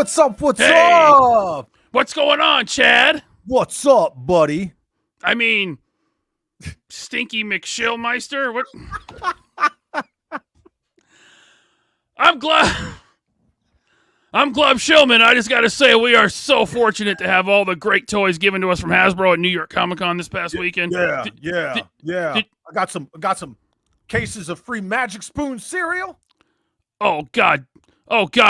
What's up? What's Hey. up? What's going on, Chad? What's up, buddy? I mean, Stinky McShillmeister? What? I'm Glove Shillman. I just got to say, we are so fortunate to have all the great toys given to us from Hasbro at New York Comic Con this past weekend. Yeah. I got some cases of free Magic Spoon cereal. Oh God,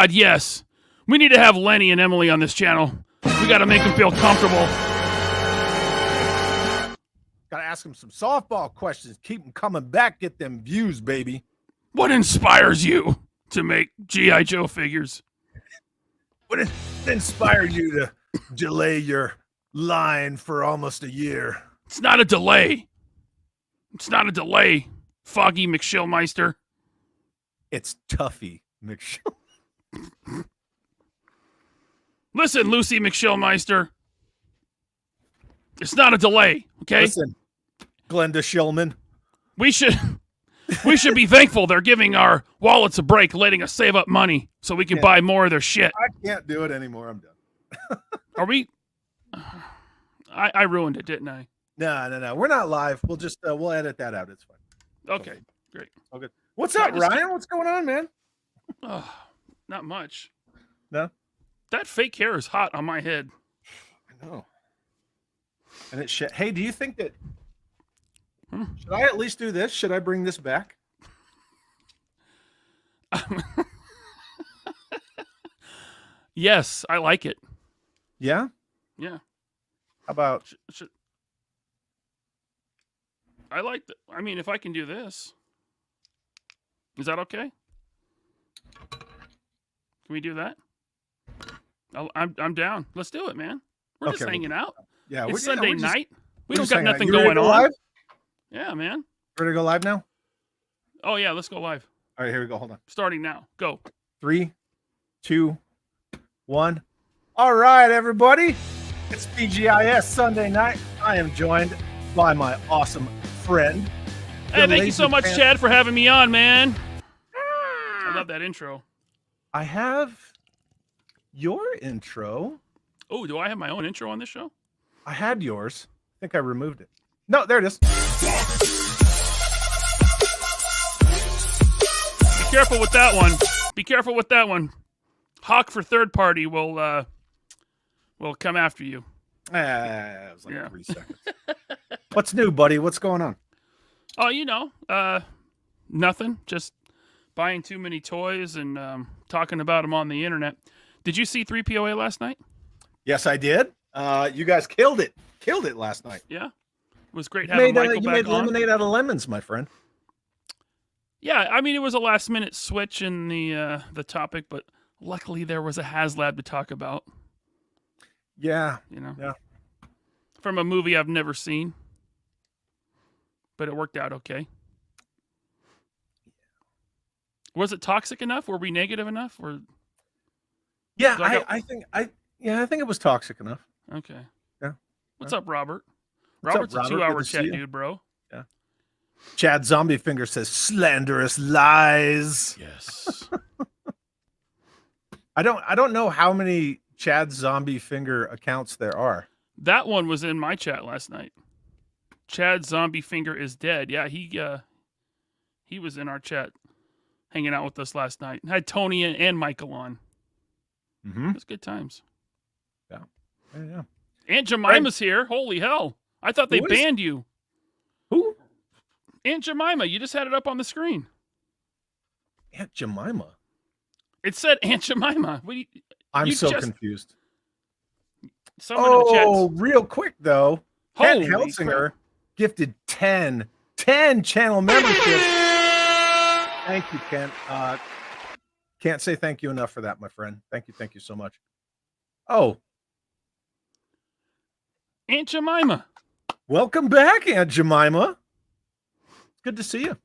yes. We need to have Lenny and Emily on this channel. We got to make them feel comfortable. Got to ask them some softball questions. Keep them coming back. Get them views, baby. What inspires you to make GI Joe figures? What inspired you to delay your line for almost a year? It's not a delay. Foggy McShillmeister. It's Tuffy McShill. Listen, Lucy McShillmeister. It's not a delay, okay? Listen, Glenda Shillman. We should be thankful they're giving our wallets a break, letting us save up money so we can buy more of their shit. I can't do it anymore. I'm done. Are we? I ruined it, didn't I? No. We're not live. We'll just we'll edit that out. It's fine. Okay, great. Okay. What's up, Ryan? What's going on, man? Not much. No? That fake hair is hot on my head. I know. And it's shit. Hey, do you think that should I at least do this? Should I bring this back? Yes, I like it. Yeah? Yeah. How about I like I mean, if I can do this. Is that okay? Can we do that? I'm down. Let's do it, man. We're just hanging out. Yeah, it's Sunday night. We don't just got nothing You ready going to go on. live? Yeah, man. Ready to go live now? Oh yeah, let's go live. All right, here we go. Hold on. Starting now. Go. 3, 2, 1. All right, everybody. It's PGIS Sunday night. I am joined by my awesome friend. Hey, thank you so much, Chad, for having me on, man. I love that intro. I have your intro. Oh, do I have my own intro on this show? I had yours. I think I removed it. No, there it is. Be careful with that one. Be careful with that one. Hawk for third party will come after you. It was like 3 seconds. What's new, buddy? What's going on? Oh, nothing. Just buying too many toys and talking about them on the internet. Did you see 3POA last night? Yes, I did. You guys killed it. Killed it last night. Yeah. It was great having Michael back on. You made lemonade out of lemons, my friend. Yeah, I mean, it was a last-minute switch in the topic, but luckily there was a HasLab to talk about. Yeah. Yeah. From a movie I've never seen. But it worked out okay. Was it toxic enough? Were we negative enough? Or yeah, I think it was toxic enough. Okay. Yeah. What's up, Robert? Robert's a 2-hour chat dude, bro. Yeah. Chad Zombie Finger says slanderous lies. Yes. I don't know how many Chad Zombie Finger accounts there are. That one was in my chat last night. Chad Zombie Finger is dead. Yeah, he was in our chat hanging out with us last night. Had Tony and Michael on. Mm-hmm. It was good times. Yeah. Aunt Jemima's here. Holy hell. I thought they banned you. Who? Aunt Jemima. You just had it up on the screen. Aunt Jemima? It said Aunt Jemima. I'm so confused. Oh, real quick, though. Kent Holy Helsinger gifted 10 channel memberships. Thank you, Kent. Can't say thank you enough for that, my friend. Thank you so much. Oh. Aunt Jemima. Welcome back, Aunt Jemima. It's good to see you.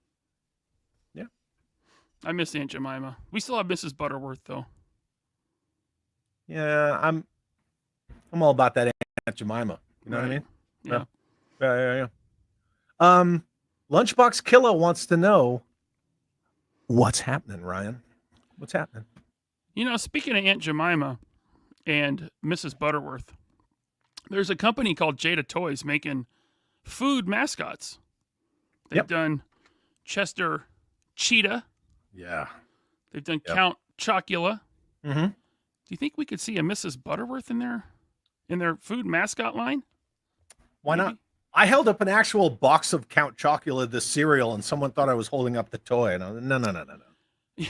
Yeah. I miss Aunt Jemima. We still have Mrs. Butterworth, though. Yeah, I'm all about that Aunt Jemima. You know what I mean? Yeah. Yeah. Lunchbox Killa wants to know what's happening, Ryan. What's happening? Speaking of Aunt Jemima, and Mrs. Butterworth. There's a company called Jada Toys making food mascots. They've done Chester Cheetah. Yeah. They've done Count Chocula. Mm-hmm. Do you think we could see a Mrs. Butterworth in their food mascot line? Why not? I held up an actual box of Count Chocula, the cereal, and someone thought I was holding up the toy. And I was, no.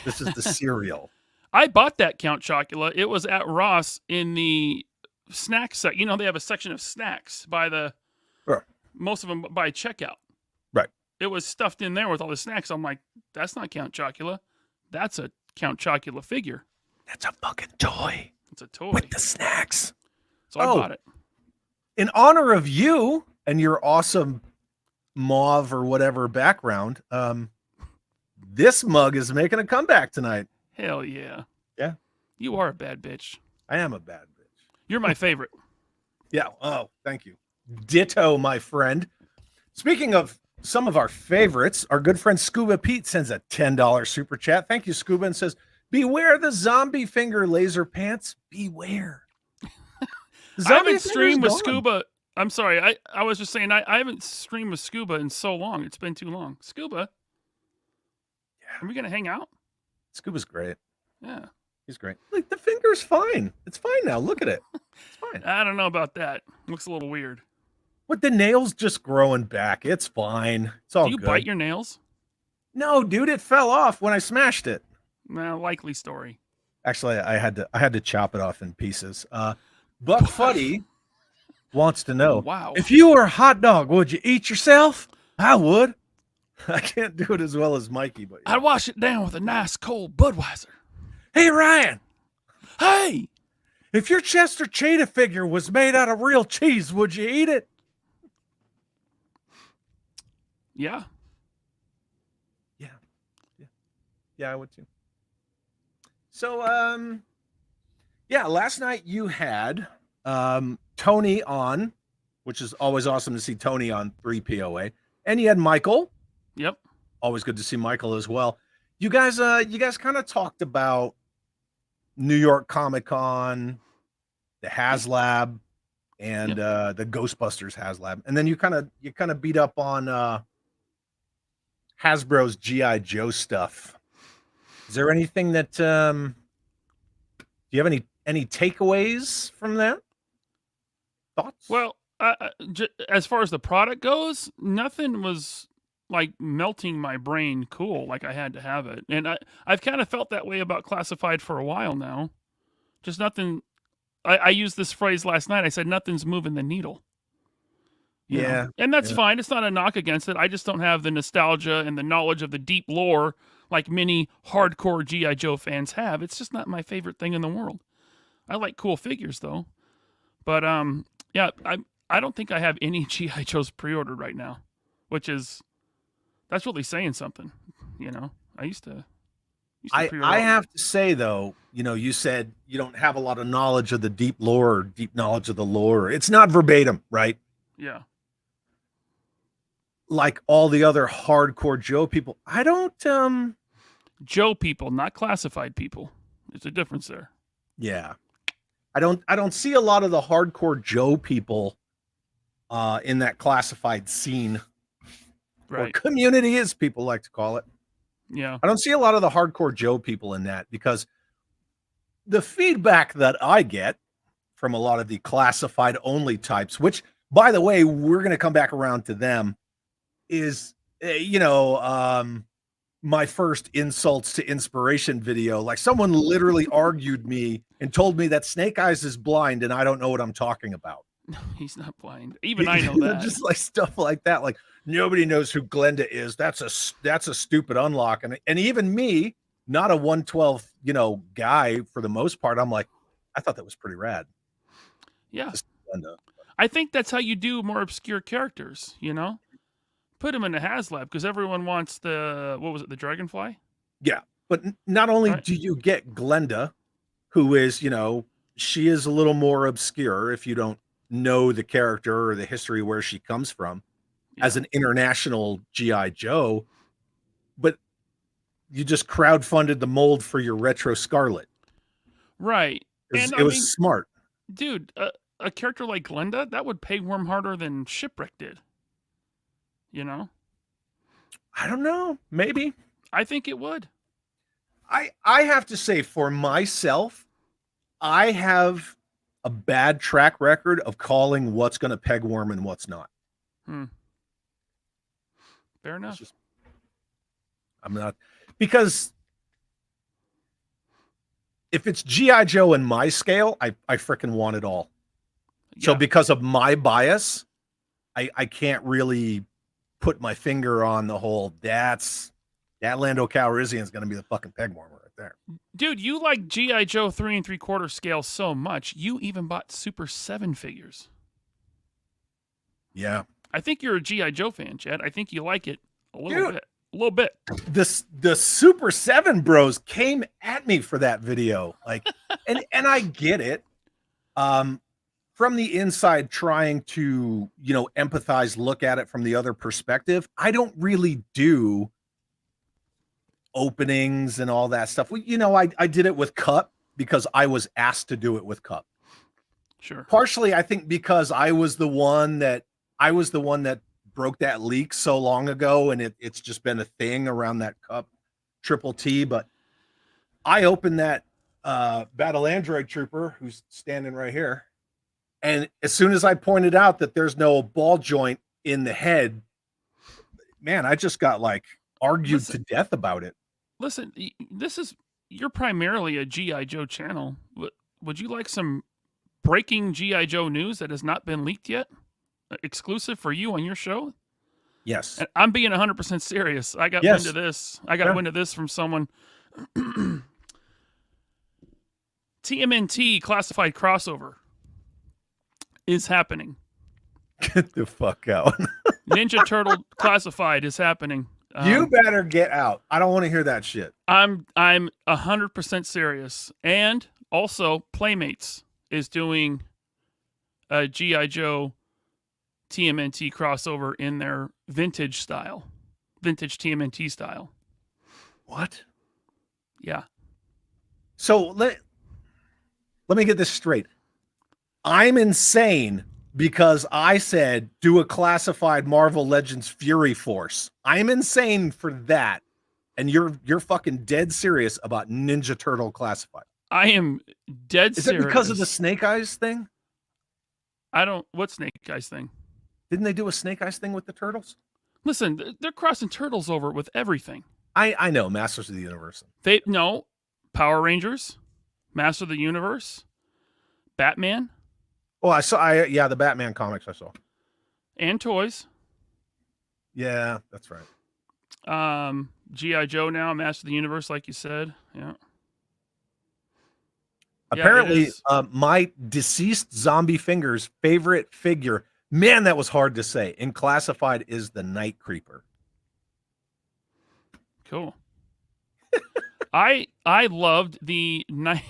This is the cereal. I bought that Count Chocula. It was at Ross in the snacks section. You know, they have a section of snacks by the most of them by checkout. Right. It was stuffed in there with all the snacks. I'm like, that's not Count Chocula. That's a Count Chocula figure. That's a fucking toy. It's a toy with the snacks. So I bought it. In honor of you and your awesome mauve or whatever background, this mug is making a comeback tonight. Hell yeah. Yeah. You are a bad bitch. I am a bad bitch. You're my favorite. Yeah. Oh, thank you. Ditto, my friend. Speaking of some of our favorites, our good friend Scuba Pete sends a $10 super chat. Thank you, Scuba, and says, beware the zombie finger laser pants. Beware. I haven't streamed with Scuba. I'm sorry. I was just saying, I haven't streamed with Scuba in so long. It's been too long. Scuba, are we going to hang out? Scuba's great. Yeah. He's great. Like, the finger's fine. It's fine now. Look at it. It's fine. I don't know about that. Looks a little weird. With the nails just growing back, it's fine. It's all good. Do you bite your nails? No, dude, it fell off when I smashed it. Well, likely story. Actually, I had to chop it off in pieces. Buck Fuddy wants to know, wow, if you were a hot dog, would you eat yourself? I would. I can't do it as well as Mikey, but I'd wash it down with a nice cold Budweiser. Hey, Ryan. Hey, if your Chester Cheetah figure was made out of real cheese, would you eat it? Yeah. Yeah, I would too. So, last night you had Tony on, which is always awesome to see Tony on 3POA, and you had Michael. Yep. Always good to see Michael as well. You guys kind of talked about New York Comic Con, the HasLab, and the Ghostbusters HasLab, and then you kind of beat up on Hasbro's GI Joe stuff. Is there anything that do you have any takeaways from that? Thoughts? Well, as far as the product goes, nothing was like melting my brain cool like I had to have it. And I've kind of felt that way about Classified for a while now. Just nothing. I used this phrase last night. I said nothing's moving the needle. You know? And that's fine. It's not a knock against it. I just don't have the nostalgia and the knowledge of the deep lore like many hardcore GI Joe fans have. It's just not my favorite thing in the world. I like cool figures though. But I don't think I have any GI Joes pre-ordered right now, that's really saying something. You know, I used to I have to say though, you know, you said you don't have a lot of knowledge of the deep lore, deep knowledge of the lore. It's not verbatim, right? Yeah. Like all the other hardcore Joe people. I don't Joe people, not Classified people. There's a difference there. Yeah. I don't see a lot of the hardcore Joe people in that Classified scene. Right. Or community, as people like to call it. Yeah. I don't see a lot of the hardcore Joe people in that, because the feedback that I get from a lot of the Classified only types, which, by the way, we're going to come back around to them, is, my first insults to inspiration video. Like, someone literally argued me and told me that Snake Eyes is blind and I don't know what I'm talking about. No, he's not blind. Even I know that. Just like stuff like that. Like, nobody knows who Glenda is. That's a stupid unlock. And even me, not a 112, guy for the most part, I'm like, I thought that was pretty rad. Yeah. I think that's how you do more obscure characters, Put them in the HasLab, because everyone wants the Dragonfly? Yeah. But not only do you get Glenda, who is, she is a little more obscure if you don't know the character or the history where she comes from as an international GI Joe, but you just crowdfunded the mold for your Retro Scarlet. Right. And It was smart. dude, a character like Glenda, that would pegworm harder than Shipwreck did. You know? I don't know. Maybe. I think it would. I have to say, for myself, I have a bad track record of calling what's going to pegworm and what's not. Fair enough. I'm not, because if it's GI Joe in my scale, I freaking want it all. Yeah. So because of my bias, I can't really put my finger on the whole. That Lando Calrissian is going to be the fucking pegworm right there. Dude, you like GI Joe 3 3/4 scale so much, you even bought Super 7 figures. Yeah. I think you're a GI Joe fan, Chad. I think you like it a little bit. A little bit. The Super 7 bros came at me for that video. Like, and I get it. From the inside, trying to, empathize, look at it from the other perspective. I don't really do openings and all that stuff. I did it with Cup because I was asked to do it with Cup. Sure. Partially, I think because I was the one that broke that leak so long ago, and it's just been a thing around that Cup Triple T. But I opened that Battle Android Trooper, who's standing right here, and as soon as I pointed out that there's no ball joint in the head, man, I just got argued to death about it. Listen, you're primarily a GI Joe channel. Would you like some breaking GI Joe news that has not been leaked yet? Exclusive for you on your show? Yes. And I'm being 100% serious. I got wind of this. I got wind of this from someone. TMNT classified crossover is happening. Get the fuck out. Ninja Turtle classified is happening. You better get out. I don't want to hear that shit. I'm 100% serious. And also, Playmates is doing a GI Joe TMNT crossover in their vintage TMNT style. What? Yeah. So let me get this straight. I'm insane because I said do a classified Marvel Legends Fury Force. I'm insane for that, and you're fucking dead serious about Ninja Turtle classified. I am dead serious. Is it because of the Snake Eyes thing? What Snake Eyes thing? Didn't they do a Snake Eyes thing with the Turtles? Listen, they're crossing Turtles over with everything. I know, Masters of the Universe. Power Rangers, Master of the Universe, Batman. Oh, the Batman comics I saw. And toys. Yeah, that's right. GI Joe now, Master of the Universe, like you said. Yeah. Apparently, my deceased zombie finger's favorite figure, man, that was hard to say, in classified is the Night Creeper. Cool. I loved the night.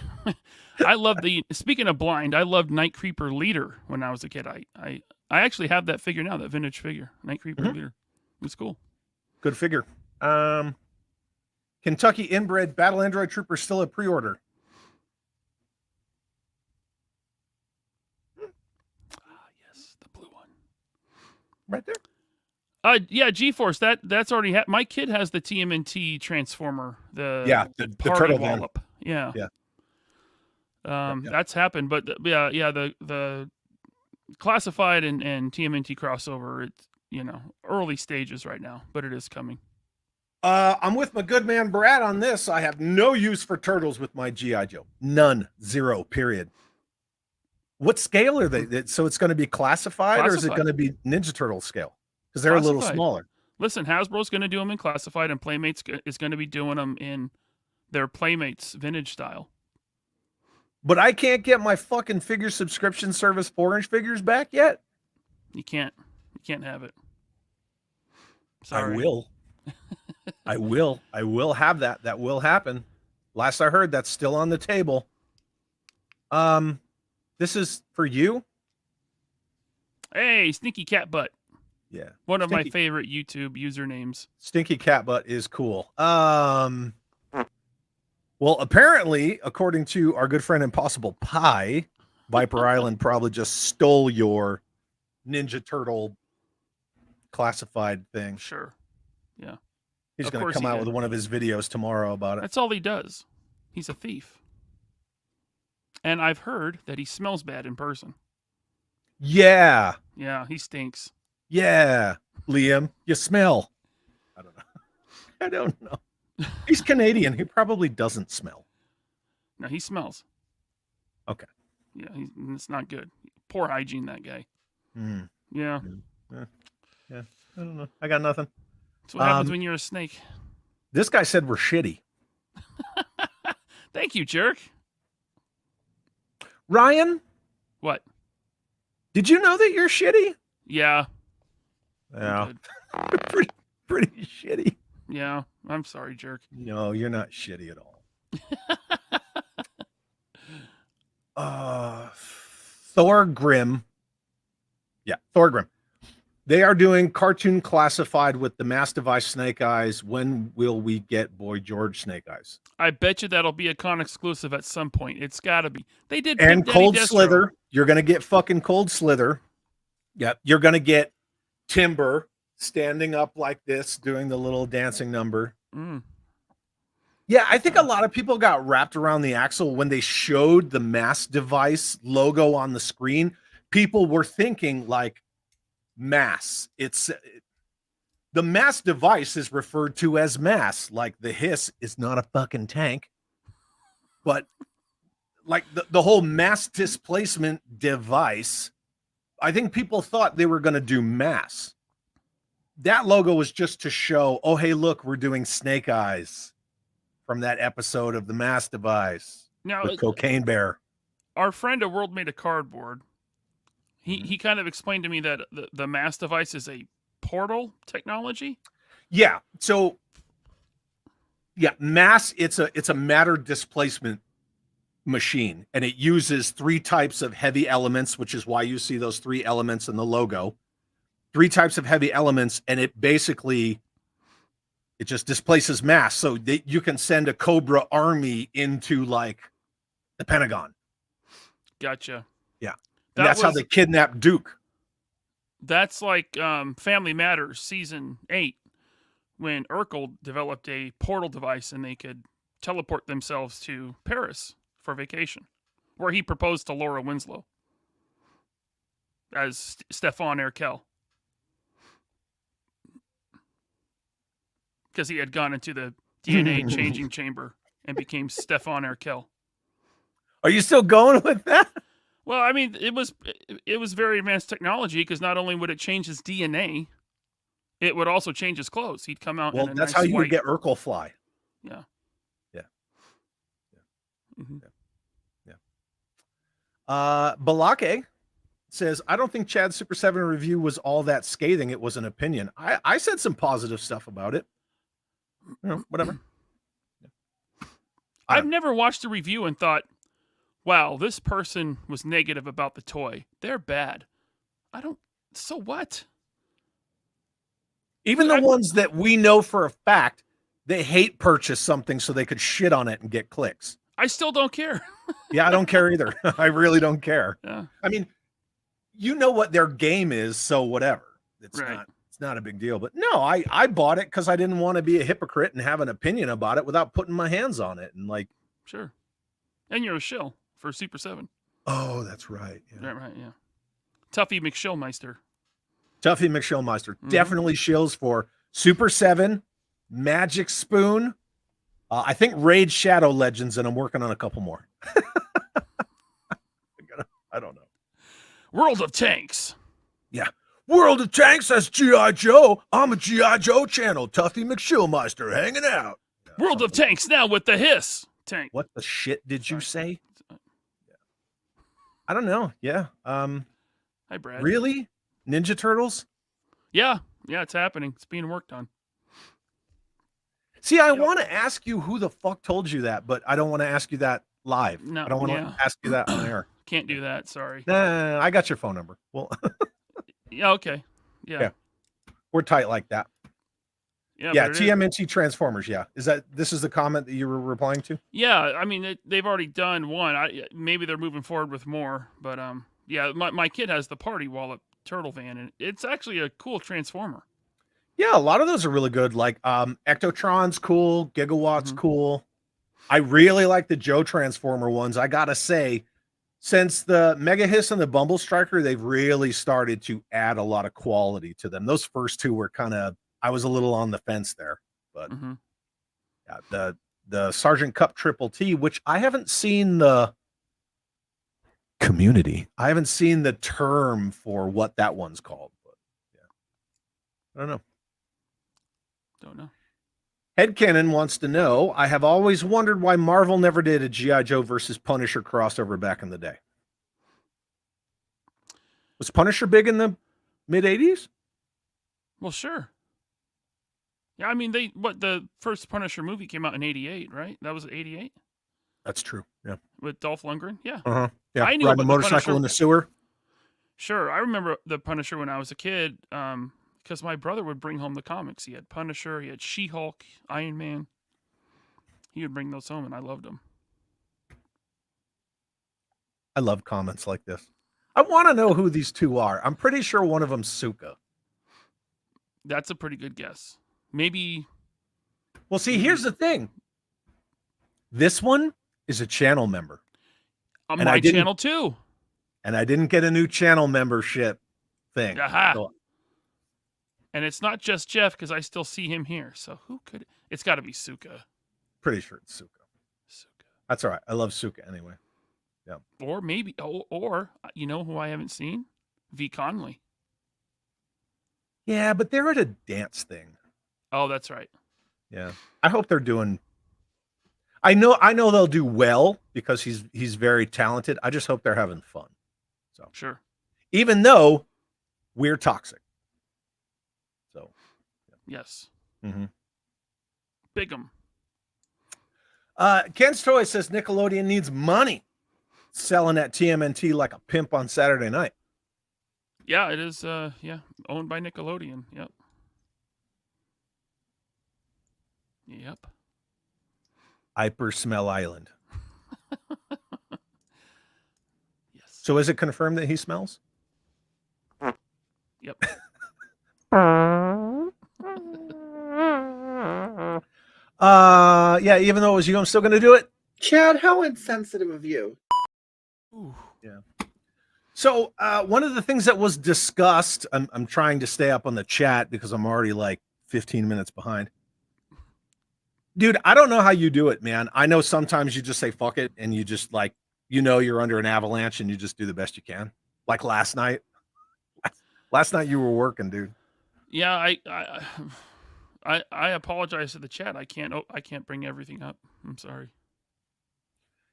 Speaking of blind, I loved Night Creeper Leader when I was a kid. I actually have that figure now, that vintage figure, Night Creeper Leader. It's cool. Good figure. Kentucky inbred Battle Android Trooper still at pre-order. Yes, the blue one. Right there. Yeah, G-Force. That's already my kid has the TMNT Transformer. The turtle wallop. Yeah. That's happened, but the classified and TMNT crossover. It's early stages right now, but it is coming. I'm with my good man Brad on this. I have no use for turtles with my GI Joe. None. 0. Period. What scale are they? So it's going to be classified, or is it going to be Ninja Turtle scale? Because they're a little smaller. Listen, Hasbro's going to do them in classified, and Playmates is going to be doing them in their Playmates vintage style. But I can't get my fucking figure subscription service 4-inch figures back yet. You can't have it. Sorry. I will. I will have that. That will happen. Last I heard, that's still on the table. This is for you. Hey, Stinky Cat Butt. Yeah. One of my favorite YouTube usernames. Stinky Cat Butt is cool. Well, apparently, according to our good friend Impossible Pie, Viper Island probably just stole your Ninja Turtle classified thing. Sure. Yeah. He's Of going to course come he out did. with one of his videos tomorrow about it. That's all he does. He's a thief. And I've heard that he smells bad in person. Yeah. Yeah, he stinks. Yeah. Liam, you smell. I don't know. I don't know. He's Canadian. He probably doesn't smell. No, he smells. Okay. Yeah, it's not good. Poor hygiene, that guy. Mm. Yeah. Yeah. I don't know. I got nothing. That's what happens when you're a snake. This guy said we're shitty. Thank you, jerk. Ryan, What? did you know that you're shitty? Yeah. Yeah. Good. pretty shitty. Yeah. I'm sorry, jerk. No, you're not shitty at all. Thorgrim. Yeah, Thorgrim. They are doing cartoon classified with the Mass Device Snake Eyes. When will we get Boy George Snake Eyes? I bet you that'll be a con exclusive at some point. It's got to be. They did. And Big Daddy Cold Destro. Slither. You're going to get fucking Cold Slither. Yep. You're going to get Timber standing up like this, doing the little dancing number. Mm. Yeah, I think a lot of people got wrapped around the axle when they showed the Mass Device logo on the screen. People were thinking like Mass. The Mass Device is referred to as Mass. Like the Hiss is not a fucking tank, but like the whole mass displacement device, I think people thought they were going to do Mass. That logo was just to show, oh, hey, look, we're doing Snake Eyes from that episode of the Mass Device Now, with Cocaine Bear. Our friend at World Made a Cardboard, he kind of explained to me that the Mass Device is a portal technology. Yeah. So, yeah, Mass, it's a matter displacement machine, and it uses 3 types of heavy elements, which is why you see those 3 elements in the logo. 3 types of heavy elements, and it just displaces mass, so that you can send a Cobra army into like the Pentagon. Gotcha. Yeah, and that's how they kidnapped Duke. That's like Family Matters season 8, when Urkel developed a portal device and they could teleport themselves to Paris for vacation, where he proposed to Laura Winslow as Stefan Erkel. Because he had gone into the DNA changing chamber and became Stefan Erkel. Are you still going with that? Well, I mean, it was very advanced technology, because not only would it change his DNA, it would also change his clothes. He'd come out. Well, in a that's nice how you white... would get Urkel fly. Yeah. Yeah. Mm-hmm. Yeah. Balake says, I don't think Chad's Super 7 review was all that scathing. It was an opinion. I said some positive stuff about it. You know, whatever. I've never watched a review and thought, wow, this person was negative about the toy. They're bad. So what? Even the ones that we know for a fact, they hate purchase something so they could shit on it and get clicks. I still don't care. Yeah, I don't care either. I really don't care. Yeah. I mean, you know what their game is, so whatever. It's Right. not a big deal. But no, I bought it because I didn't want to be a hypocrite and have an opinion about it without putting my hands on it. And like, Sure. And you're a shill for Super 7. oh, that's right. Yeah. Right, yeah. Tuffy McShillmeister. Tuffy McShillmeister. Definitely shills for Super 7, Magic Spoon. I think Raid Shadow Legends, and I'm working on a couple more. I don't know. World of Tanks. Yeah. World of Tanks, that's G.I. Joe. I'm a G.I. Joe channel. Tuffy McShillmeister hanging out. Yeah, World of Tanks now with the Hiss tank. What the shit did you say? Yeah. I don't know. Yeah. Hi, Brad. Really? Ninja Turtles? Yeah, it's happening. It's being worked on. See, I want to ask you who the fuck told you that, but I don't want to ask you that live. No, I don't want to ask you that on air. Can't do that. Sorry. Nah, I got your phone number. Well, yeah, okay. Yeah. We're tight like that. Yeah, Yeah, but it is. TMNT Transformers. Yeah, this is the comment that you were replying to? Yeah, I mean they've already done one. Maybe they're moving forward with more, but yeah, my kid has the Party Wallet Turtle Van, and it's actually a cool Transformer. Yeah, a lot of those are really good. Like Ectotron's cool, Gigawatt's cool. I really like the Joe Transformer ones. I gotta say, since the Mega Hiss and the Bumble Striker, they've really started to add a lot of quality to them. Those first two were kind of, I was a little on the fence there, but yeah, the Sergeant Cup Triple T, which I haven't seen the community. I haven't seen the term for what that one's called, but yeah, I don't know. Don't know. Headcanon wants to know, I have always wondered why Marvel never did a GI Joe versus Punisher crossover back in the day. Was Punisher big in the mid 80s? Well, sure. Yeah, I mean the first Punisher movie came out in 88, right? That was 88? That's true. Yeah. With Dolph Lundgren? Yeah. Uh-huh. Yeah. I knew riding a about the motorcycle Punisher. in the sewer. Sure. I remember the Punisher when I was a kid, because my brother would bring home the comics. He had Punisher, he had She-Hulk, Iron Man. He would bring those home, and I loved them. I love comments like this. I want to know who these two are. I'm pretty sure one of them's Suka. That's a pretty good guess. Maybe. Well, see, here's the thing. This one is a channel member. On my channel, too. And I didn't get a new channel membership thing. Aha. So, and it's not just Jeff, because I still see him here. So who could... It's got to be Suka. Pretty sure it's Suka. That's all right. I love Suka anyway. Yeah. Or maybe... Or you know who I haven't seen? V. Conley. Yeah, but they're at a dance thing. Oh, that's right. Yeah. I hope they're doing... I know they'll do well because he's very talented. I just hope they're having fun. So sure. Even though we're toxic. So yeah. Yes. Big 'em. Ken's Toy says Nickelodeon needs money. Selling at TMNT like a pimp on Saturday night. Yeah, it is owned by Nickelodeon. Yep. Yep. Hyper Smell Island. Yes. So is it confirmed that he smells? Yep. Yeah, even though it was you, I'm still gonna do it. Chad, how insensitive of you. Ooh, yeah. So one of the things that was discussed, I'm trying to stay up on the chat because I'm already like 15 minutes behind. Dude, I don't know how you do it, man. I know sometimes you just say fuck it and you just like, you're under an avalanche and you just do the best you can. Like last night. Last night you were working, dude. Yeah, I apologize to the chat. I can't bring everything up. I'm sorry.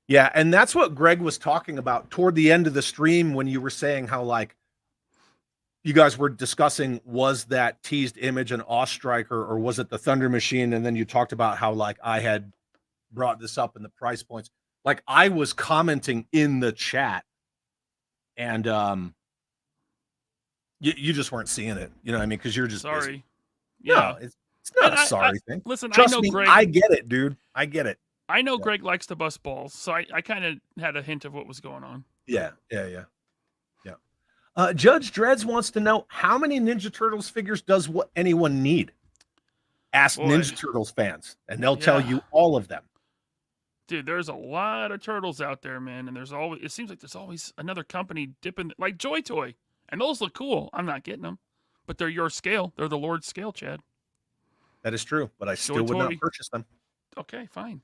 Yeah, and that's what Greg was talking about toward the end of the stream when you were saying how like you guys were discussing, was that teased image an Ostriker or was it the Thunder Machine? And then you talked about how like I had brought this up in the price points. Like I was commenting in the chat and you just weren't seeing it. You know what I mean? Because you're just sorry. Busy. Yeah, no, it's not a sorry thing. Listen, Trust I know me, Greg. I get it, dude. I get it. I know Greg likes to bust balls, so I kind of had a hint of what was going on. Yeah. Judge Dreads wants to know how many Ninja Turtles figures does anyone need? Ask Ninja Turtles fans, and they'll tell you all of them. Dude, there's a lot of turtles out there, man, and it seems like there's always another company dipping, like Joy Toy, and those look cool. I'm not getting them, but they're your scale. They're the Lord's scale, Chad. That is true, but I still would not purchase them. Okay, fine.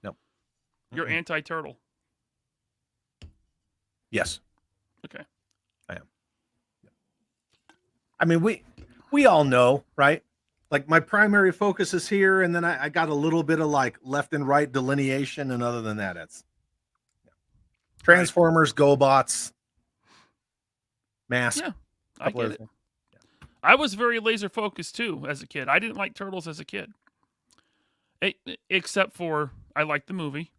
No. You're anti-turtle. Yes. Okay. I am. I mean, we all know, right? Like my primary focus is here, and then I got a little bit of like left and right delineation, and other than that, it's Transformers, GoBots, Mask. Yeah, I get it. Yeah. I was very laser focused too as a kid. I didn't like Turtles as a kid, except for I liked the movie,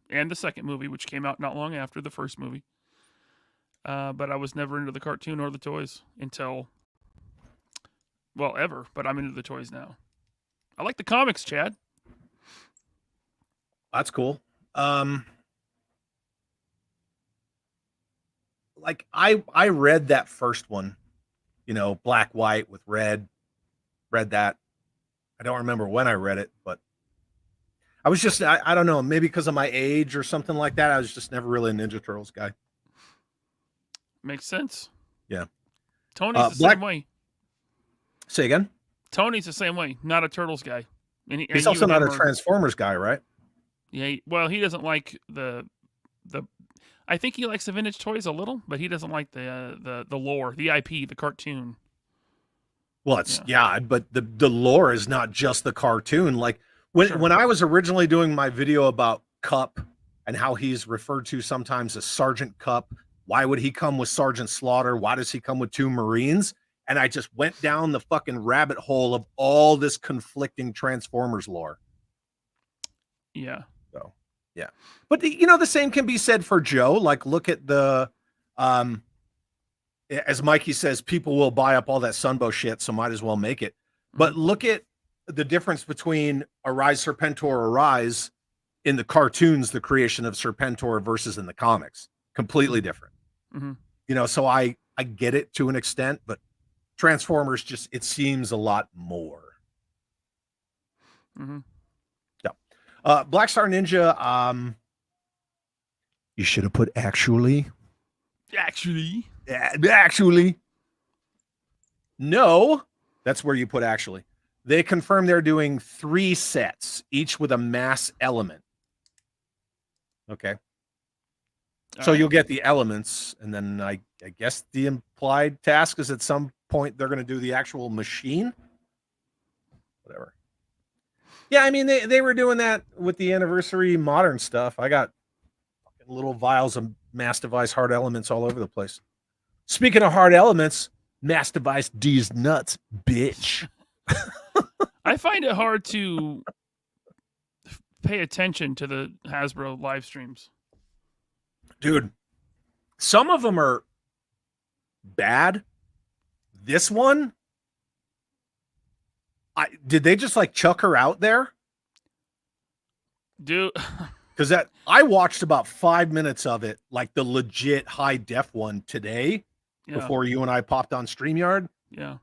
and the second movie, which came out not long after the first movie. But I was never into the cartoon or the toys until, well, ever. But I'm into the toys now. I like the comics, Chad. That's cool. Like I read that first one, you know, black, white with red. Read that. I don't remember when I read it, but I was just, I don't know, maybe because of my age or something like that. I was just never really a Ninja Turtles guy. Makes sense. Yeah. Tony's the Black- same way. Say again? Tony's the same way. Not a Turtles guy. And He's also not a Transformers guy, right? Yeah. Well, he doesn't like the. I think he likes the vintage toys a little, but he doesn't like the lore, the IP, the cartoon. Well, it's but the lore is not just the cartoon. Like when I was originally doing my video about Cup and how he's referred to sometimes as Sergeant Cup, why would he come with Sergeant Slaughter? Why does he come with two Marines? And I just went down the fucking rabbit hole of all this conflicting Transformers lore. Yeah. So, yeah. But you know, the same can be said for Joe. Like, look at the as Mikey says, people will buy up all that Sunbow shit, so might as well make it. But look at the difference between Arise Serpentor Arise in the cartoons, the creation of Serpentor, versus in the comics. Completely different. Mm-hmm. You know, so I get it to an extent, but Transformers just, it seems a lot more. Mm-hmm. Yeah. Black Star Ninja, you should have put actually. Actually. No, that's where you put actually. They confirm they're doing 3 sets, each with a mass element. Okay. So you'll get the elements, and then I guess the implied task is at some point they're going to do the actual machine. Whatever. Yeah, I mean, they were doing that with the anniversary modern stuff. I got little vials of mass device hard elements all over the place. Speaking of hard elements, mass device D's nuts, bitch. I find it hard to pay attention to the Hasbro live streams. Dude, some of them are bad. This one, did they just like chuck her out there? Dude, because that I watched about 5 minutes of it, like the legit high def one today, before you and I popped on StreamYard. Yeah.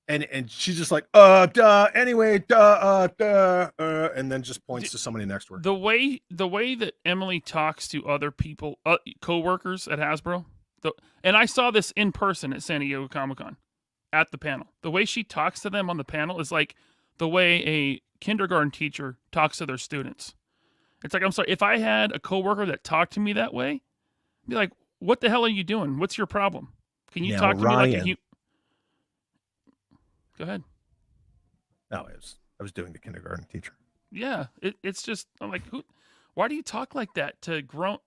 And she's just like, anyway, and then just points to somebody next to her. The way that Emily talks to other people, co-workers at Hasbro, and I saw this in person at San Diego Comic-Con at the panel. The way she talks to them on the panel is like the way a kindergarten teacher talks to their students. It's like, I'm sorry, if I had a coworker that talked to me that way, I'd be like, what the hell are you doing? What's your problem? Can you talk to me like a human? Go ahead. No, I was doing the kindergarten teacher. Yeah, it's just, I'm like, why do you talk like that to grown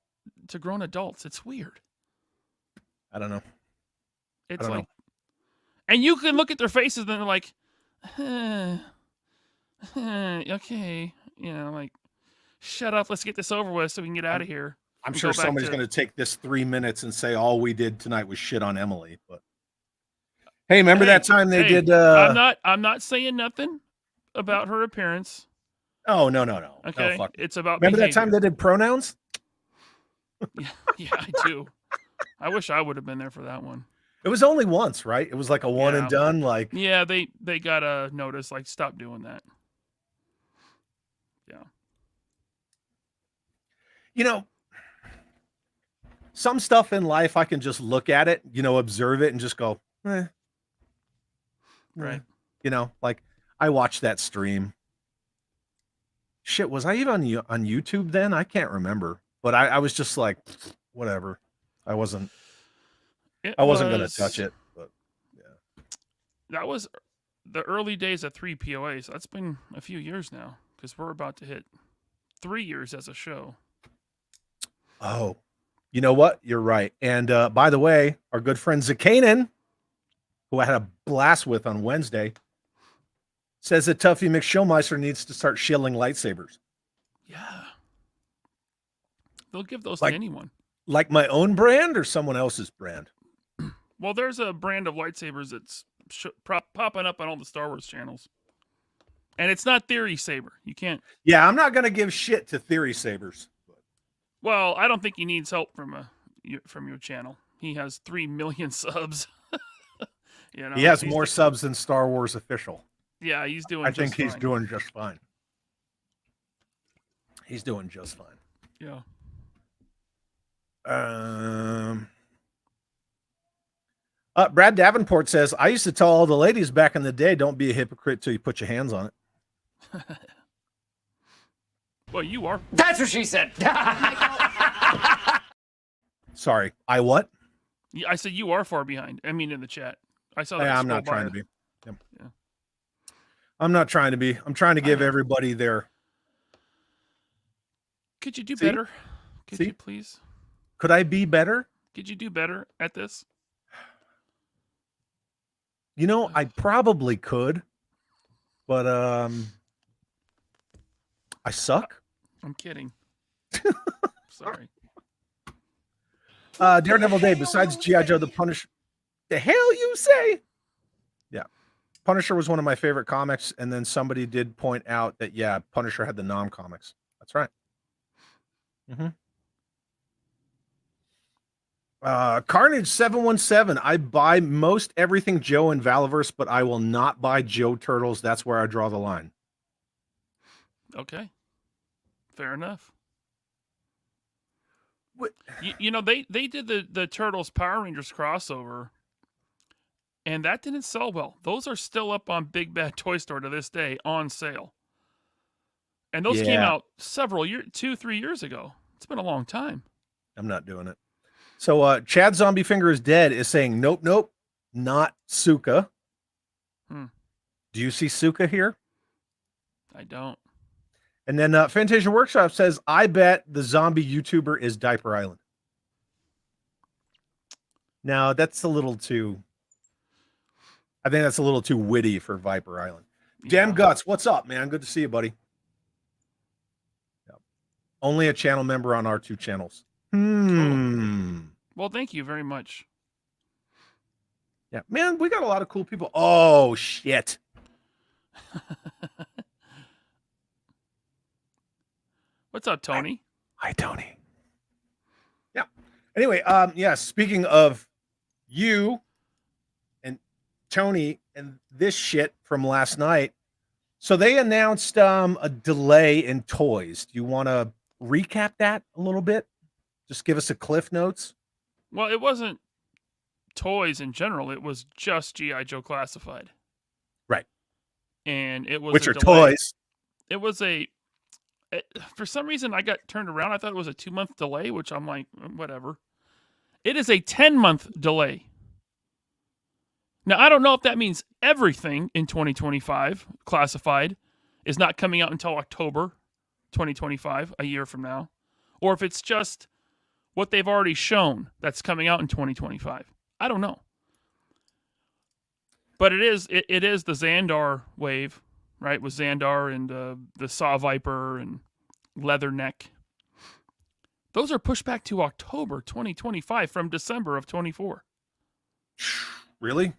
adults? It's weird. I don't know. It's like, and you can look at their faces and they're like, okay, you know, like, shut up, let's get this over with so we can get out of here. I'm sure somebody's going to take this 3 minutes and say all we did tonight was shit on Emily. But hey, remember that time they did? I'm not saying nothing about her appearance. Oh no. Okay, no, fuck. It's about. Remember behavior. that time they did pronouns? Yeah, I do. I wish I would have been there for that one. It was only once, right? It was like a one and done. Like, yeah, they got a notice. Like, stop doing that. Yeah. You know, some stuff in life I can just look at it, you know, observe it, and just go, Right. You know, like I watched that stream. Shit, was I even on YouTube then? I can't remember. But I was just like, whatever. I wasn't going to touch it. But yeah. That was the early days of 3 POAs. That's been a few years now because we're about to hit 3 years as a show. Oh, you know what? You're right. And by the way, our good friend Zakanen, who I had a blast with on Wednesday, says that Tuffy McShowmeister needs to start shilling lightsabers. Yeah. They'll give those like, to anyone. Like my own brand or someone else's brand? Well, there's a brand of lightsabers that's popping up on all the Star Wars channels. And it's not Theory Saber. You can't. Yeah, I'm not gonna give shit to Theory Sabers. Well, I don't think he needs help from your channel. He has 3 million subs. You know, He has he's more subs than Star Wars Official. Yeah, he's doing. I think he's fine. doing just fine. He's doing just fine. Yeah. Brad Davenport says, I used to tell all the ladies back in the day, don't be a hypocrite till you put your hands on it. Well, you are. That's what she said. Sorry, I what? Yeah, I said you are far behind. I mean, in the chat, I saw that. Yeah, I'm scroll not by. trying to be. Yep. Yeah. I'm not trying to be. I'm trying to give everybody their. Could you do See? better? Could See? you please? Could I be better? Could you do better at this? You know, I probably could, but I suck. I'm kidding. Sorry. Daredevil Day, besides GI Joe, the Punisher. The hell you say? Yeah. Punisher was one of my favorite comics, and then somebody did point out that, yeah, Punisher had the Nom comics. That's right. Carnage 717. I buy most everything Joe and Valaverse, but I will not buy Joe Turtles. That's where I draw the line. Okay. Fair enough. What? You know, they did the Turtles Power Rangers crossover, and that didn't sell well. Those are still up on Big Bad Toy Store to this day on sale. And those came out several years, 2-3 years ago. It's been a long time. I'm not doing it. So Chad Zombie Finger is Dead is saying, nope, not Suka. Do you see Suka here? I don't. And then Fantasia Workshop says, I bet the zombie YouTuber is Diaper Island. Now, that's a little too... I think that's a little too witty for Viper Island. Yeah. Damn Guts, what's up, man? Good to see you, buddy. Yep. Only a channel member on our 2 channels. Cool. Well, thank you very much. Yeah, man, we got a lot of cool people. Oh, shit. What's up, Tony? Hi, Tony. Yeah. Anyway, yeah, speaking of you and Tony and this shit from last night. So they announced a delay in toys. Do you want to recap that a little bit? Just give us a Cliff Notes. Well, it wasn't toys in general. It was just GI Joe Classified. Right. And it was which a are delay. toys. It was for some reason I got turned around. I thought it was a 2-month delay, which I'm like, whatever. It is a 10-month delay. Now, I don't know if that means everything in 2025 Classified is not coming out until October 2025, a year from now, or if it's just what they've already shown that's coming out in 2025. I don't know. But it is the Xandar wave, right? With Xandar and the Saw Viper and Leatherneck. Those are pushed back to October 2025 from December of 24. Really?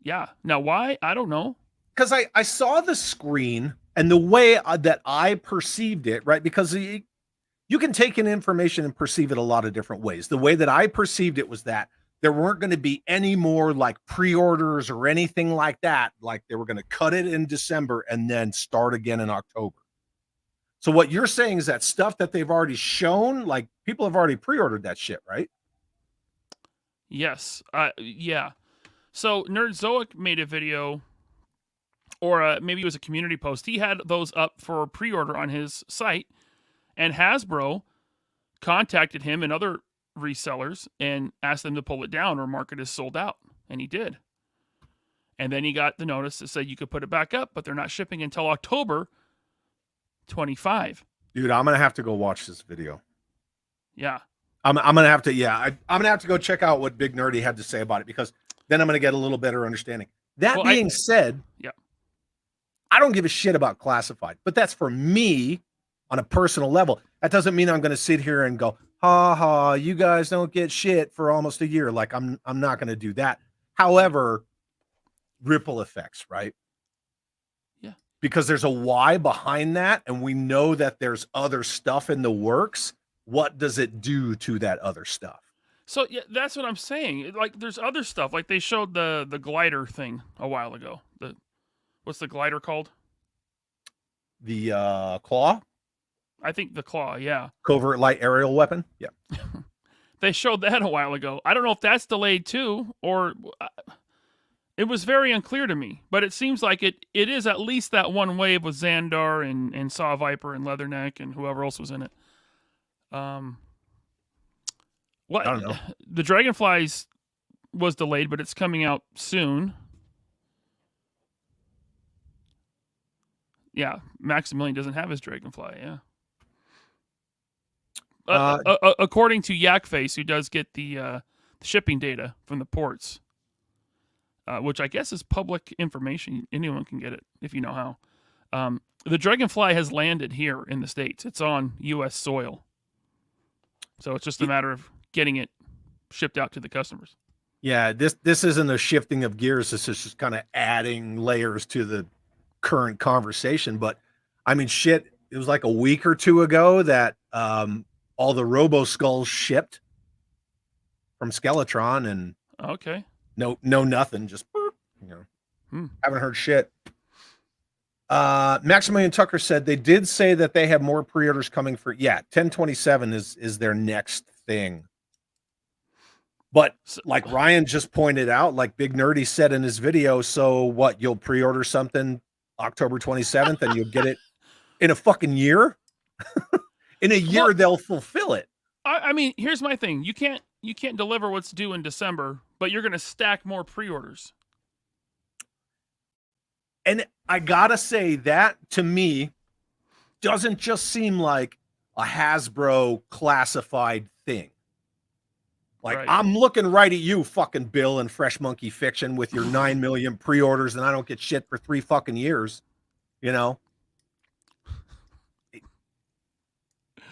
Yeah. Now, why? I don't know. Because I saw the screen and the way that I perceived it, right? Because you can take in information and perceive it a lot of different ways. The way that I perceived it was that there weren't going to be any more like pre-orders or anything like that. Like they were going to cut it in December and then start again in October. So what you're saying is that stuff that they've already shown, like people have already pre-ordered that shit, right? Yes. Yeah. So Nerdzoic made a video, or maybe it was a community post. He had those up for pre-order on his site, and Hasbro contacted him and other resellers and asked them to pull it down or mark it as sold out, and he did. And then he got the notice that said you could put it back up, but they're not shipping until October 25. Dude, I'm gonna have to go watch this video. Yeah. I'm gonna have to. Yeah, I'm gonna have to go check out what Big Nerdy had to say about it, because then I'm gonna get a little better understanding. That being said, yeah, I don't give a shit about Classified, but that's for me on a personal level. That doesn't mean I'm gonna sit here and go, ha ha, you guys don't get shit for almost a year. Like I'm not gonna do that. However, ripple effects, right? Yeah. because there's a why behind that, and we know that there's other stuff in the works. What does it do to that other stuff? So yeah, that's what I'm saying. Like, there's other stuff. Like they showed the glider thing a while ago. What's the glider called? The claw, I think the claw. Yeah, covert light aerial weapon. Yeah, they showed that a while ago. I don't know if that's delayed too, or it was very unclear to me. But it seems like it is at least that one wave with Xandar and Saw Viper and Leatherneck and whoever else was in it. What? I don't know. The Dragonflies was delayed, but it's coming out soon. Yeah, Maximilian doesn't have his Dragonfly. Yeah. According to Yakface, who does get the shipping data from the ports, which I guess is public information. Anyone can get it if you know how. The Dragonfly has landed here in the States. It's on U.S. soil. So it's just a matter of getting it shipped out to the customers. Yeah, this isn't a shifting of gears. This is just kind of adding layers to the current conversation. But I mean, shit, it was like a week or two ago that all the Robo Skulls shipped from Skeletron, and okay, no nothing, just haven't heard shit. Maximilian Tucker said they did say that they have more pre-orders coming for 10/27 is their next thing. But like Ryan just pointed out, like Big Nerdy said in his video, so what, you'll pre-order something October 27th and you'll get it in a fucking year? In a year, they'll fulfill it. I mean, here's my thing. You can't deliver what's due in December, but you're going to stack more pre-orders. And I gotta say, that to me doesn't just seem like a Hasbro classified thing. Like, right. I'm looking right at you, fucking Bill and Fresh Monkey Fiction, with your 9 million pre-orders, and I don't get shit for 3 fucking years. You know,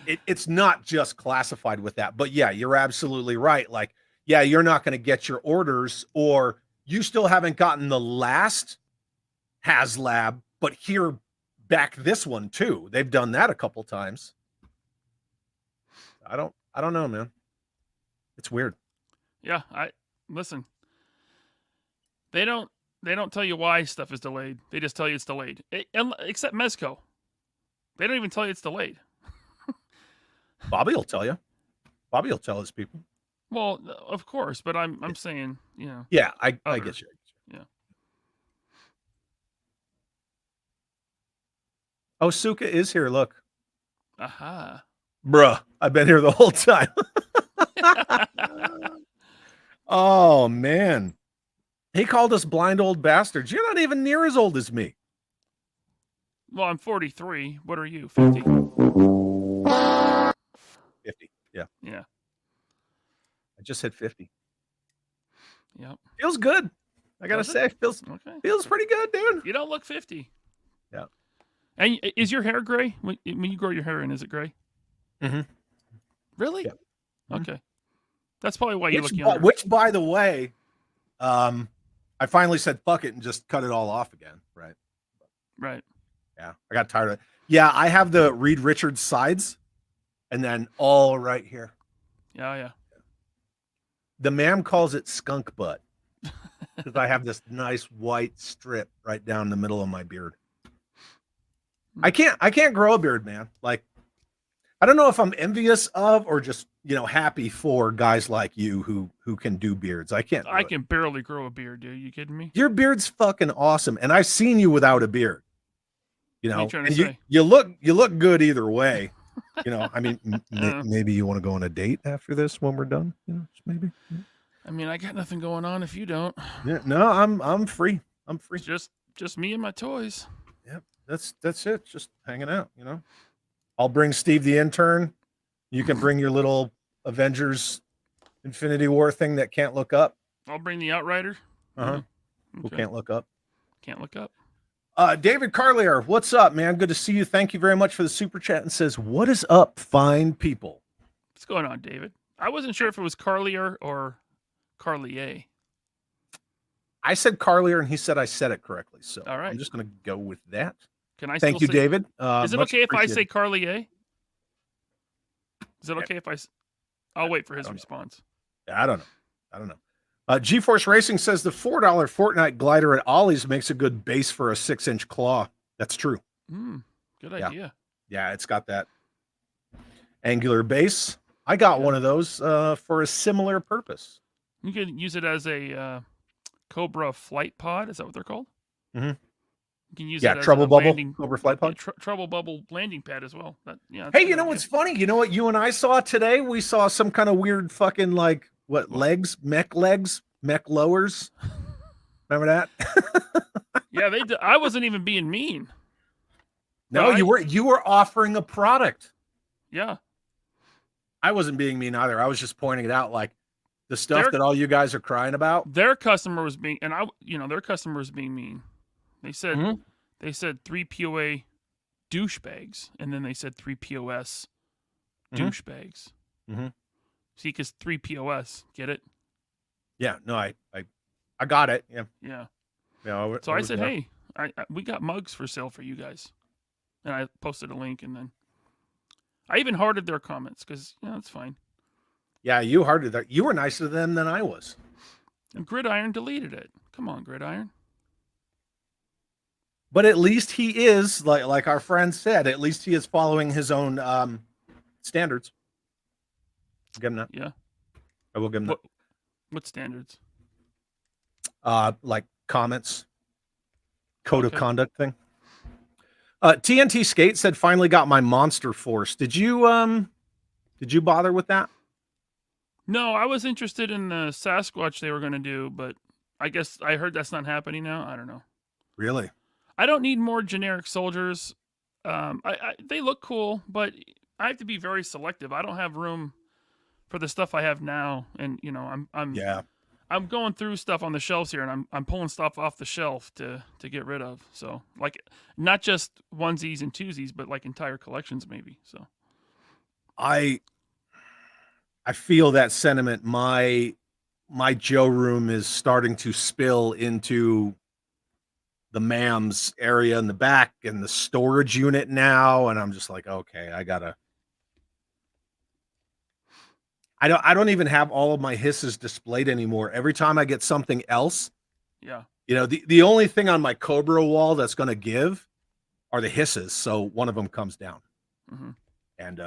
it's not just classified with that. But yeah, you're absolutely right. Like, yeah, you're not going to get your orders, or you still haven't gotten the last HasLab, but here back this one too. They've done that a couple times. I don't know, man. It's weird. Yeah, listen. They don't tell you why stuff is delayed. They just tell you it's delayed. Except Mezco. They don't even tell you it's delayed. Bobby will tell you. Bobby will tell his people. Well, of course, but I'm saying, you know. Yeah, I get you. Yeah. Oh, Suka is here. Look. Aha. Bruh, I've been here the whole time. Oh, man. He called us blind old bastards. You're not even near as old as me. Well, I'm 43. What are you, 50? 50, yeah. Yeah. I just hit 50. Yep. Feels good. I got to say, feels pretty good, dude. You don't look 50. Yeah. And is your hair gray? When you grow your hair in, is it gray? Mm-hmm. Really? Yeah. Okay. That's probably why you look younger. Which, by the way, I finally said fuck it and just cut it all off again. Right. Right. Yeah. I got tired of it. Yeah. I have the Reed Richards sides and then all right here. Yeah. The ma'am calls it skunk butt because I have this nice white strip right down the middle of my beard. I can't grow a beard, man. Like, I don't know if I'm envious of or just, happy for guys like you who can do beards. I can't. I can barely grow a beard, dude. You kidding me? Your beard's fucking awesome, and I've seen you without a beard. And you look good either way. I mean, maybe you want to go on a date after this when we're done. Maybe. I mean, I got nothing going on if you don't. Yeah, no, I'm free. I'm free. It's just me and my toys. Yep, that's it. Just hanging out. I'll bring Steve the intern. You can bring your little Avengers Infinity War thing that can't look up. I'll bring the Outrider. Uh-huh. Okay. Who can't look up. Can't look up. David Carlier, what's up, man? Good to see you. Thank you very much for the super chat, and says, what is up, fine people? What's going on, David? I wasn't sure if it was Carlier or Carlier. I said Carlier, and he said I said it correctly. So all right. I'm just going to go with that. Can I Thank still you, say, David. is it Much okay if I say appreciated. Carlier? Is it okay if I'll wait for his don't know. response. I don't know. GeForce Racing says the $4 Fortnite glider at Ollie's makes a good base for a 6-inch claw. That's true. Good idea. Yeah, it's got that angular base. I got one of those for a similar purpose. You can use it as a Cobra flight pod. Is that what they're called? Mm-hmm. You can use Yeah, it as Trouble a Bubble, landing, Cobra flight pod. Trouble Bubble landing pad as well. Hey, you know what's funny? You know what you and I saw today? We saw some kind of weird fucking like legs, mech lowers. Remember that? Yeah, I wasn't even being mean. No, you were offering a product. Yeah. I wasn't being mean either. I was just pointing it out, like the stuff that all you guys are crying about. Their customer was being, their customer was being mean. They said, Mm-hmm. they said 3 POA douchebags, and then they said 3 POS douchebags. Mm-hmm. See, because 3 POS, get it? Yeah, no, I got it. Yeah. Yeah. Yeah. So I said, hey, we got mugs for sale for you guys, and I posted a link, and then I even hearted their comments because it's fine. Yeah, you hearted that. You were nicer to them than I was. And Gridiron deleted it. Come on, Gridiron. But at least he is, like our friend said, at least he is following his own standards. I'll give him that. Yeah. I will give him that. What standards? Like comments, code of conduct thing. TNT Skate said, finally got my Monster Force. Did you bother with that? No, I was interested in the Sasquatch they were going to do, but I guess I heard that's not happening now. I don't know. Really? I don't need more generic soldiers. They look cool, but I have to be very selective. I don't have room for the stuff I have now, and I'm going through stuff on the shelves here, and I'm pulling stuff off the shelf to get rid of. So like not just onesies and twosies, but like entire collections maybe. So I feel that sentiment. My Joe room is starting to spill into the MAMS area in the back and the storage unit now, and I'm just like, okay, I don't even have all of my hisses displayed anymore. Every time I get something else, the only thing on my Cobra wall that's going to give are the hisses. So one of them comes down, and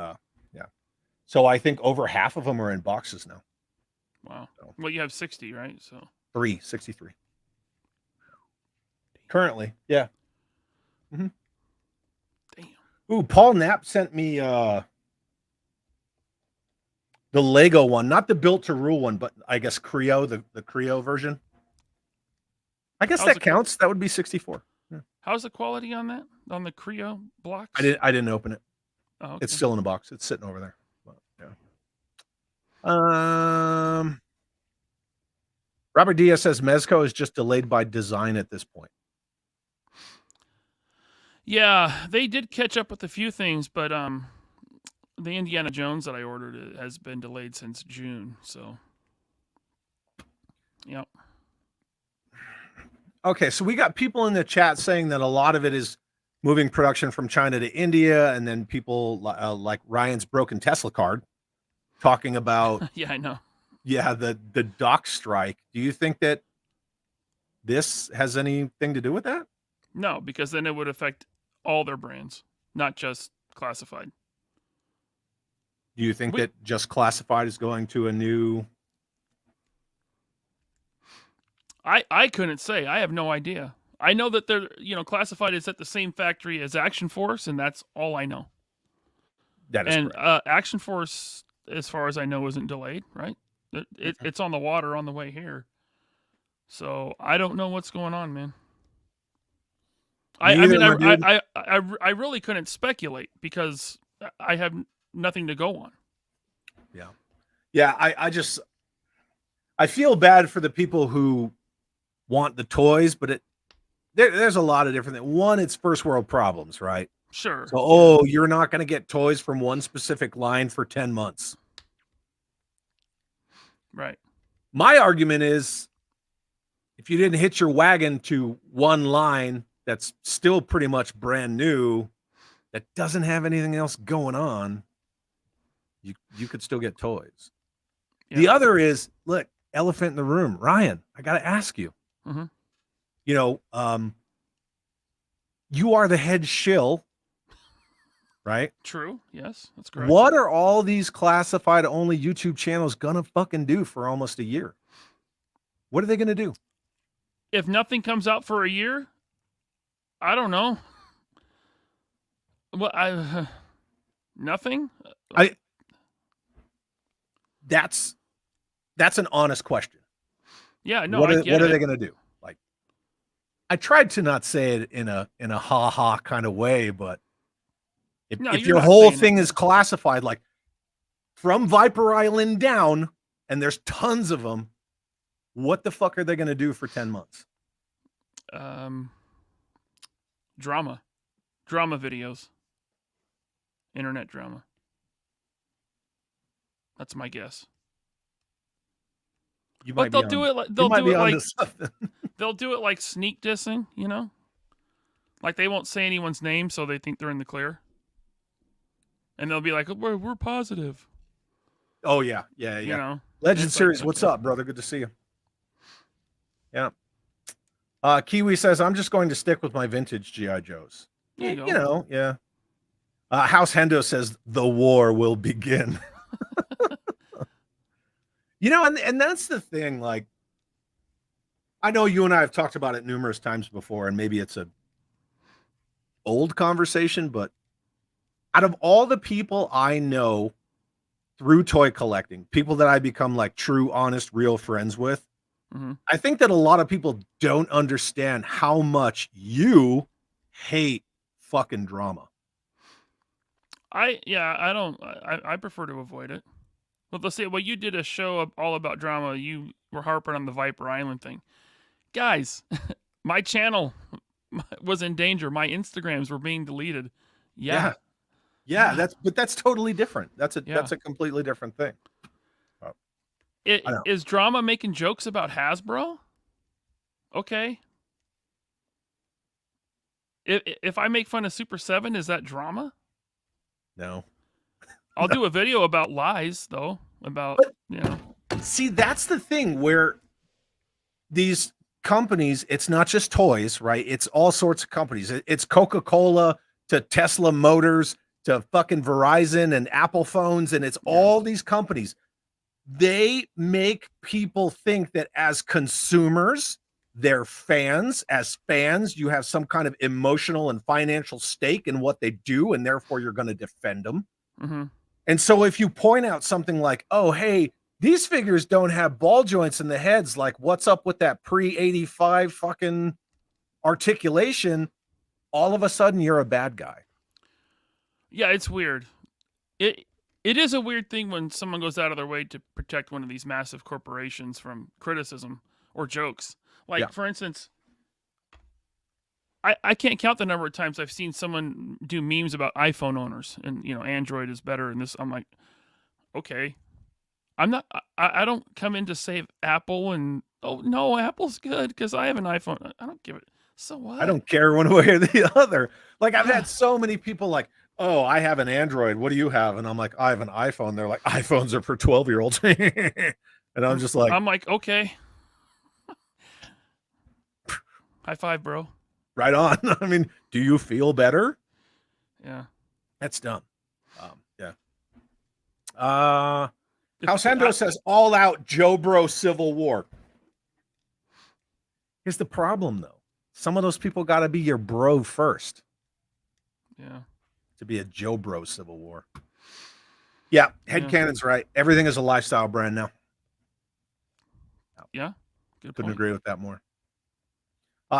so I think over half of them are in boxes now. Wow. So, well, you have 60, right? So 63 currently. Yeah. Mm-hmm. Damn. Ooh, Paul Knapp sent me the Lego one, not the built to rule one, but I guess Creo, the Creo version. I guess that counts. That would be 64. Yeah. How's the quality on that? On the Creo blocks? I didn't open it. Oh, okay. It's still in the box. It's sitting over there. But, yeah. Robert Diaz says Mezco is just delayed by design at this point. Yeah, they did catch up with a few things, but the Indiana Jones that I ordered has been delayed since June. So, yep. Okay, so we got people in the chat saying that a lot of it is moving production from China to India, and then people like Ryan's broken Tesla card talking about yeah, I know. Yeah, the dock strike. Do you think that this has anything to do with that? No, because then it would affect all their brands, not just Classified. Do you think that just Classified is going to a new? I couldn't say. I have no idea. I know that they're, Classified is at the same factory as Action Force, and that's all I know. That is correct. Action Force, as far as I know, isn't delayed, right? It's on the water on the way here. So I don't know what's going on, man. I really couldn't speculate because I have nothing to go on. Yeah. I feel bad for the people who want the toys, but there's a lot of different things. One, it's first world problems, right? Sure. So, you're not going to get toys from one specific line for 10 months. Right. My argument is, if you didn't hitch your wagon to one line that's still pretty much brand new, that doesn't have anything else going on, you could still get toys. Yeah. The other is, look, elephant in the room. Ryan, I got to ask you. Mhm. You know, you are the head shill, right? True. Yes, that's correct. What are all these classified only YouTube channels gonna fucking do for almost a year? What are they gonna do? If nothing comes out for a year, I don't know. Well, nothing. That's an honest question. Yeah, no, what I are, get what are it. they gonna do? Like, I tried to not say it in a ha ha kind of way, but if, No, if you're your not whole saying it. thing is classified, like from Viper Island down, and there's tons of them, what the fuck are they gonna do for 10 months? Drama videos, internet drama. That's my guess. You But might they'll be do on, it like you might be onto something. they'll do it like sneak dissing, you know? Like they won't say anyone's name, so they think they're in the clear. And they'll be like, "We're positive." Oh yeah. You know, Legend it's like, Series, what's okay. up, brother? Good to see you. Yeah. Kiwi says, I'm just going to stick with my vintage GI Joes. There you go. You know, yeah. House Hendo says the war will begin. You know, and that's the thing. Like, I know you and I have talked about it numerous times before, and maybe it's a old conversation, but out of all the people I know through toy collecting, people that I become like true, honest, real friends with, I think that a lot of people don't understand how much you hate fucking drama. I prefer to avoid it. But let's say, well, you did a show all about drama. You were harping on the Viper Island thing. Guys, my channel was in danger. My Instagrams were being deleted. Yeah. That's totally different. That's a completely different thing. Is drama making jokes about Hasbro? Okay. If I make fun of Super 7, is that drama? No. I'll do a video about lies, though. About, you know. See, that's the thing where these companies, it's not just toys, right? It's all sorts of companies. It's Coca-Cola to Tesla Motors to fucking Verizon and Apple phones, and it's all these companies. They make people think that as consumers, they're fans. As fans, you have some kind of emotional and financial stake in what they do, and therefore you're going to defend them. And so if you point out something like, oh, hey, these figures don't have ball joints in the heads, like what's up with that pre-85 fucking articulation, all of a sudden you're a bad guy. Yeah, it's weird. It is a weird thing when someone goes out of their way to protect one of these massive corporations from criticism or jokes. Like, for instance, I can't count the number of times I've seen someone do memes about iPhone owners and, you know, Android is better and this. I'm like, okay. I don't come in to save Apple and, oh, no, Apple's good because I have an iPhone. I don't give it. So what? I don't care one way or the other. Like, I've had so many people like, oh, I have an Android. What do you have? And I'm like, I have an iPhone. They're like, iPhones are for 12-year-olds. And I'm just like, okay. High five, bro. Right on. I mean, do you feel better? Yeah. That's dumb. House Hendo says all out Joe Bro Civil War. Here's the problem, though. Some of those people got to be your bro first. Yeah. To be a Joe Bro Civil War. Yeah, Headcanon's right. Everything is a lifestyle brand now. Yeah. Good Couldn't point. agree with that more.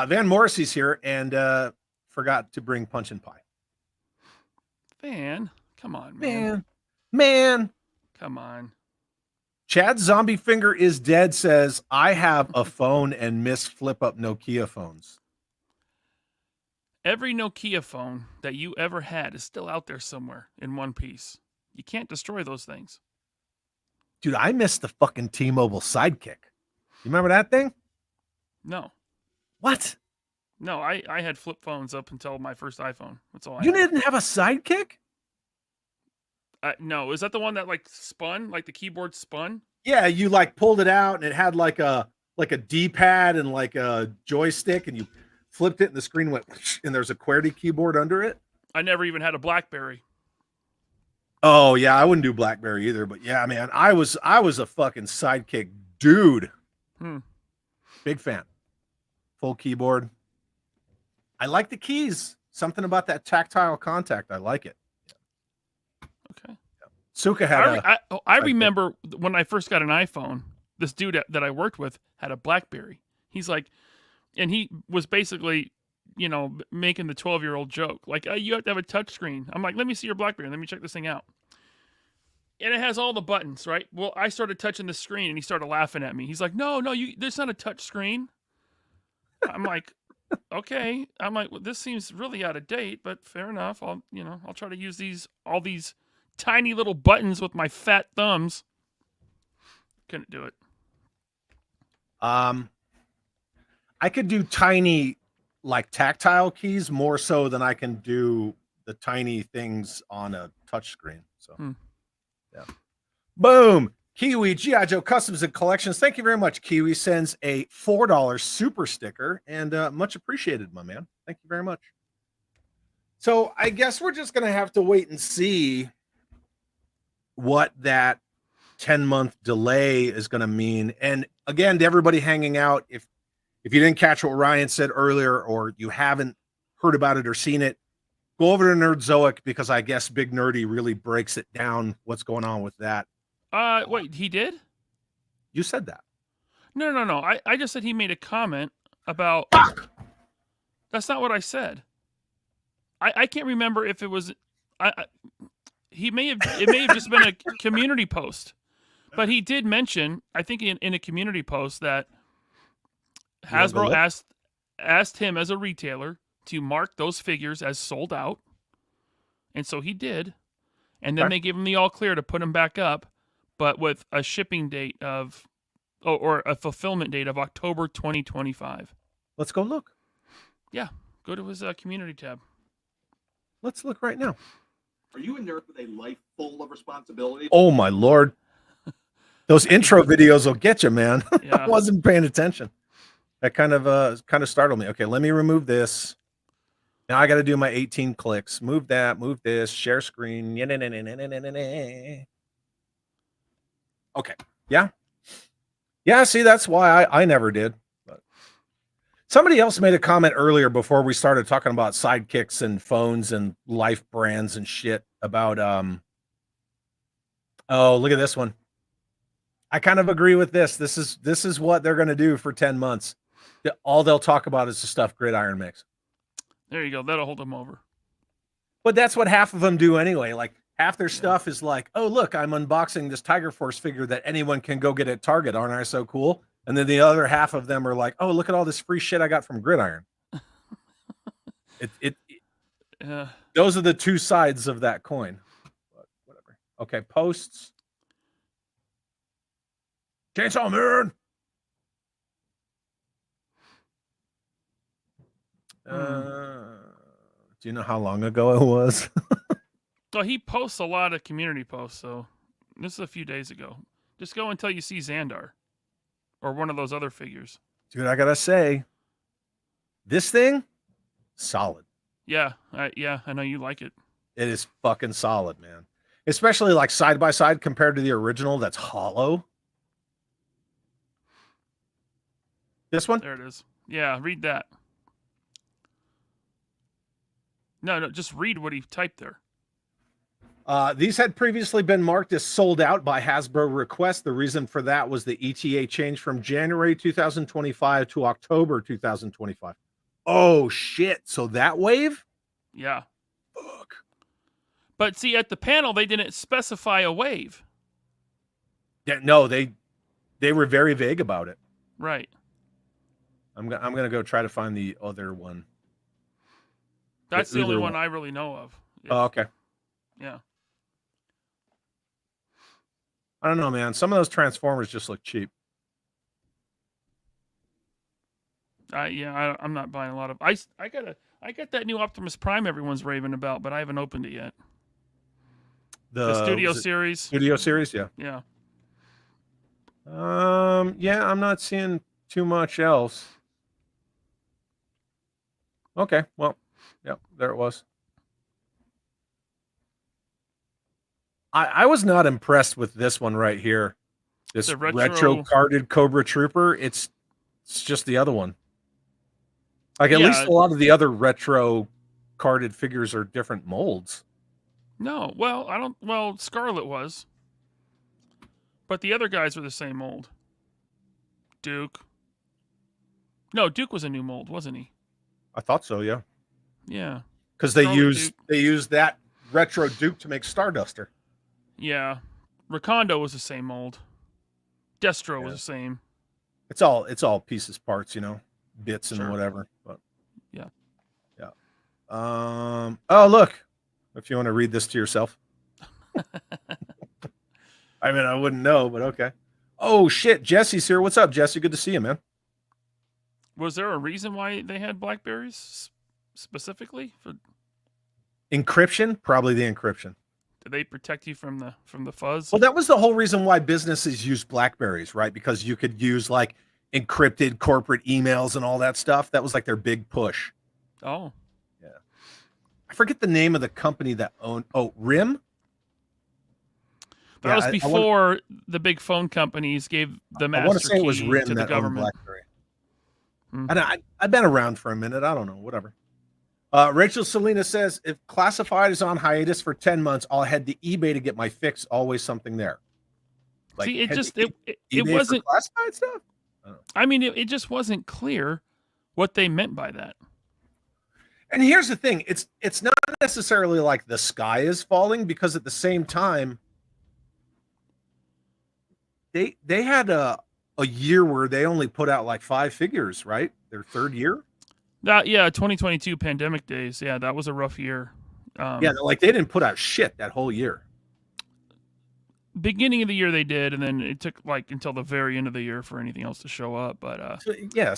Van Morrissey's here and forgot to bring punch and pie. Van, come on, man. Man. Come on. Chad Zombie Finger is dead says, I have a phone and miss flip up Nokia phones. Every Nokia phone that you ever had is still out there somewhere in one piece. You can't destroy those things. Dude, I missed the fucking T-Mobile Sidekick. You remember that thing? No. What? No, I had flip phones up until my first iPhone. That's all I You had. didn't have a sidekick? No, is that the one that like spun, like the keyboard spun? Yeah, you like pulled it out and it had like a D-pad and like a joystick, and you flipped it and the screen went and there's a QWERTY keyboard under it. I never even had a BlackBerry. Oh yeah, I wouldn't do BlackBerry either, but yeah, man, I was a fucking sidekick dude. Big fan. Full keyboard. I like the keys. Something about that tactile contact. I like it. Okay. Suka had I remember when I first got an iPhone, this dude that I worked with had a BlackBerry. He's like, and he was basically, you know, making the 12-year-old joke. Like, you have to have a touch screen. I'm like, let me see your BlackBerry. Let me check this thing out. And it has all the buttons, right? Well, I started touching the screen and he started laughing at me. He's like, no, there's not a touch screen. I'm like, okay. I'm like, well, this seems really out of date, but fair enough. I'll try to use all these tiny little buttons with my fat thumbs. Couldn't do it. I could do tiny, like tactile keys more so than I can do the tiny things on a touch screen. So, yeah. Boom. Kiwi GI Joe Customs and Collections. Thank you very much. Kiwi sends a $4 super sticker, and much appreciated, my man. Thank you very much. So I guess we're just gonna have to wait and see what that 10-month delay is going to mean. And again, to everybody hanging out, if you didn't catch what Ryan said earlier, or you haven't heard about it or seen it, go over to Nerdzoic, because I guess Big Nerdy really breaks it down what's going on with that. Wait, he did? You said that. No. I just said he made a comment about. That's not what I said. I can't remember if it was. It may have just been a community post, but he did mention, I think in a community post, that Hasbro asked him as a retailer to mark those figures as sold out, and so he did, and then they gave him the all clear to put them back up, but with a shipping date of, or a fulfillment date of October 2025. Let's go look. Yeah, go to his community tab. Let's look right now. Are you a nerd with a life full of responsibility? Oh my Lord. Those intro videos will get you, man. Yeah. I wasn't paying attention. That kind of startled me. Okay, let me remove this. Now I got to do my 18 clicks. Move that, move this, share screen. Okay. Yeah. Yeah, see, that's why I never did. But somebody else made a comment earlier before we started talking about sidekicks and phones and life brands and shit about oh, look at this one. I kind of agree with this. This is what they're going to do for 10 months. All they'll talk about is the stuff Gridiron makes. There you go. That'll hold them over. But that's what half of them do anyway. Like half their stuff is like, oh, look, I'm unboxing this Tiger Force figure that anyone can go get at Target. Aren't I so cool? And then the other half of them are like, oh, look at all this free shit I got from Gridiron. Those are the two sides of that coin. But whatever. Okay, posts. Chainsaw Man. Do you know how long ago it was? Well, he posts a lot of community posts, so this is a few days ago. Just go until you see Xandar or one of those other figures. Dude, I gotta say, this thing, solid. Yeah, I know you like it. It is fucking solid, man. Especially like side by side compared to the original that's hollow. This one? There it is. Yeah, read that. No, just read what he typed there. These had previously been marked as sold out by Hasbro request. The reason for that was the ETA change from January 2025 to October 2025. Oh, shit. So that wave? Yeah. Fuck. But see, at the panel, they didn't specify a wave. Yeah, no, they were very vague about it. Right. I'm gonna go try to find the other one. That's the only one I really know of. Oh, okay. Yeah. I don't know, man. Some of those Transformers just look cheap. I'm not buying a lot of. I got that new Optimus Prime everyone's raving about, but I haven't opened it yet. The Studio was it Series. Studio Series, yeah. Yeah. Yeah, I'm not seeing too much else. Okay, well, yeah, there it was. I was not impressed with this one right here. This The retro carded Cobra Trooper. It's just the other one. Like at least a lot of the other retro carded figures are different molds. No, well, I don't. Well, Scarlet was, but the other guys were the same mold. Duke. No, Duke was a new mold, wasn't he? I thought so, yeah. Yeah. Because they used that retro Duke to make Starduster. Yeah. Recondo was the same mold. Destro was the same. It's all pieces, parts, bits and Sure. whatever. But yeah. Oh, look, if you want to read this to yourself. I mean, I wouldn't know, but okay. Oh shit, Jesse's here. What's up, Jesse? Good to see you, man. Was there a reason why they had Blackberries specifically? For encryption? Probably the encryption. Did they protect you from the fuzz? Well, that was the whole reason why businesses use Blackberries, right? Because you could use like encrypted corporate emails and all that stuff. That was like their big push. Oh. Yeah. I forget the name of the company that owned. Oh, RIM? That was before the big phone companies gave the master I want to say key it was RIM to the that government. owned BlackBerry. And I've been around for a minute. I don't know. Whatever. Rachel Selena says, if Classified is on hiatus for 10 months, I'll head to eBay to get my fix. Always something there. Like, see, it wasn't Classified stuff. I mean, it just wasn't clear what they meant by that. And here's the thing: it's not necessarily like the sky is falling, because at the same time, they had a year where they only put out like 5 figures, right? Their third year. 2022 pandemic days. Yeah, that was a rough year. Like they didn't put out shit that whole year. Beginning of the year they did, and then it took like until the very end of the year for anything else to show up. But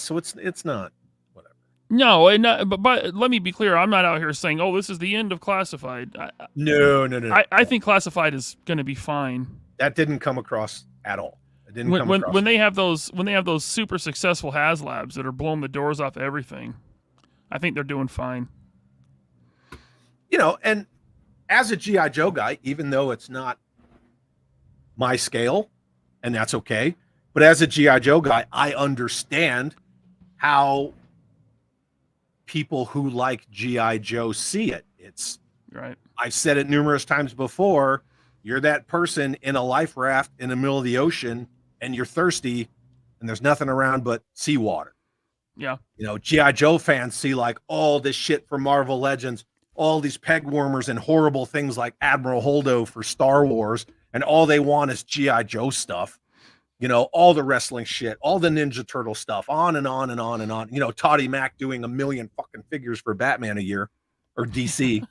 so it's not whatever. No, but let me be clear. I'm not out here saying, "Oh, this is the end of Classified." No. I think Classified is going to be fine. That didn't come across at all. It didn't come across. When they have those super successful HasLabs that are blowing the doors off everything, I think they're doing fine. And as a GI Joe guy, even though it's not my scale, and that's okay, but as a GI Joe guy, I understand how people who like GI Joe see it. It's right. I've said it numerous times before. You're that person in a life raft in the middle of the ocean, and you're thirsty, and there's nothing around but seawater. Yeah. GI Joe fans see like all this shit from Marvel Legends, all these peg warmers and horrible things like Admiral Holdo for Star Wars, and all they want is GI Joe stuff. All the wrestling shit, all the Ninja Turtle stuff, on and on and on and on. Toddy Mac doing 1 million fucking figures for Batman a year, or DC.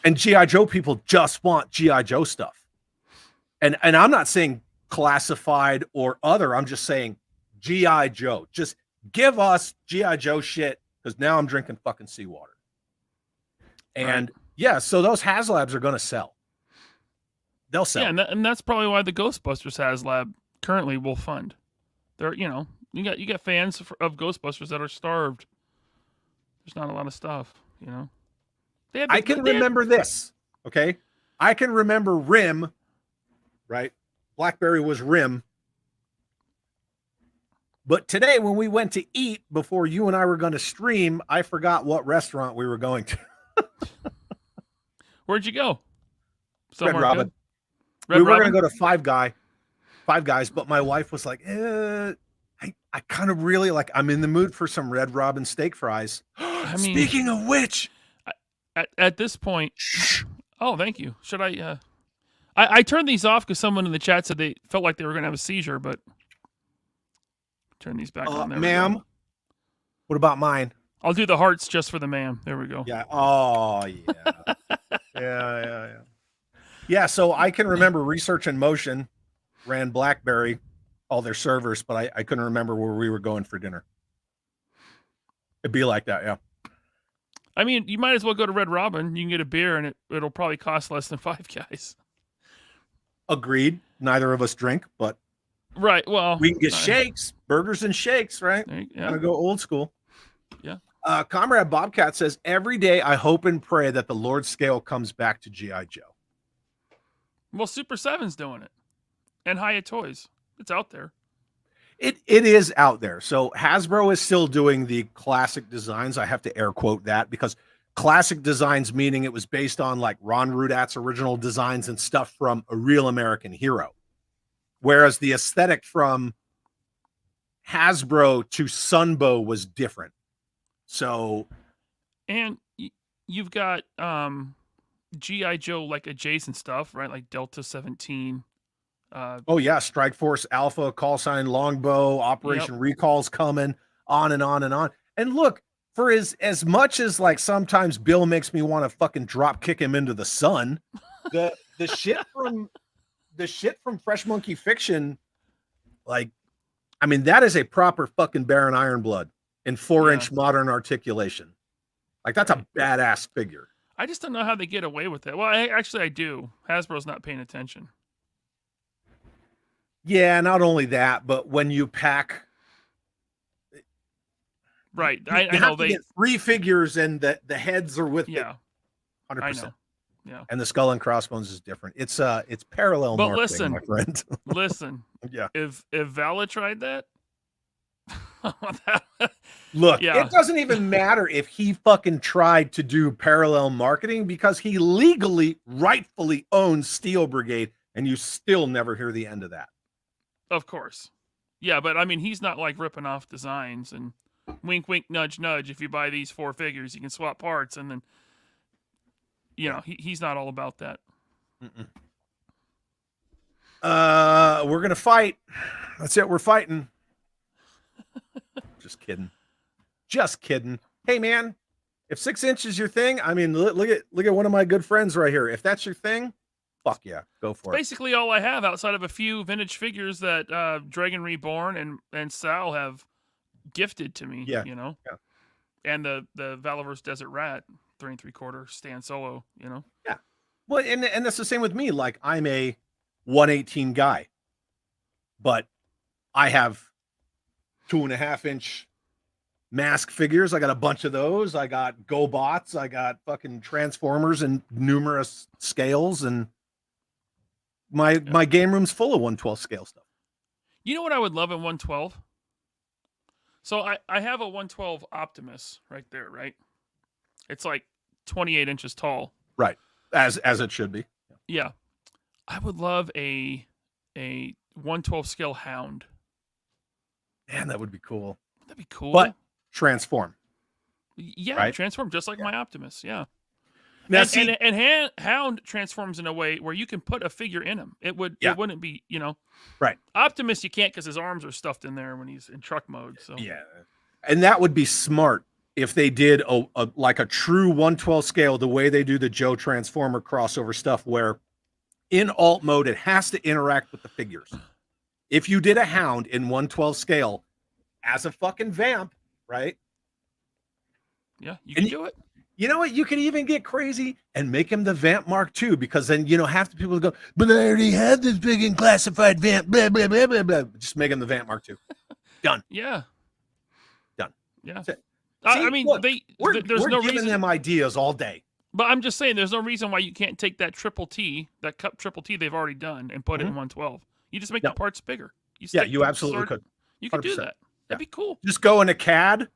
And GI Joe people just want GI Joe stuff. And I'm not saying Classified or other. I'm just saying GI Joe. Just give us GI Joe shit, because now I'm drinking fucking seawater. And so those HasLabs are going to sell. They'll sell. Yeah, and that's probably why the Ghostbusters HasLab currently will fund. They're you got fans of Ghostbusters that are starved. There's not a lot of stuff. I can remember this. Okay, I can remember RIM. Right, BlackBerry was RIM. But today, when we went to eat before you and I were going to stream, I forgot what restaurant we were going to. Where'd you go? Red Robin. We were going to go to Five Guys, but my wife was like, I kind of really like, I'm in the mood for some Red Robin steak fries. Speaking of which, at this point, oh, thank you. Should I turned these off because someone in the chat said they felt like they were going to have a seizure, but turn these back on. There, ma'am. What about mine? I'll do the hearts just for the ma'am. There we go. Yeah. Oh, yeah. Yeah. Yeah, so I can remember Research in Motion ran BlackBerry, all their servers, but I couldn't remember where we were going for dinner. It'd be like that, yeah. I mean, you might as well go to Red Robin. You can get a beer, and it'll probably cost less than Five Guys. Agreed. Neither of us drink, but Right. Well, we can get shakes, burgers and shakes, right? Yeah. Gotta go old school. Yeah. Comrade Bobcat says, every day I hope and pray that the Lord scale comes back to GI Joe. Well, Super 7's doing it, and Hiya Toys. It's out there. It is out there. So Hasbro is still doing the classic designs. I have to air quote that because classic designs meaning it was based on like Ron Rudat's original designs and stuff from A Real American Hero. Whereas the aesthetic from Hasbro to Sunbow was different. So, and you've got GI Joe like adjacent stuff, right? Like Delta 17. Oh yeah, Strike Force Alpha, Call Sign Longbow, Operation Recall's coming, on and on and on. And look, for as much as like sometimes Bill makes me want to fucking drop kick him into the sun, the shit from Fresh Monkey Fiction, like, I mean, that is a proper fucking Baron Ironblood in 4-inch modern articulation. Like, that's a badass figure. I just don't know how they get away with it. Well, I do. Hasbro's not paying attention. Yeah, not only that, but when you pack, right? You I know they get 3 figures and the heads are with it. 100%. I know. Yeah. And the skull and crossbones is different. It's parallel But marketing, listen, my friend. Listen. Yeah. If Vala tried that, look, it doesn't even matter if he fucking tried to do parallel marketing because he legally, rightfully owns Steel Brigade, and you still never hear the end of that. Of course. Yeah, but I mean, he's not like ripping off designs and wink, wink, nudge, nudge. If you buy these 4 figures, you can swap parts. And then, you know, he's not all about that. We're going to fight. That's it. We're fighting. Just kidding. Just kidding. Hey, man, if 6 inches is your thing, I mean, look at one of my good friends right here. If that's your thing, fuck yeah, go for it. Basically all I have outside of a few vintage figures that Dragon Reborn and Sal have gifted to me, you know? Yeah. And the Valaverse Desert Rat 3 3/4 stand solo, you know? Yeah. Well, and that's the same with me. Like, I'm a 118 guy, but I have 2.5-inch mask figures. I got a bunch of those. I got GoBots. I got fucking Transformers and numerous scales, and my game room's full of 112 scale stuff. You know what I would love in 112? So I have a 112 Optimus right there, right? It's like 28 inches tall. Right. As it should be. Yeah. I would love a 112 scale Hound. Man, that would be cool. That'd be cool. But transform. Yeah, right? Transform just like my Optimus. Yeah. Now, and Hound transforms in a way where you can put a figure in him. It wouldn't be, you know. Right. Optimus you can't because his arms are stuffed in there when he's in truck mode. So yeah. And that would be smart if they did like a true 112 scale, the way they do the Joe Transformer crossover stuff, where in alt mode it has to interact with the figures. If you did a Hound in 112 scale as a fucking vamp, right? Yeah, you can do it. You know what? You can even get crazy and make him the Vamp Mark II, because then, you know, half the people go, but I already have this big and classified Vamp, blah, blah, blah, blah, blah. Just make him the Vamp Mark II. Done. Yeah. Done. Yeah. See, I mean, look, there's we're no giving reason. them ideas all day. But I'm just saying, there's no reason why you can't take that triple T, that cup triple T they've already done, and put it in 112. You just make the parts bigger. You absolutely could. You could do 100%. that. That'd be cool. Just go in a CAD,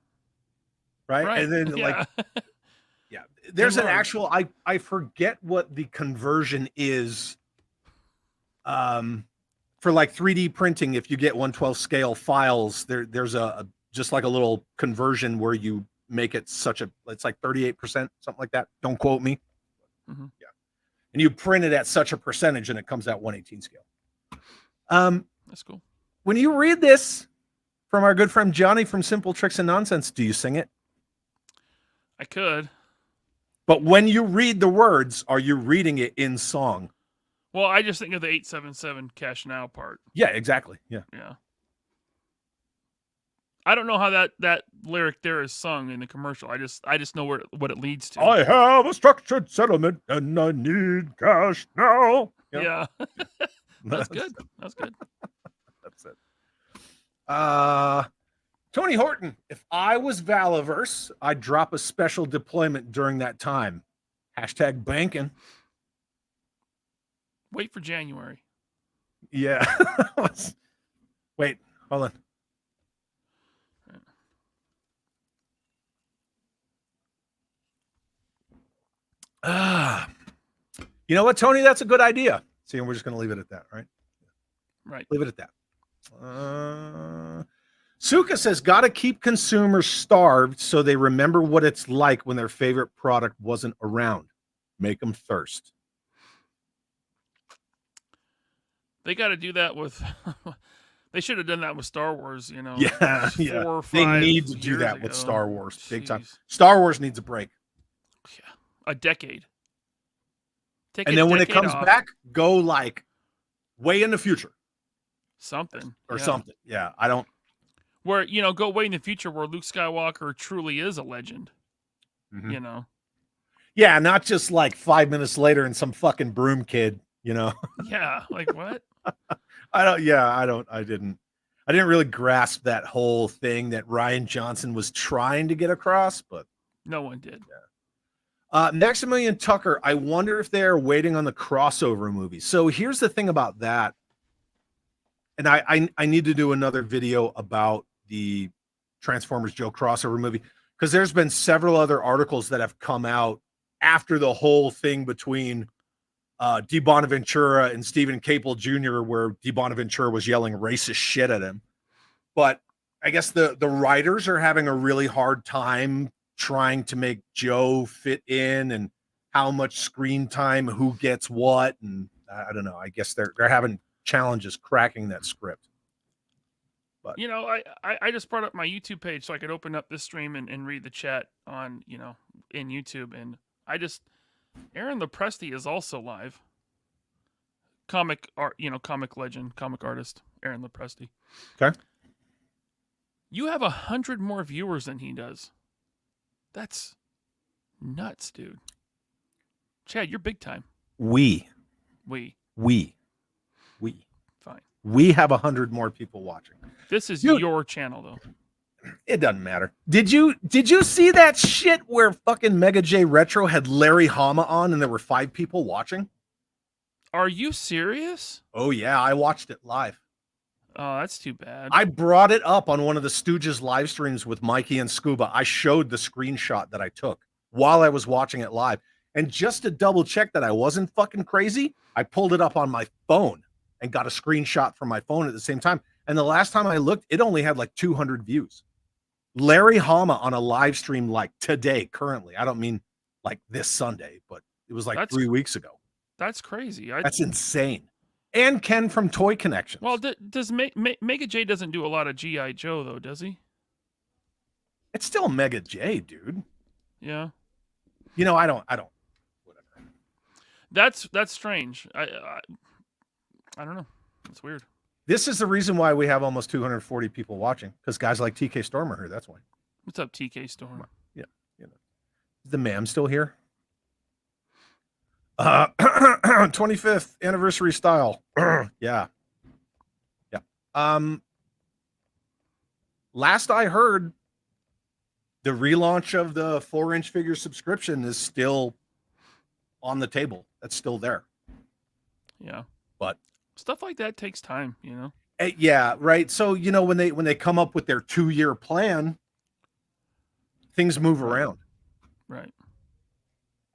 right? And then yeah. yeah, there's an actual, I forget what the conversion is for like 3D printing. If you get 112 scale files, there's a just like a little conversion where you make it it's like 38%, something like that. Don't quote me. Mm-hmm. Yeah. And you print it at such a percentage and it comes out 118 scale. That's cool. When you read this from our good friend Johnny from Simple Tricks and Nonsense, do you sing it? I could. But when you read the words, are you reading it in song? Well, I just think of the 877 cash now part. Yeah, exactly. Yeah. Yeah. I don't know how that lyric there is sung in the commercial. I just know what it leads to. I have a structured settlement and I need cash now. You know? Yeah. That's good. That's good. That's it. Tony Horton, if I was Valaverse, I'd drop a special deployment during that time. Hashtag banking. Wait for January. Yeah. Wait, hold on. You know what, Tony? That's a good idea. See, and we're just going to leave it at that, right? Right. Leave it at that. Suka says, got to keep consumers starved so they remember what it's like when their favorite product wasn't around. Make them thirst. They got to do that with. They should have done that with Star Wars. You know. Yeah, 4 or 5 They need to do years that with ago. Star Wars big time. Jeez. Star Wars needs a break. Yeah. A decade. Take And a then when it decade comes off. back, go like way in the future Something. or yeah. something. Yeah, I don't. Where, go way in the future where Luke Skywalker truly is a legend. Mhm. You know. Yeah, not just like 5 minutes later and some fucking broom kid, you know. Yeah. Like what? I didn't really grasp that whole thing that Ryan Johnson was trying to get across, but No one did. Maximilian Tucker, I wonder if they're waiting on the crossover movie. So here's the thing about that. And I need to do another video about the Transformers Joe crossover movie because there's been several other articles that have come out after the whole thing between Dee Bonaventura and Stephen Capel Jr., where Dee Bonaventura was yelling racist shit at him. But I guess the writers are having a really hard time trying to make Joe fit in and how much screen time, who gets what. And I don't know. I guess they're having challenges cracking that script. But I just brought up my YouTube page so I could open up this stream and read the chat on, in YouTube. And Aaron Lopresti is also live. Comic legend, comic artist, Aaron Lopresti. Okay. You have 100 more viewers than he does. That's nuts, dude. Chad, you're big time. we Fine. we have 100 more people watching. This is Dude. your channel, though. It doesn't matter. Did you see that shit where fucking Mega J Retro had Larry Hama on and there were 5 people watching? Are you serious? Oh yeah, I watched it live. Oh, that's too bad. I brought it up on one of the Stooges live streams with Mikey and Scuba. I showed the screenshot that I took while I was watching it live. And just to double check that I wasn't fucking crazy, I pulled it up on my phone and got a screenshot from my phone at the same time. And the last time I looked, it only had like 200 views. Larry Hama on a live stream like today, currently. I don't mean like this Sunday, but it was like 3 weeks ago. That's crazy. That's insane. And Ken from Toy Connections. Well, does Mega J doesn't do a lot of GI Joe though, does he? It's still Mega J, dude. Yeah. I don't. Whatever. That's strange. I don't know. It's weird. This is the reason why we have almost 240 people watching, because guys like TK Storm are here. That's why. What's up, TK Storm? Yeah. Is the ma'am still here? 25th anniversary style. Yeah. Last I heard, the relaunch of the 4-inch figure subscription is still on the table. That's still there. Yeah. But stuff like that takes time, Yeah, right. So, when they come up with their 2-year plan, things move around. Right.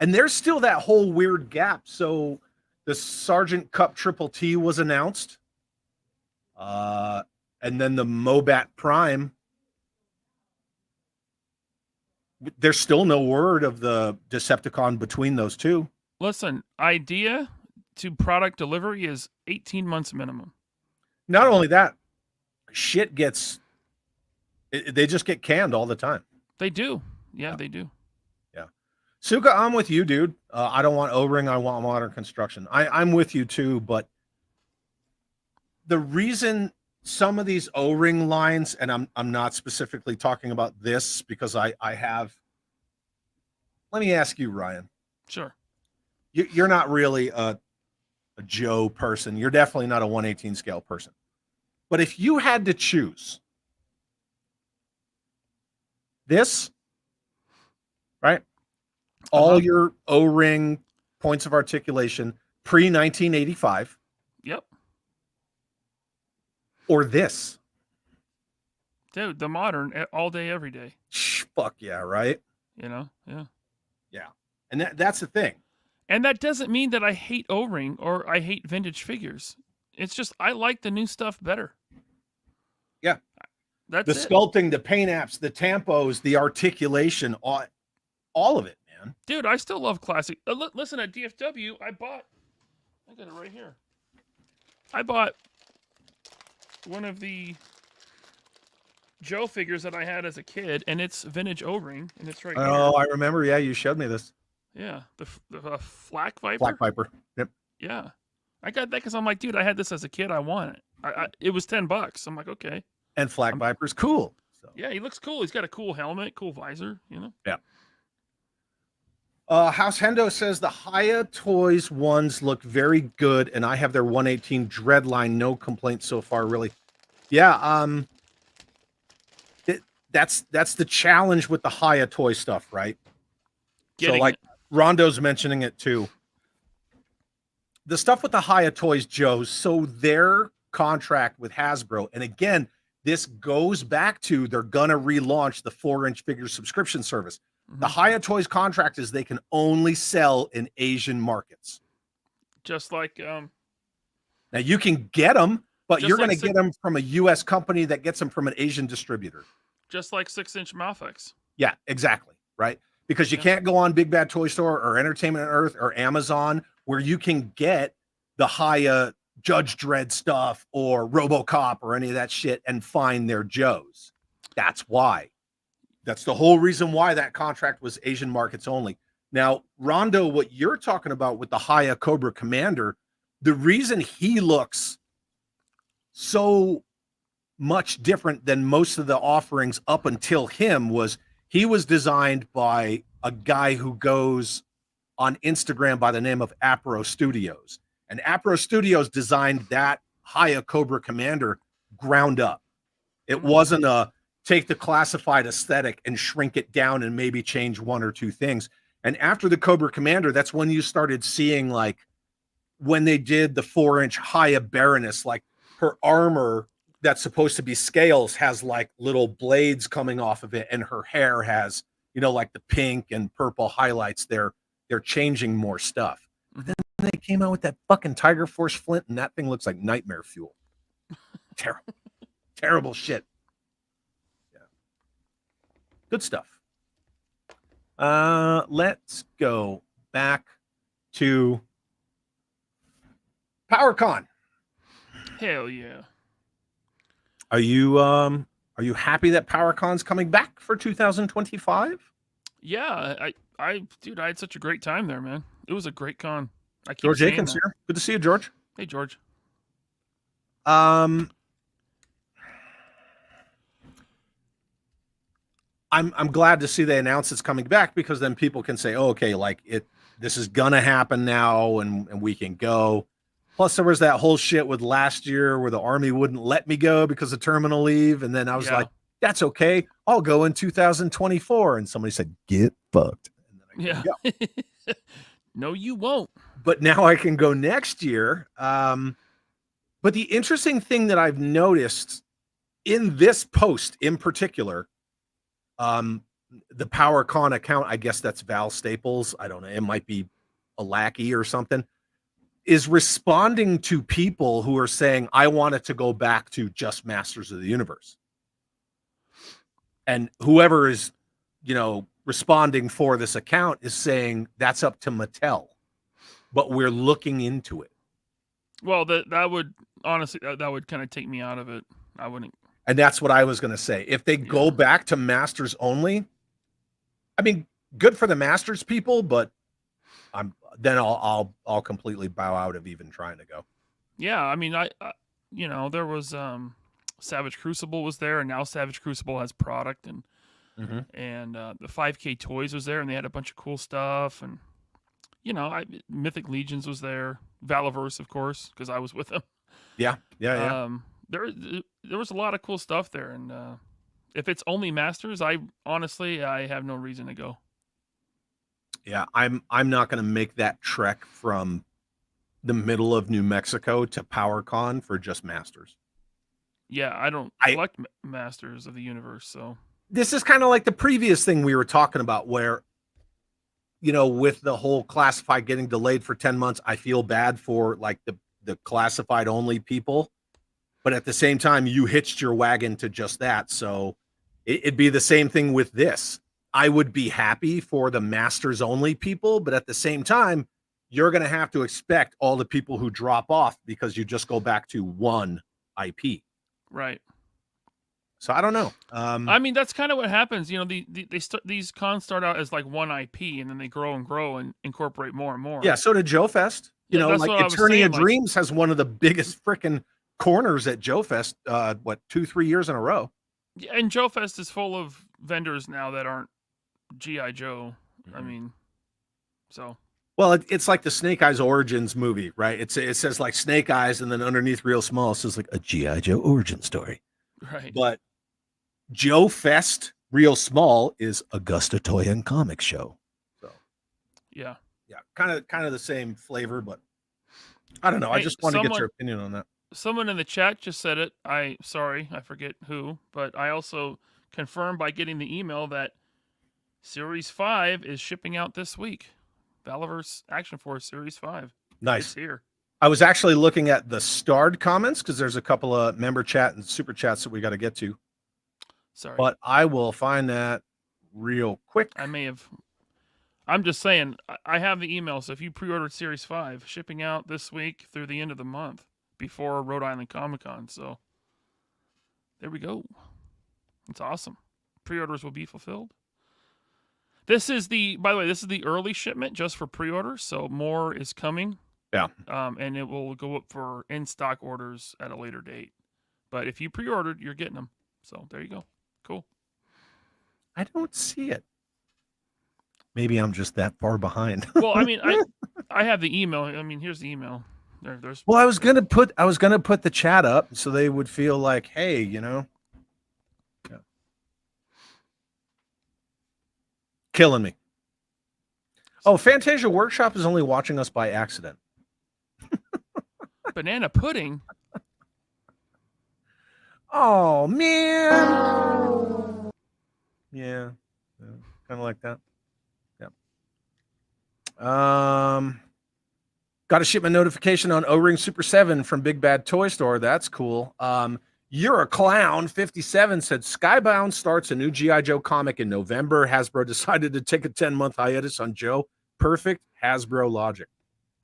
And there's still that whole weird gap. So the Sergeant Cup Triple T was announced. And then the Mobat Prime. There's still no word of the Decepticon between those two. Listen, idea to product delivery is 18 months minimum. Not only that, shit they just get canned all the time. They do. Yeah, they do. Yeah. Suka, I'm with you, dude. I don't want O-ring. I want modern construction. I'm with you too, but the reason some of these O-ring lines, and I'm not specifically talking about this because I have. Let me ask you, Ryan. Sure. You're not really a Joe person. You're definitely not a 1/18 scale person. But if you had to choose this, right? All your O-ring points of articulation pre-1985, Yep. or this. Dude, the modern all day, every day. Fuck yeah, right? You know? Yeah. Yeah. And that's the thing. And that doesn't mean that I hate O-ring or I hate vintage figures. It's just I like the new stuff better. Yeah. That's The it. sculpting, the paint apps, the tampos, the articulation, all of it, man. Dude, I still love classic. Listen, at DFW, I got it right here. I bought one of the Joe figures that I had as a kid, and it's vintage O-ring, and it's right here. Oh, I remember. Yeah, you showed me this. Yeah, the Flak Viper. Black Viper. Yep. Yeah, I got that because I'm like, dude, I had this as a kid. I want it. It was $10. I'm like, okay. And Flak Viper's cool. So. Yeah, he looks cool. He's got a cool helmet, cool visor. You know. Yeah. House Hendo says the Haya Toys ones look very good, and I have their 1/18 Dreadline. No complaints so far, really. Yeah. That's the challenge with the Haya Toy stuff, right? Getting so, like, it. Rondo's mentioning it too. The stuff with the Haya Toys, Joe, so their contract with Hasbro, and again, this goes back to they're gonna relaunch the 4-inch figure subscription service. Mm-hmm. The Haya Toys contract is they can only sell in Asian markets. Just like Now you can get them, but Just you're like going to get them from a U.S. company that gets them from an Asian distributor. just like 6-inch Malfex. Yeah, exactly. Right. Because you can't go on Big Bad Toy Store or Entertainment Earth or Amazon where you can get the Haya Judge Dredd stuff or RoboCop or any of that shit and find their Joes. That's why. That's the whole reason why that contract was Asian markets only. Now, Rondo, what you're talking about with the Haya Cobra Commander, the reason he looks so much different than most of the offerings up until him was he was designed by a guy who goes on Instagram by the name of Apro Studios. And Apro Studios designed that Haya Cobra Commander ground up. It wasn't a take the classified aesthetic and shrink it down and maybe change one or two things. And after the Cobra Commander, that's when you started seeing, like, when they did the 4-inch Haya Baroness, like her armor that's supposed to be scales has like little blades coming off of it, and her hair has, you know, like the pink and purple highlights. They're changing more stuff. Mm-hmm. Then they came out with that fucking Tiger Force Flint, and that thing looks like nightmare fuel. Terrible shit. Good stuff. Let's go back to PowerCon. Hell yeah. Are you happy that PowerCon's coming back for 2025? Yeah, dude, I had such a great time there, man. It was a great con. I keep George saying Akins that. here. Good to see you, George. Hey, George. I'm glad to see they announce it's coming back, because then people can say, oh, okay, like this is gonna happen now, and we can go. Plus, there was that whole shit with last year where the Army wouldn't let me go because of terminal leave, and then I was like, that's okay, I'll go in 2024. And somebody said, get fucked. And then I couldn't go. No, you won't. But now I can go next year. But the interesting thing that I've noticed in this post in particular, the PowerCon account, I guess that's Val Staples, I don't know, it might be a lackey or something, is responding to people who are saying, I want it to go back to just Masters of the Universe. And whoever is, responding for this account is saying that's up to Mattel, but we're looking into it. Well, that would honestly, that would kind of take me out of it. I wouldn't. And that's what I was going to say. If they go back to Masters only, I mean, good for the Masters people, but I'll completely bow out of even trying to go. Yeah, I mean, there was Savage Crucible was there, and now Savage Crucible has product, and the 5K Toys was there, and they had a bunch of cool stuff, and Mythic Legions was there, Valaverse, of course, because I was with them. Yeah. There was a lot of cool stuff there, and if it's only Masters, I have no reason to go. Yeah, I'm not going to make that trek from the middle of New Mexico to PowerCon for just Masters. Yeah, I don't collect Masters of the Universe, so this is kind of like the previous thing we were talking about, where with the whole classified getting delayed for 10 months, I feel bad for like the classified only people, but at the same time, you hitched your wagon to just that, so it'd be the same thing with this. I would be happy for the Masters only people, but at the same time, you're going to have to expect all the people who drop off because you just go back to one IP. Right. So I don't know. I mean, that's kind of what happens. These cons start out as like one IP, and then they grow and incorporate more and more. Yeah. So did Joe Fest. Like Eternia Dreams has one of the biggest freaking corners at Joe Fest. 2-3 years in a row. Yeah, and Joe Fest is full of vendors now that aren't GI Joe. I mean, so. Well, it's like the Snake Eyes Origins movie, right? It says like Snake Eyes, and then underneath real small it says like a GI Joe origin story. Right. But Joe Fest real small is Augusta Toy and Comics Show. So yeah, kind of the same flavor, but I don't know. I just want to get your opinion on that. Someone in the chat just said it. I forget who, but I also confirmed by getting the email that Series 5 is shipping out this week. Valaverse Action Force Series 5. Nice. It's here. I was actually looking at the starred comments because there's a couple of member chat and super chats that we got to get to. Sorry. But I will find that real quick. I'm just saying, I have the email, so if you pre-ordered Series 5, shipping out this week through the end of the month before Rhode Island Comic-Con, so there we go. It's awesome. Pre-orders will be fulfilled. By the way, this is the early shipment just for pre-orders, so more is coming. Yeah. And it will go up for in-stock orders at a later date. But if you pre-ordered, you're getting them. So there you go. Cool. I don't see it. Maybe I'm just that far behind. Well, I mean, I have the email. I mean, here's the email. There's. Well, I was gonna put the chat up so they would feel like, hey, Yeah. Killing me. Oh, Fantasia Workshop is only watching us by accident. Banana pudding. Oh man. Yeah. Kind of like that. Yeah. Got a shipment notification on O-Ring Super 7 from Big Bad Toy Store. That's cool. You're a Clown 57 said Skybound starts a new GI Joe comic in November. Hasbro decided to take a 10-month hiatus on Joe. Perfect Hasbro logic.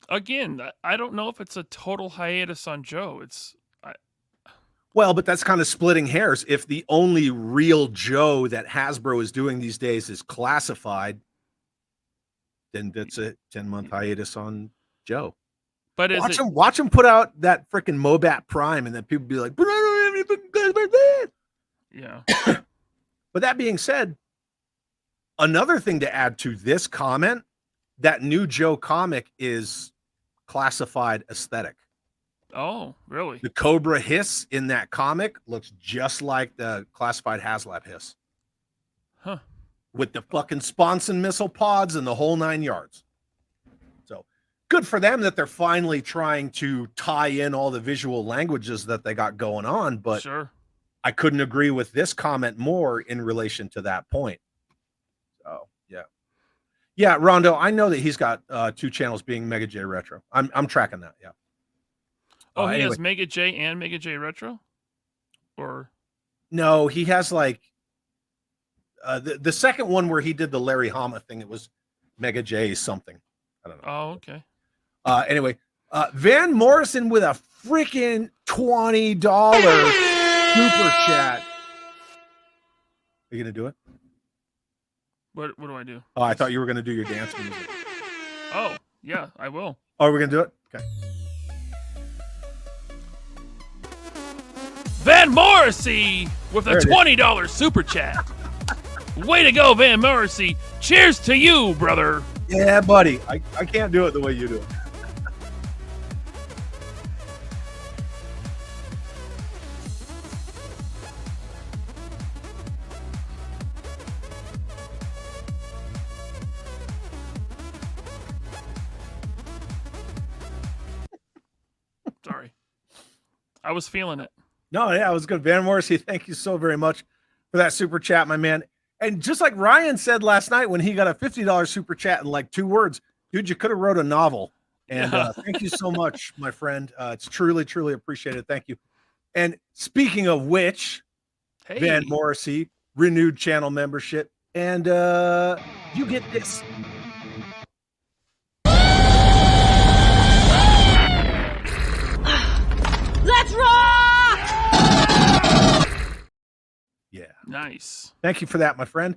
Again, I don't know if it's a total hiatus on Joe. Well, but that's kind of splitting hairs. If the only real Joe that Hasbro is doing these days is classified, then that's a 10-month hiatus on Joe. But watch him put out that freaking Mobat Prime, and then people be like, but I don't have anything good about that. Yeah. But that being said, another thing to add to this comment, that new Joe comic is classified aesthetic. Oh, really? The Cobra hiss in that comic looks just like the classified HasLab hiss. Huh. With the fucking Sponson missile pods and the whole 9 yards. So good for them that they're finally trying to tie in all the visual languages that they got going on. But sure, I couldn't agree with this comment more in relation to that point. So yeah. Yeah, Rondo, I know that he's got 2 channels being Mega J Retro. I'm tracking that, yeah. Oh, he anyway. has Mega J and Mega J Retro? Or no, he has like the second one where he did the Larry Hama thing, it was Mega J something. I don't know. Oh, okay. Anyway, Van Morrison with a freaking $20 super chat. Are you gonna do it? What do I do? Oh, I thought you were gonna do your dance music. Oh, yeah, I will. Oh, we're gonna do it? Okay. Van Van Morrissey with a There it is. $20 super chat. Way to go, Van Morrissey. Cheers to you, brother. Yeah, buddy. I can't do it the way you do it. Sorry. I was feeling it. No, yeah, it was good. Van Morrissey, thank you so very much for that super chat, my man. And just like Ryan said last night when he got a $50 super chat in like 2 words, dude, you could have wrote a novel. And thank you so much, my friend. It's truly, truly appreciated. Thank you. And speaking of which, Hey. Van Morrissey, renewed channel membership. And you get this. Let's rock! Yeah. Nice. Thank you for that, my friend.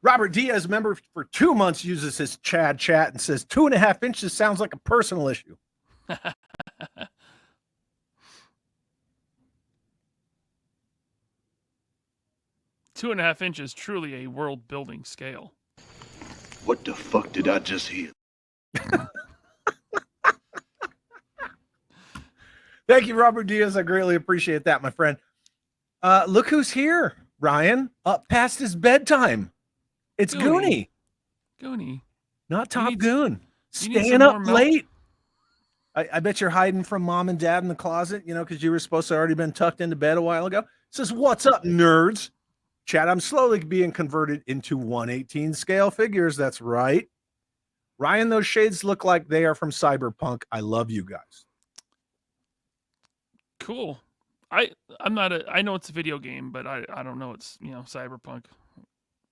Robert Diaz, member for 2 months, uses his Chad chat and says 2.5 inches sounds like a personal issue. 2.5 inches, truly a world building scale. What the fuck did I just hear? Thank you, Robert Diaz. I greatly appreciate that, my friend. Look who's here, Ryan. Up past his bedtime. It's Goonie. Goonie, Goonie. not Top need- Goon. you need Staying some up more milk? late. I bet you're hiding from mom and dad in the closet, you know, because you were supposed to already been tucked into bed a while ago. Says, what's up, nerds? Chad, I'm slowly being converted into 1/18 scale figures. That's right. Ryan, those shades look like they are from Cyberpunk. I love you guys. Cool. I'm not I know it's a video game, but I don't know it's, Cyberpunk.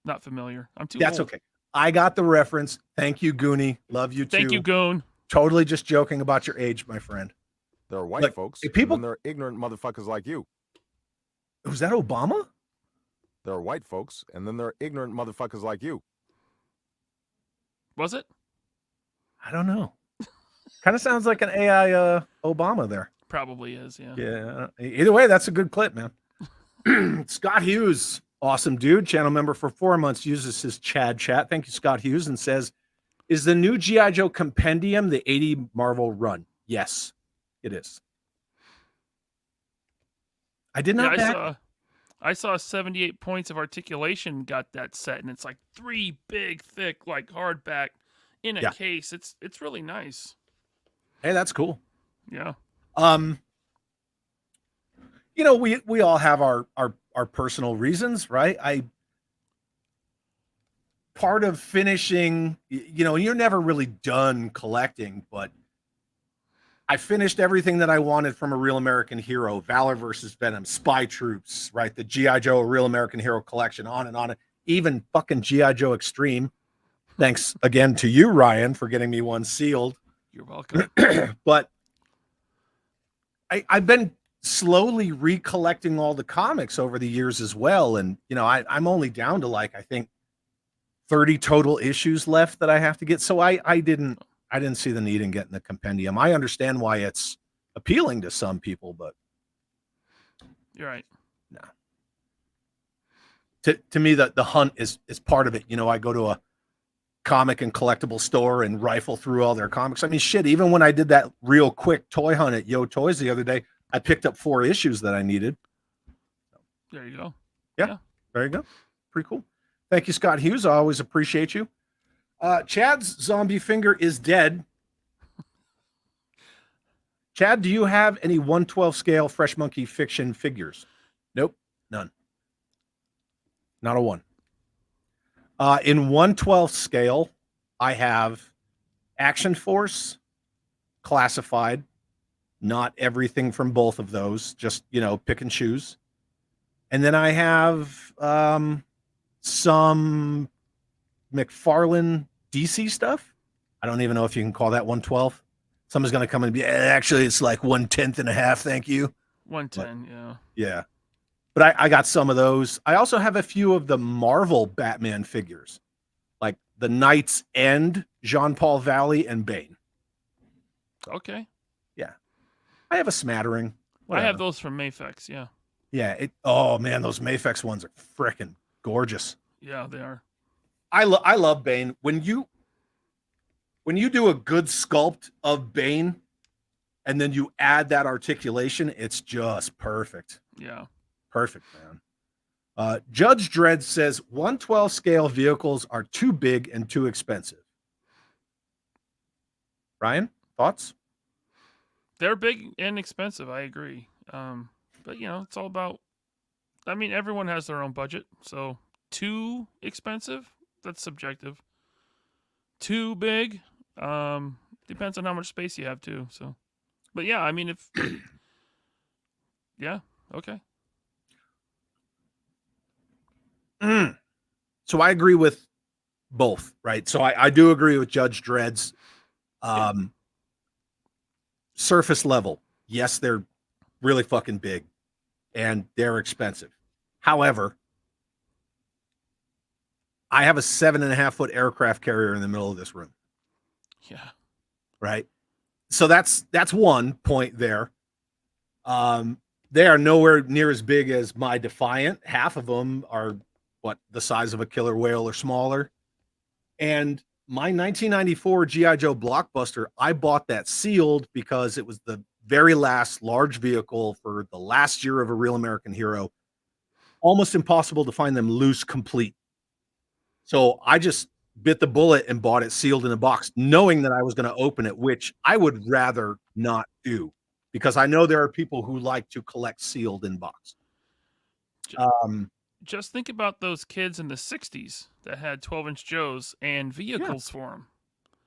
Not familiar. I'm too That's old. okay. I got the reference. Thank you, Goonie. Love you too. Thank you, Goon. Totally just joking about your age, my friend. There are white Look, folks, if people- and then there are ignorant motherfuckers like you. Was that Obama? There are white folks, and then there are ignorant motherfuckers like you. Was it? I don't know. Kind of sounds like an AI Obama there. Probably is, yeah. Yeah. Either way, that's a good clip, man. Scott Hughes, awesome dude, channel member for 4 months, uses his Chad chat. Thank you, Scott Hughes, and says, is the new GI Joe compendium the 80 Marvel run? Yes, it is. I did not. I saw 78 points of articulation got that set, and it's like 3 big, thick, like hardback in a case. It's really nice. Hey, that's cool. Yeah. You know, we all have our personal reasons, right? Part of finishing, you know, you're never really done collecting, but I finished everything that I wanted from A Real American Hero, Valor versus Venom, Spy Troops, right? The GI Joe A Real American Hero collection, on and on. Even fucking GI Joe Extreme. Thanks again to you, Ryan, for getting me one sealed. You're welcome. But I've been slowly recollecting all the comics over the years as well. And, you know, I'm only down to like, I think 30 total issues left that I have to get. So I didn't see the need in getting the compendium. I understand why it's appealing to some people, but You're right. no. To me, the hunt is part of it. You know, I go to a comic and collectible store and rifle through all their comics. I mean, shit, even when I did that real quick toy hunt at Yo Toys the other day, I picked up 4 issues that I needed. There you go. Yeah. There you go. Pretty cool. Thank you, Scott Hughes. I always appreciate you. Chad's zombie finger is dead. Chad, do you have any 1/12 scale Fresh Monkey Fiction figures? Nope, none. Not a one. In 1/12 scale, I have Action Force, Classified, not everything from both of those, just, you know, pick and choose. And then I have some McFarlane DC stuff. I don't even know if you can call that 1/12. Someone's going to come and be, actually, it's like 1/10 and a half. Thank you. 110, yeah. Yeah. But I got some of those. I also have a few of the Marvel Batman figures, like the Knight's End, Jean-Paul Valley, and Bane. Okay. Yeah. I have a smattering. I have Whatever. those from Mafex, yeah. Yeah. Oh man, those Mafex ones are freaking gorgeous. Yeah, they are. I love Bane. When you do a good sculpt of Bane and then you add that articulation, it's just perfect. Yeah. Perfect, man. Judge Dredd says 112 scale vehicles are too big and too expensive. Ryan, thoughts? They're big and expensive. I agree. But you know, it's all about. I mean, everyone has their own budget, so too expensive, that's subjective. Too big, depends on how much space you have too. So, but yeah, I mean, if yeah, okay. So I agree with both, right? So I do agree with Judge Dredd's surface level. Yes, they're really fucking big and they're expensive. However, I have a 7.5 foot aircraft carrier in the middle of this room. Yeah. Right. So that's one point there. They are nowhere near as big as my Defiant. Half of them are the size of a killer whale or smaller. And my 1994 GI Joe Blockbuster, I bought that sealed because it was the very last large vehicle for the last year of A Real American Hero. Almost impossible to find them loose complete. So I just bit the bullet and bought it sealed in a box, knowing that I was going to open it, which I would rather not do because I know there are people who like to collect sealed in box. Just think about those kids in the 60s that had 12-inch Joes and vehicles for them.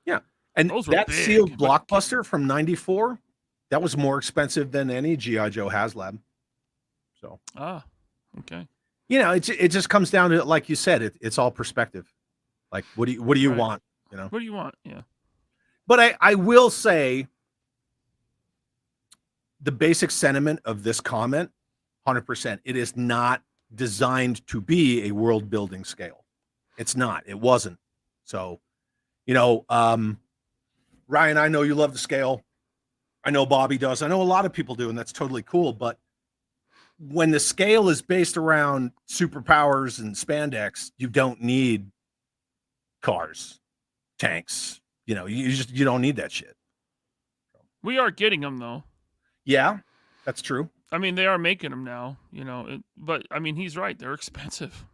Yeah. And those were that big, sealed Blockbuster from 94, that was more expensive than any GI Joe HasLab. So, okay. You know, it just comes down to, like you said, it's all perspective. Like, what do you want? You know, what do you want? Yeah. But I will say the basic sentiment of this comment, 100%, it is not designed to be a world building scale. It's not. It wasn't. So, you know, Ryan, I know you love the scale. I know Bobby does. I know a lot of people do, and that's totally cool. But when the scale is based around superpowers and spandex, you don't need cars, tanks. You know, you don't need that shit. We are getting them though. Yeah, that's true. I mean, they are making them now, you know, but I mean, he's right. They're expensive.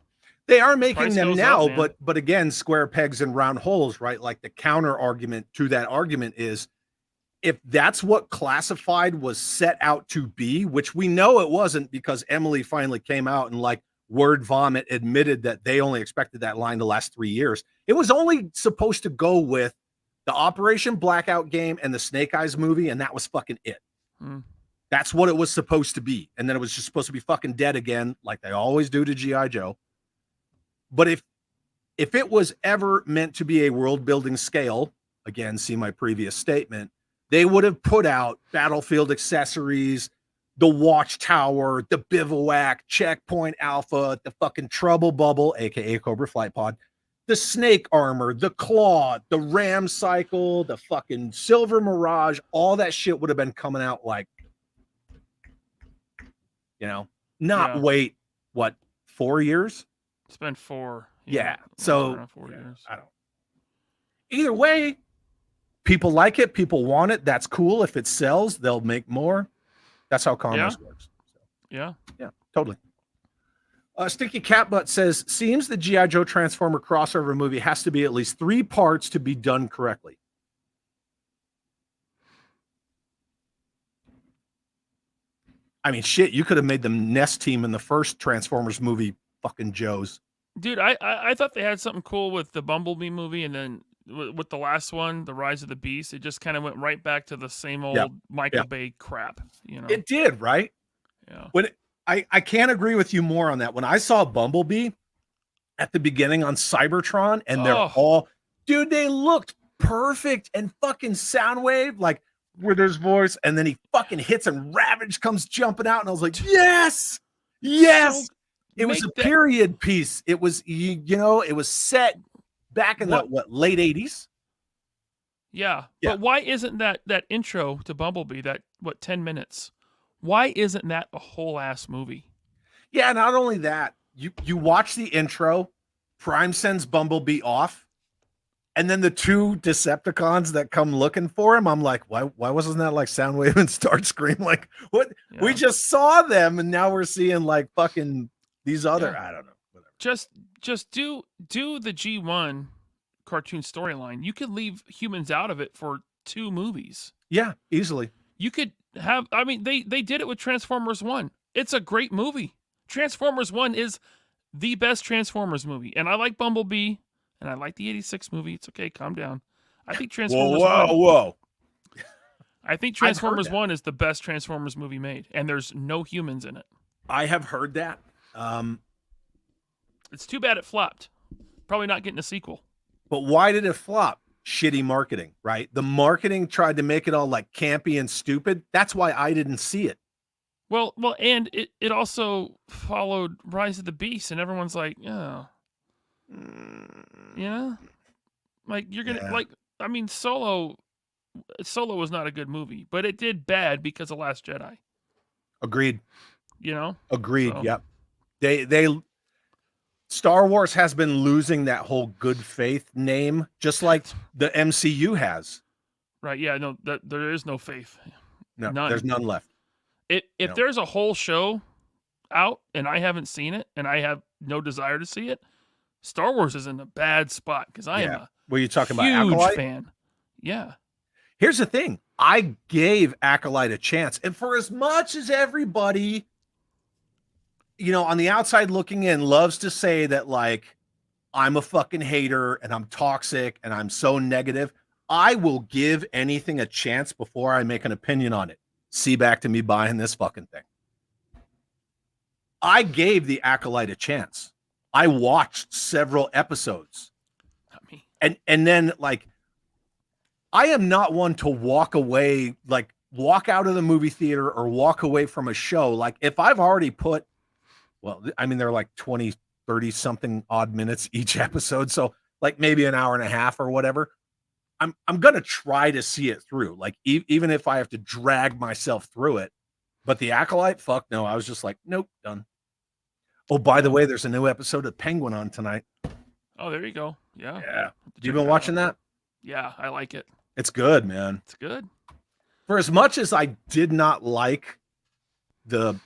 They are making Price them goes now, up, but again, square pegs and round holes, right? Like the counter argument to that argument is if that's what Classified was set out to be, which we know it wasn't because Emily finally came out and like word vomit admitted that they only expected that line to last 3 years. It was only supposed to go with the Operation Blackout game and the Snake Eyes movie, and that was fucking it. That's what it was supposed to be. And then it was just supposed to be fucking dead again, like they always do to GI Joe. But if it was ever meant to be a world building scale, again, see my previous statement, they would have put out battlefield accessories, the watchtower, the bivouac, checkpoint alpha, the fucking trouble bubble, aka Cobra Flight Pod, the snake armor, the claw, the ram cycle, the fucking silver mirage, all that shit would have been coming out like, you know, not wait, what, 4 years? It's been 4. Yeah. So 4 years. I don't. Either way, people like it. People want it. That's cool. If it sells, they'll make more. That's how commerce works. So, yeah. Totally. Stinky Catbutt says, seems the G.I. Joe Transformer crossover movie has to be at least 3 parts to be done correctly. I mean, shit, you could have made them Nest team in the first Transformers movie, fucking Joes. Dude, I thought they had something cool with the Bumblebee movie, and then with the last one, The Rise of the Beast, it just kind of went right back to the same old Michael Bay crap. You know, it did, right? Yeah. When I can't agree with you more on that. When I saw Bumblebee at the beginning on Cybertron, and they're all, dude, they looked perfect, and fucking Soundwave, like with his voice, and then he fucking hits and Ravage comes jumping out, and I was like, yes. So, it was a period piece. It was, you know, it was set back in the late 80s. Yeah. But why isn't that intro to Bumblebee, that 10 minutes? Why isn't that a whole ass movie? Yeah, not only that, you watch the intro, Prime sends Bumblebee off, and then the two Decepticons that come looking for him, I'm like, why wasn't that like Soundwave and Starscream? Like, what? Yeah. We just saw them, and now we're seeing like fucking these other, Yeah. I don't know, whatever. Just do the G1 cartoon storyline. You could leave humans out of it for 2 movies. Yeah, easily. You could have, I mean, they did it with Transformers 1. It's a great movie. Transformers 1 is the best Transformers movie. And I like Bumblebee, and I like the 86 movie. It's okay, calm down. I think Transformers 1. Whoa. I think I've heard Transformers that. 1 is the best Transformers movie made, and there's no humans in it. I have heard that. It's too bad it flopped. Probably not getting a sequel. But why did it flop? Shitty marketing, right? The marketing tried to make it all like campy and stupid. That's why I didn't see it. Well, and it also followed Rise of the Beast, and everyone's like, oh, yeah, like you're gonna like. I mean, Solo was not a good movie, but it did bad because of Last Jedi. Agreed. You know. Agreed. So. Yep. They Star Wars has been losing that whole good faith name, just like the MCU has. Right. Yeah. No. There is no faith. No, None. there's none left. If No. there's a whole show out and I haven't seen it and I have no desire to see it, Star Wars is in a bad spot because I am a Were you talking about huge Acolyte? fan. Yeah. Here's the thing. I gave Acolyte a chance. And for as much as everybody, on the outside looking in, loves to say that, like, I'm a fucking hater and I'm toxic and I'm so negative, I will give anything a chance before I make an opinion on it. See back to me buying this fucking thing. I gave the Acolyte a chance. I watched several episodes. Not me. And then, like, I am not one to walk away, like walk out of the movie theater or walk away from a show. Like, if I've already put, well, I mean, they're like 20, 30 something odd minutes each episode. So like maybe an hour and a half or whatever. I'm going to try to see it through. Like, even if I have to drag myself through it. But the Acolyte, fuck no. I was just like, nope, done. Oh, by the way, there's a new episode of Penguin on tonight. Oh, there you go. Yeah. Yeah. You been watching that? Yeah, I like it. It's good, man. It's good. For as much as I did not like the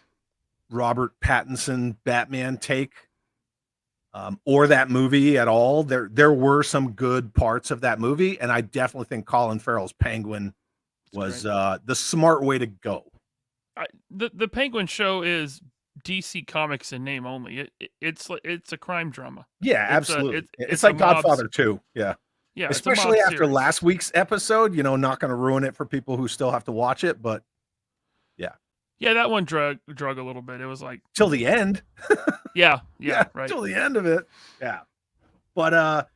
Robert Pattinson Batman take, or that movie at all, there were some good parts of that movie, and I definitely think Colin Farrell's Penguin was the smart way to go. The Penguin show is DC Comics in name only. It's a crime drama. Yeah, absolutely. It's It's like a mob Godfather 2. Yeah. Yeah, Especially it's a mob after series. last week's episode, not going to ruin it for people who still have to watch it, but Yeah, that one drug a little bit. It was like till the end. yeah, right. Till the end of it. Yeah. But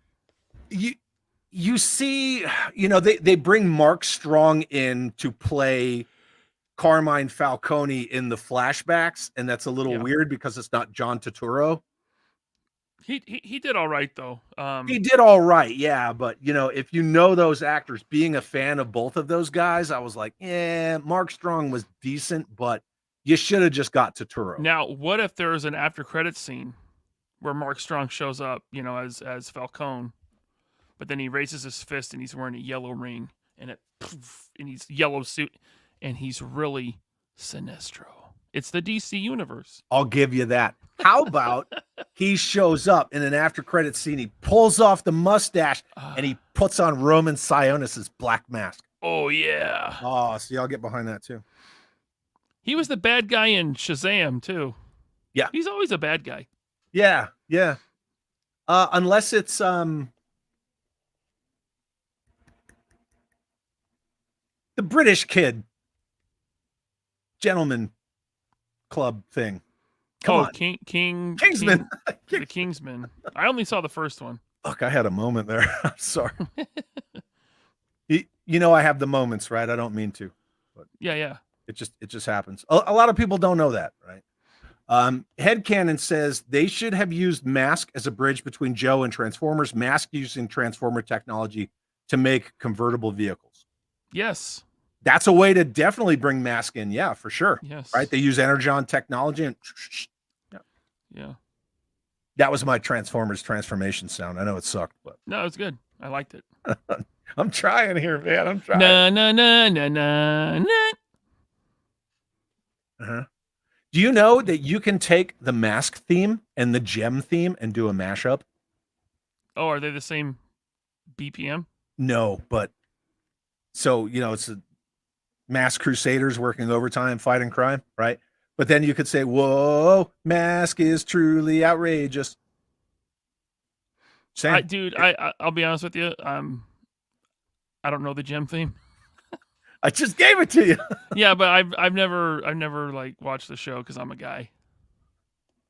you see, they bring Mark Strong in to play Carmine Falcone in the flashbacks, and that's a little weird because it's not John Turturro. He did all right though. He did all right, yeah. But if you know those actors, being a fan of both of those guys, I was like, yeah, Mark Strong was decent, but you should have just got Turturro. Now, what if there's an after credits scene where Mark Strong shows up, as Falcone, but then he raises his fist and he's wearing a yellow ring and he's yellow suit and he's really Sinestro. It's the DC universe. I'll give you that. How about he shows up in an after credit scene, he pulls off the mustache and he puts on Roman Sionis's black mask. Oh yeah. Oh, see, I'll get behind that too. He was the bad guy in Shazam too. Yeah. He's always a bad guy. Yeah. Unless it's the British kid gentleman club thing. Come on. Kingsman. The Kingsman. I only saw the first one. Look, I had a moment there. I'm sorry. I have the moments, right? I don't mean to. But Yeah. it just happens. A lot of people don't know that, right? Headcanon says they should have used Mask as a bridge between Joe and Transformers. Mask using Transformer technology to make convertible vehicles. Yes. That's a way to definitely bring Mask in. Yeah, for sure. Yes. Right. They use Energon technology and Yeah. That was my Transformers transformation sound. I know it sucked, but No, it's good. I liked it. I'm trying here, man. I'm trying. Na na na na na na. Uh-huh. Do you know that you can take the mask theme and the gem theme and do a mashup? Oh, are they the same BPM? No, but so it's a masked crusaders working overtime fighting crime, right? But then you could say, "Whoa, mask is truly outrageous." Same. Dude, I'll be honest with you. I don't know the gem theme. I just gave it to you. Yeah, but I've never like watched the show because I'm a guy.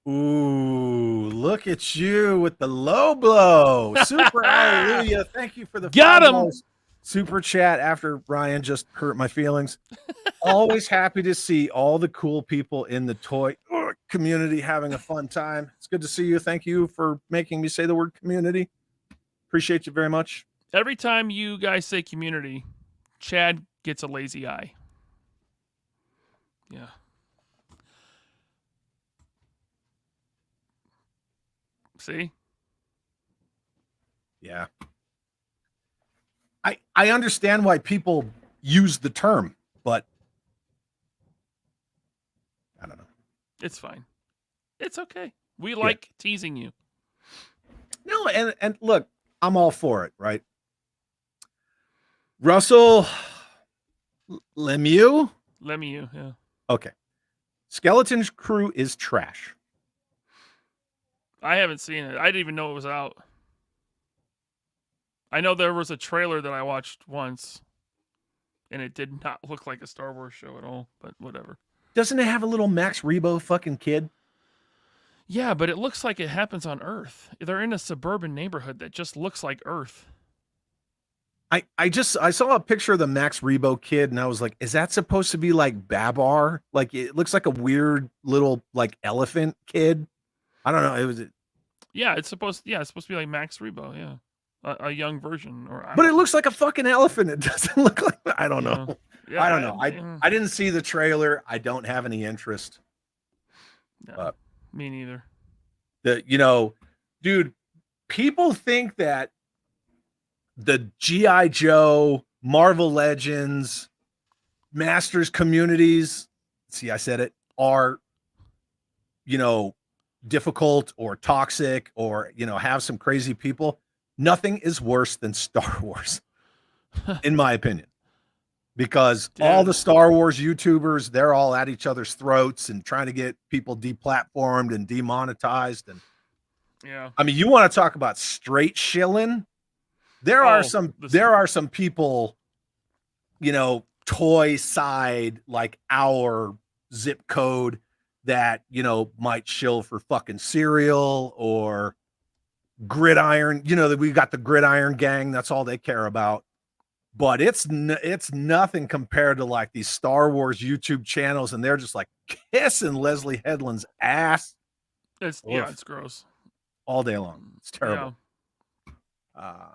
Ooh, look at you with the low blow. Super hallelujah. Thank you for the Got him. $5 super chat after Ryan just hurt my feelings. Always happy to see all the cool people in the toy community having a fun time. It's good to see you. Thank you for making me say the word community. Appreciate you very much. Every time you guys say community, Chad gets a lazy eye. Yeah. See? Yeah. I understand why people use the term, but I don't know. It's fine. It's okay. We like teasing you. No, and look, I'm all for it, right? Russell Lemieux? Lemieux, yeah. Okay. Skeleton's Crew is trash. I haven't seen it. I didn't even know it was out. I know there was a trailer that I watched once, and it did not look like a Star Wars show at all, but whatever. Doesn't it have a little Max Rebo fucking kid? Yeah, but it looks like it happens on Earth. They're in a suburban neighborhood that just looks like Earth. I saw a picture of the Max Rebo kid, and I was like, is that supposed to be like Babar? Like, it looks like a weird little like elephant kid. I don't know. It was Yeah, it's supposed to be like Max Rebo, yeah. A young version, but it looks like a fucking elephant. It doesn't look like I don't know. Yeah, I don't know. I didn't see the trailer. I don't have any interest. No, me neither. Dude, people think that the GI Joe, Marvel Legends, Masters communities, see, I said it, are difficult or toxic or have some crazy people. Nothing is worse than Star Wars, in my opinion, because all the Star Wars YouTubers, they're all at each other's throats and trying to get people deplatformed and demonetized. And yeah, I mean, you want to talk about straight shilling? There are some people, toy side, like our zip code that, might shill for fucking cereal or Gridiron, that we got the Gridiron gang. That's all they care about. But it's nothing compared to like these Star Wars YouTube channels, and they're just like kissing Leslie Headland's ass. It's gross all day long. It's terrible. Yeah.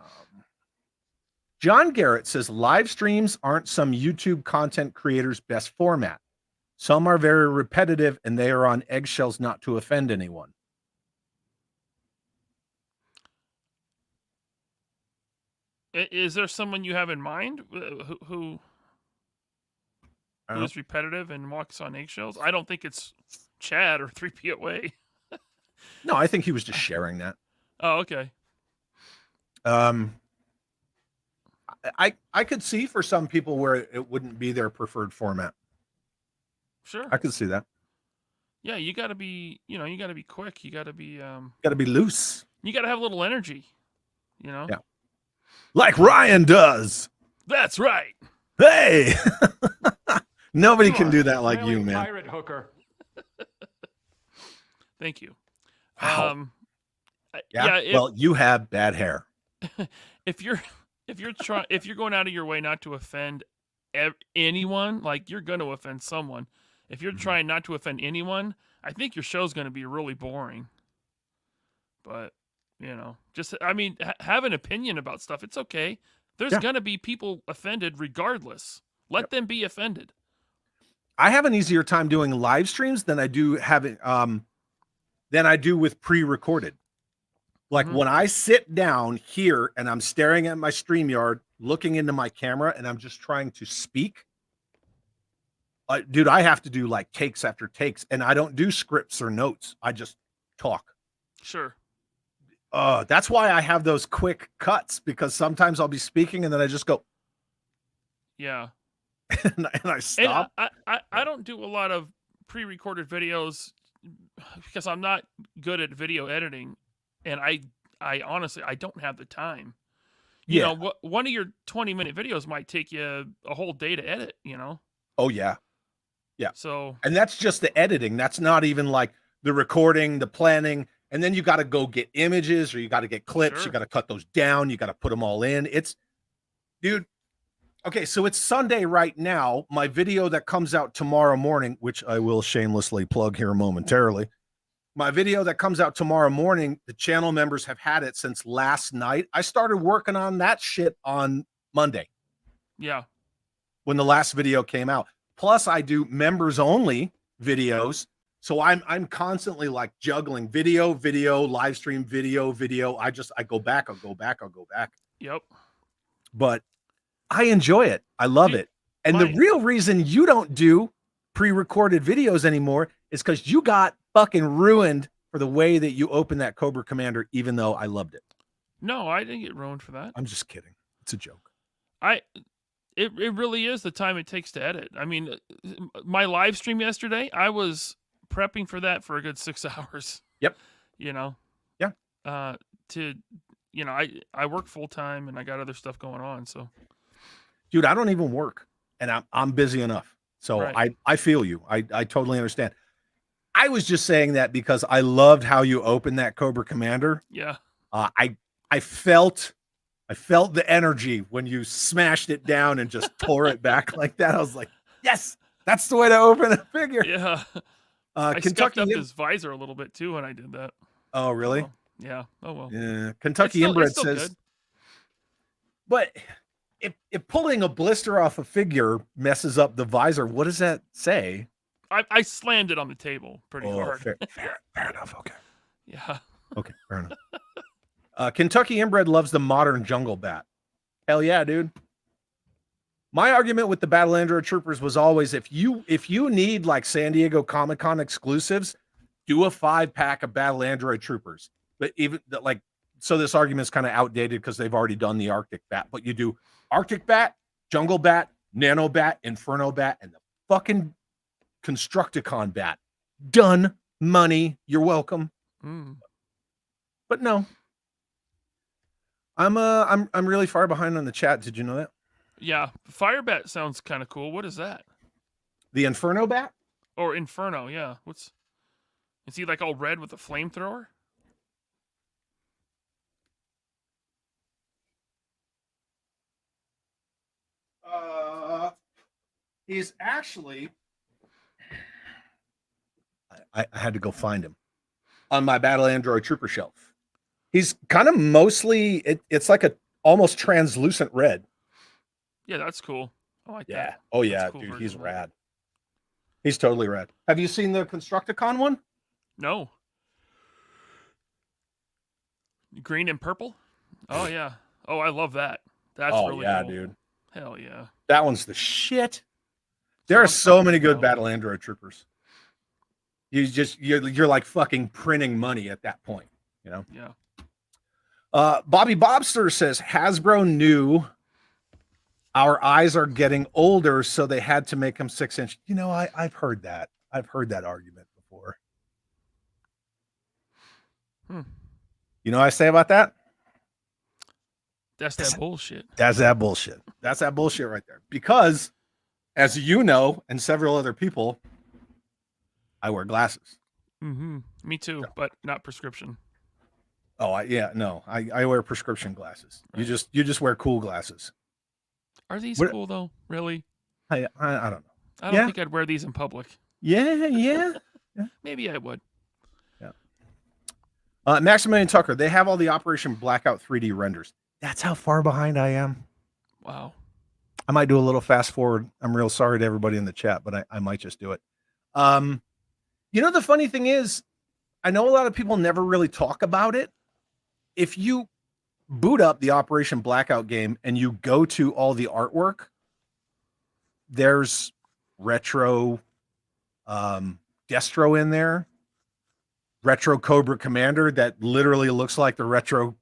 John Garrett says live streams aren't some YouTube content creators' best format. Some are very repetitive, and they are on eggshells not to offend anyone. Is there someone you have in mind who is repetitive and walks on eggshells? I don't think it's Chad or 3POA. No, I think he was just sharing that. Oh, okay. I could see for some people where it wouldn't be their preferred format. Sure. I could see that. Yeah, you got to be, you got to be quick. You got to be loose. You got to have a little energy, Yeah. Like Ryan does. That's right. Hey. Nobody can do that like you, man. Pirate hooker. Thank you. Wow. Well, you have bad hair. If you're going out of your way not to offend anyone, like you're going to offend someone. If you're trying not to offend anyone, I think your show's going to be really boring. But, just, have an opinion about stuff. It's okay. There's going to be people offended regardless. Let them be offended. I have an easier time doing live streams than I do having, than I do with pre-recorded. Like Mhm. when I sit down here and I'm staring at my StreamYard, looking into my camera, and I'm just trying to speak, dude, I have to do like takes after takes, and I don't do scripts or notes. I just talk. Sure. That's why I have those quick cuts, because sometimes I'll be speaking and then I just go Yeah. and I And stop. I don't do a lot of pre-recorded videos because I'm not good at video editing, and I honestly I don't have the time. You Yeah. know, one of your 20-minute videos might take you a whole day to edit, you know? Oh yeah. Yeah. So, And that's just the editing. That's not even like the recording, the planning, and then you got to go get images, or you got to get clips. Sure. You got to cut those down. You got to put them all in. Dude. Okay, so it's Sunday right now. My video that comes out tomorrow morning, which I will shamelessly plug here momentarily. My video that comes out tomorrow morning, the channel members have had it since last night. I started working on that shit on Monday yeah. when the last video came out. Plus, I do members only videos. So I'm constantly like juggling video, live stream, video. I go back, I'll go back. Yep. But I enjoy it. I love Dude, it. And the my- real reason you don't do pre-recorded videos anymore is because you got fucking ruined for the way that you opened that Cobra Commander, even though I loved it. No, I didn't get ruined for that. I'm just kidding. It's a joke. It really is the time it takes to edit. I mean, my live stream yesterday, I was prepping for that for a good 6 hours. Yep. You know? Yeah. I work full time and I got other stuff going on. So, Dude, I don't even work, and I'm busy enough. So Right. I feel you. I totally understand. I was just saying that because I loved how you opened that Cobra Commander. yeah. I felt the energy when you smashed it down and just tore it back like that. I was like, yes, that's the way to open a figure. Yeah. I Kentucky. scuffed up his visor a little bit too when I did that. Oh, really? Well, yeah. Oh, well. Yeah. Kentucky It's Inbred still says, good. but if pulling a blister off a figure messes up the visor, what does that say? I slammed it on the table pretty hard. Fair enough. Okay. Yeah. Okay, fair enough. Kentucky Inbred loves the modern jungle bat. Hell yeah, dude. My argument with the Battle Android Troopers was always, if you need like San Diego Comic-Con exclusives, do a 5-pack of Battle Android Troopers. But even like, so this argument is kind of outdated because they've already done the Arctic Bat. But you do Arctic Bat, Jungle Bat, Nano Bat, Inferno Bat, and the fucking Constructicon Bat. Done. Money. You're welcome. Mm. But no, I'm really far behind on the chat. Did you know that? Yeah. Firebat sounds kind of cool. What is that? The Inferno Bat? Or Inferno, yeah. Is he like all red with a flamethrower? He's actually. I had to go find him on my Battle Android Trooper shelf. He's kind of mostly it's like a almost translucent red. Yeah, that's cool. I like that. Oh That's yeah, a cool dude, version he's of it. rad. He's totally rad. Have you seen the Constructicon one? No. Green and purple? Oh yeah. Oh, I love that. That's really cool. Dude. Hell yeah. That one's the shit. So There are I'm so talking many good about- Battle Android Troopers. You're like fucking printing money at that point, you know? Yeah. Bobby Bobster says Hasbro knew our eyes are getting older, so they had to make them 6-inch. You know, I've heard that. I've heard that argument before. Hmm. You know what I say about that? That's that bullshit. That's that bullshit. That's that bullshit right there. Because, as you know, and several other people, I wear glasses. Mm-hmm. Me too, but not prescription. Oh, I wear prescription glasses. Right. You just wear cool glasses. Are these What- cool though? Really? I don't know. I don't Yeah. think I'd wear these in public. Yeah. Maybe I would. Maximilian Tucker, they have all the Operation Blackout 3D renders. That's how far behind I am. Wow. I might do a little fast forward. I'm real sorry to everybody in the chat, but I might just do it. You know, the funny thing is, I know a lot of people never really talk about it. If you boot up the Operation Blackout game and you go to all the artwork, there's retro Destro in there, retro Cobra Commander that literally looks like the retro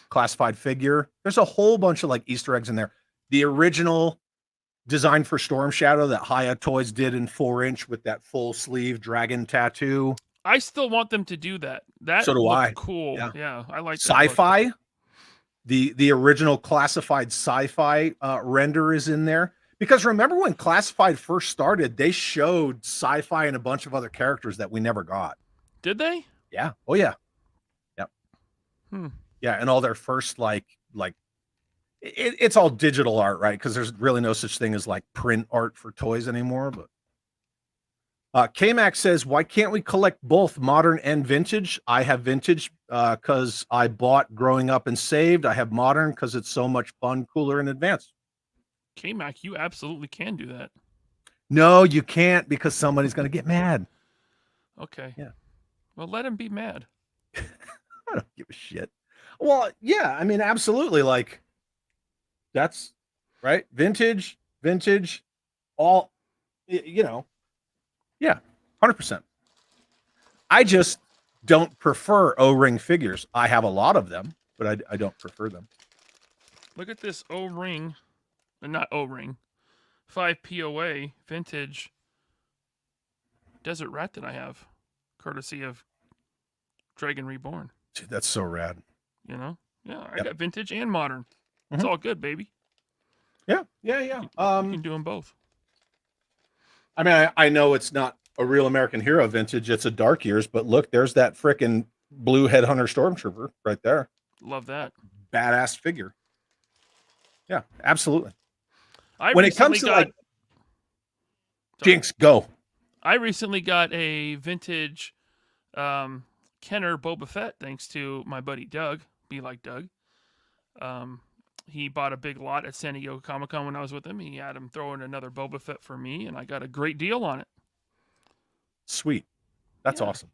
classified figure. There's a whole bunch of like Easter eggs in there. The original design for Storm Shadow that Haya Toys did in 4-inch with that full sleeve dragon tattoo. I still want them to do that. That So do looked I. cool. Yeah. Yeah, I like that look. Sci-fi. The original classified sci-fi render is in there. Because remember when Classified first started, they showed sci-fi and a bunch of other characters that we never got. Did they? Yeah. Oh yeah. Yep. Hmm. Yeah, and all their first it's all digital art, right? Because there's really no such thing as like print art for toys anymore. But K-Mac says, why can't we collect both modern and vintage? I have vintage because I bought growing up and saved. I have modern because it's so much fun, cooler, and advanced. K-Mac, you absolutely can do that. No, you can't because somebody's going to get mad. Okay. Yeah. Well, let him be mad. I don't give a shit. Well, yeah, I mean, absolutely. Like, that's right. Vintage, all, yeah, 100%. I just don't prefer O-ring figures. I have a lot of them, but I don't prefer them. Look at this O-ring, not O-ring, 5 POA vintage Desert Rat that I have, courtesy of Dragon Reborn. Dude, that's so rad. You know? Yeah, I Yep. got vintage and modern. It's all good, baby. Yeah. You can do them both. I mean, I know it's not a real American Hero vintage. It's a Dark Years, but look, there's that frickin' blue Headhunter Stormtrooper right there. Love that. Badass figure. Yeah, absolutely. I When it comes to recently like Jinx, go. I recently got a vintage Kenner Boba Fett thanks to my buddy Doug. Be like Doug. He bought a big lot at San Diego Comic-Con when I was with him. He had him throw in another Boba Fett for me, and I got a great deal on it. Sweet. That's Yeah. awesome.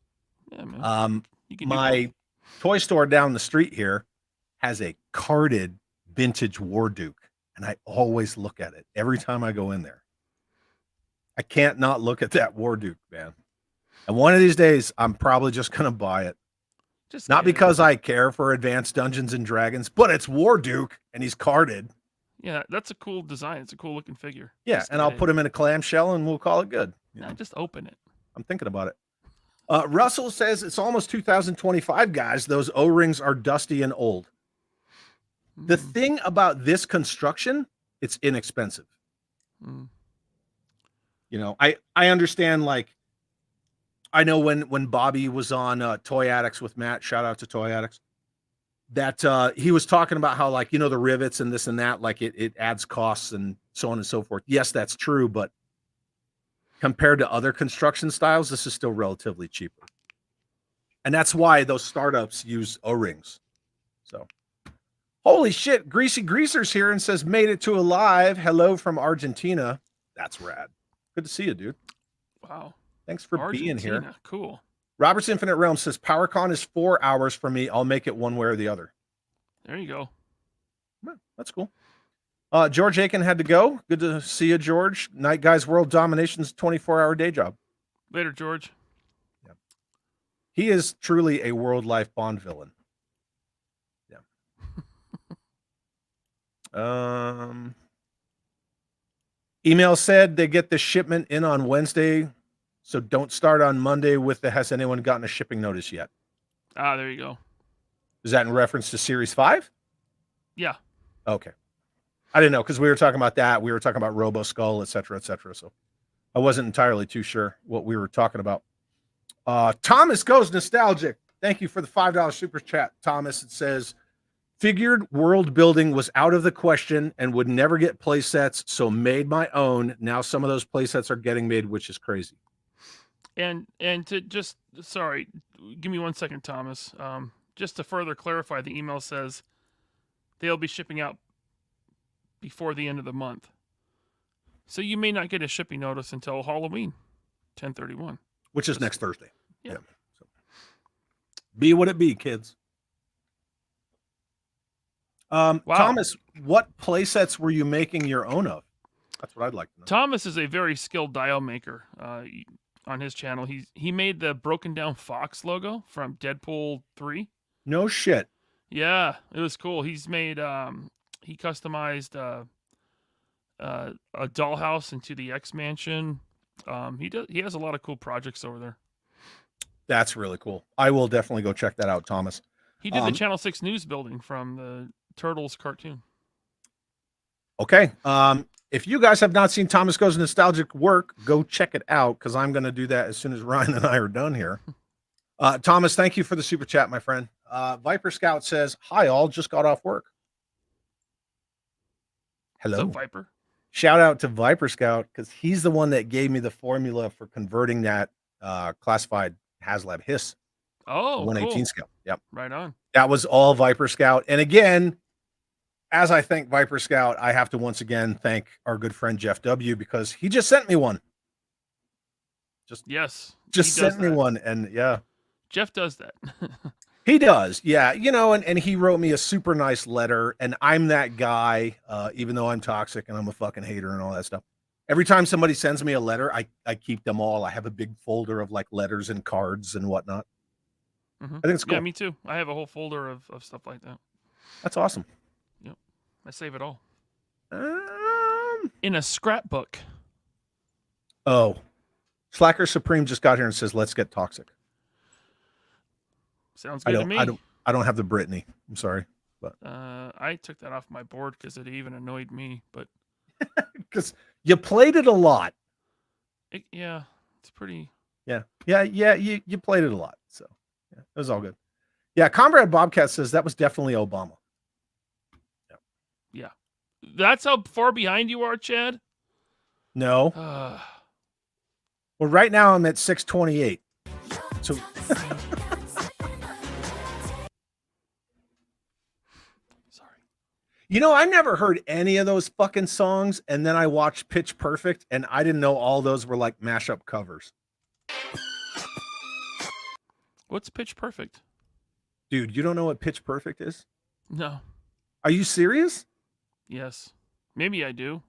Yeah, man. You can do My toy store down the street here has a carded vintage War Duke, and I always look at it every time I go in there. I can't not look at that War Duke, man. And one of these days, I'm probably just going to buy it. Just Not get it. because I care for Advanced Dungeons and Dragons, but it's War Duke, and he's carded. Yeah, that's a cool design. It's a cool looking figure. Yeah, Just and get I'll it. put him in a clamshell, and we'll call it good. Nah, just open it. I'm thinking about it. Russell says it's almost 2025, guys. Those O-rings are dusty and old. The Mm, thing about this construction, it's inexpensive. mm. You know, I understand, like, I know when Bobby was on Toy Addicts with Matt, shout out to Toy Addicts, that he was talking about how, like, you know, the rivets and this and that, like it adds costs and so on and so forth. Yes, that's true, but compared to other construction styles, this is still relatively cheaper. And that's why those startups use O-rings. So, holy shit, Greasy Greaser's here and says, made it to alive. Hello from Argentina. That's rad. Good to see you, dude. Wow. Thanks for being here. Argentina. Cool. Robert's Infinite Realm says, PowerCon is 4 hours for me. I'll make it one way or the other. There you go. Well, that's cool. George Aiken had to go. Good to see you, George. Night Guys World Domination's 24-hour day job. Later, George. He is truly a world life Bond villain. Yeah. Email said they get the shipment in on Wednesday, so don't start on Monday with the has anyone gotten a shipping notice yet? Ah, there you go. Is that in reference to Series 5? Yeah. Okay. I didn't know because we were talking about that. We were talking about Robo Skull, et cetera, et cetera. So I wasn't entirely too sure what we were talking about. Thomas Goes Nostalgic. Thank you for the $5 super chat, Thomas. It says, figured world building was out of the question and would never get play sets, so made my own. Now some of those play sets are getting made, which is crazy. And to just, sorry, give me 1 second, Thomas. Just to further clarify, the email says they'll be shipping out before the end of the month. So you may not get a shipping notice until Halloween, 10/31. Which is next Thursday. Yeah. So. Be what it be, kids. Wow. Thomas, what play sets were you making your own of? That's what I'd like to know. Thomas is a very skilled dial maker. On his channel, he made the broken down fox logo from Deadpool 3. No shit. Yeah, it was cool. He's made he customized a dollhouse into the X Mansion. He has a lot of cool projects over there. That's really cool. I will definitely go check that out, Thomas. He did the Channel 6 news building from the Turtles cartoon. Okay. If you guys have not seen Thomas Goes Nostalgic work, go check it out, because I'm going to do that as soon as Ryan and I are done here. Thomas, thank you for the super chat, my friend. Viper Scout says, hi, all. Just got off work. Hello. What's up, Viper? Shout out to Viper Scout, because he's the one that gave me the formula for converting that classified HasLab Hiss to 118 cool. scale. Yep. Right on. That was all Viper Scout. And again, as I thank Viper Scout, I have to once again thank our good friend Jeff W, because he just sent me one. Yes. Just sent me one. And yeah. Jeff does that. He does. Yeah. You know, and he wrote me a super nice letter, and I'm that guy, even though I'm toxic and I'm a fucking hater and all that stuff. Every time somebody sends me a letter, I keep them all. I have a big folder of like letters and cards and whatnot. Mm-hmm. I think it's cool. Yeah, me too. I have a whole folder of stuff like that. That's awesome. Yep. I save it all. In a scrapbook. Oh. Slacker Supreme just got here and says, let's get toxic. Sounds good to me. I don't have the Britney. I'm sorry. But I took that off my board because it even annoyed me. But because you played it a lot. Yeah, it's pretty. Yeah. You played it a lot. So yeah, it was all good. Yeah. Comrade Bobcat says that was definitely Obama. Yeah. That's how far behind you are, Chad? No. Well, right now I'm at 628. So sorry. You know, I never heard any of those fucking songs, and then I watched Pitch Perfect, and I didn't know all those were like mashup covers. What's Pitch Perfect? Dude, you don't know what Pitch Perfect is? No. Are you serious? Yes. Maybe I do.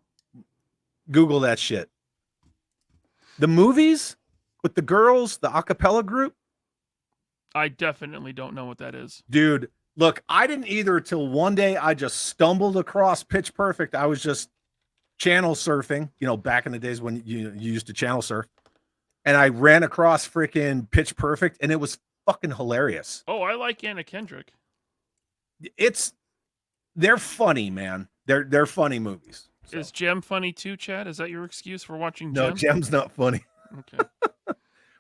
Google that shit. The movies with the girls, the a cappella group? I definitely don't know what that is. Dude, look, I didn't either till one day I just stumbled across Pitch Perfect. I was just channel surfing, you know, back in the days when you used to channel surf. And I ran across freaking Pitch Perfect, and it was fucking hilarious. Oh, I like Anna Kendrick. They're funny, man. They're funny movies. So. Is Jem funny too, Chad? Is that your excuse for watching No, Jem? Jem's not funny. Okay.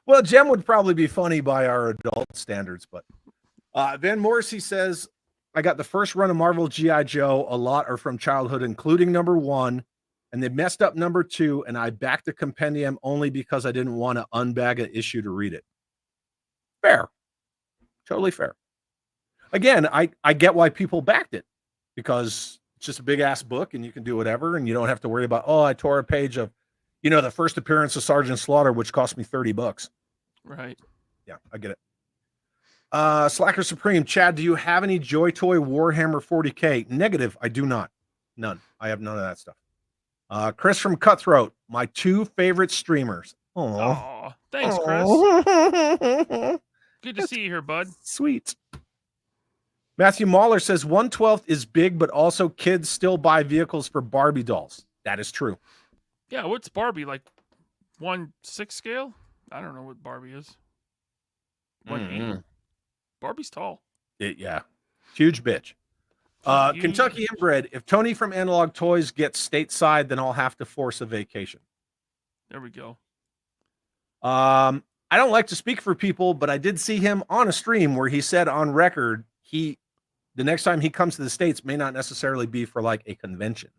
Well, Jem would probably be funny by our adult standards, but Van Morrissey says, I got the first run of Marvel GI Joe. A lot are from childhood, including #1, and they messed up #2, and I backed the compendium only because I didn't want to unbag an issue to read it. Fair. Totally fair. Again, I get why people backed it, because it's just a big ass book and you can do whatever, and you don't have to worry about, oh, I tore a page of, you know, the first appearance of Sergeant Slaughter, which cost me $30. Right. Yeah, I get it. Slacker Supreme, Chad, do you have any Joy Toy Warhammer 40K? Negative, I do not. None. I have none of that stuff. Chris from Cutthroat, my 2 favorite streamers. Oh, thanks, Chris. Good to see you here, bud. Sweet. Matthew Mahler says 1/12 is big, but also kids still buy vehicles for Barbie dolls. That is true. Yeah, what's Barbie, like 1/6 scale? I don't know what Barbie is. 1/8. Barbie's tall. Yeah. Huge bitch. Kentucky Inbred, if Tony from Analog Toys gets stateside, then I'll have to force a vacation. There we go. I don't like to speak for people, but I did see him on a stream where he said on record, the next time he comes to the States may not necessarily be for like a convention.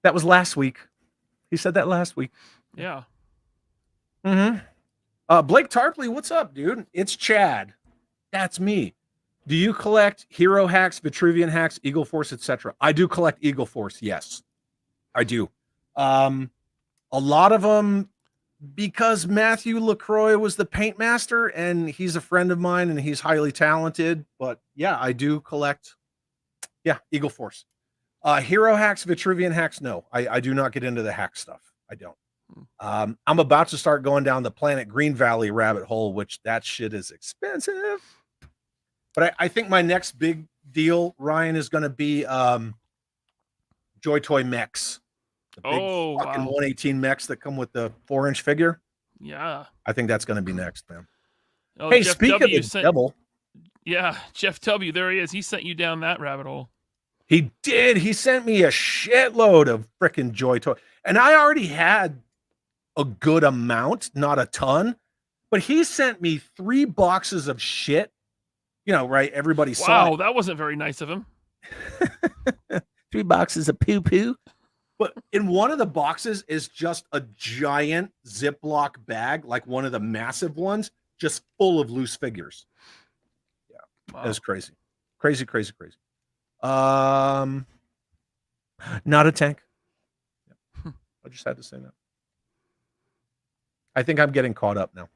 That was last week. He said that last week. Yeah. Blake Tarpley, what's up, dude? It's Chad. That's me. Do you collect Hero Hacks, Vitruvian Hacks, Eagle Force, etc.? I do collect Eagle Force. Yes, I do. A lot of them, because Matthew LaCroix was the paint master, and he's a friend of mine, and he's highly talented. But yeah, I do collect. Yeah, Eagle Force. Hero hacks, Vitruvian hacks. No, I do not get into the hack stuff. I don't. I'm about to start going down the Planet Green Valley rabbit hole, which that shit is expensive. But I think my next big deal, Ryan, is going to be Joy Toy mechs. The big fucking 118 mechs that come with the 4-inch figure. Yeah. I think that's going to be next, man. Oh, Hey, Jeff speaking W. of the devil. Yeah, Jeff W. There he is. He sent you down that rabbit hole. He did. He sent me a shitload of freaking Joy Toy. And I already had a good amount, not a ton. But he sent me 3 boxes of shit. You know, right? Everybody saw it. Wow, that wasn't very nice of him. 3 boxes of poo-poo. But in one of the boxes is just a giant Ziploc bag, like one of the massive ones, just full of loose figures. Yeah, Wow. It was crazy. Crazy. Not a tank. Yeah. I just had to say that. I think I'm getting caught up now.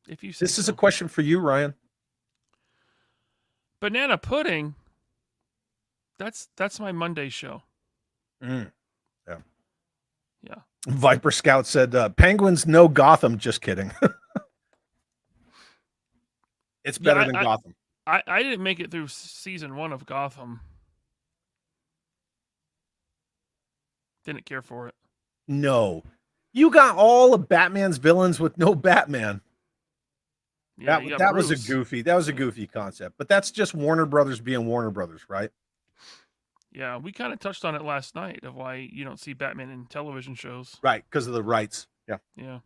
If you say This is so. a question for you, Ryan. Banana pudding. That's my Monday show. Yeah. Yeah. Viper Scout said, Penguins no Gotham. Just kidding. It's better than Gotham. I didn't make it through season 1 of Gotham. Didn't care for it. No. You got all of Batman's villains with no Batman. Yeah, that was a goofy concept. But that's just Warner Brothers being Warner Brothers, right? Yeah, we kind of touched on it last night of why you don't see Batman in television shows. Right, because of the rights. Yeah. Yeah.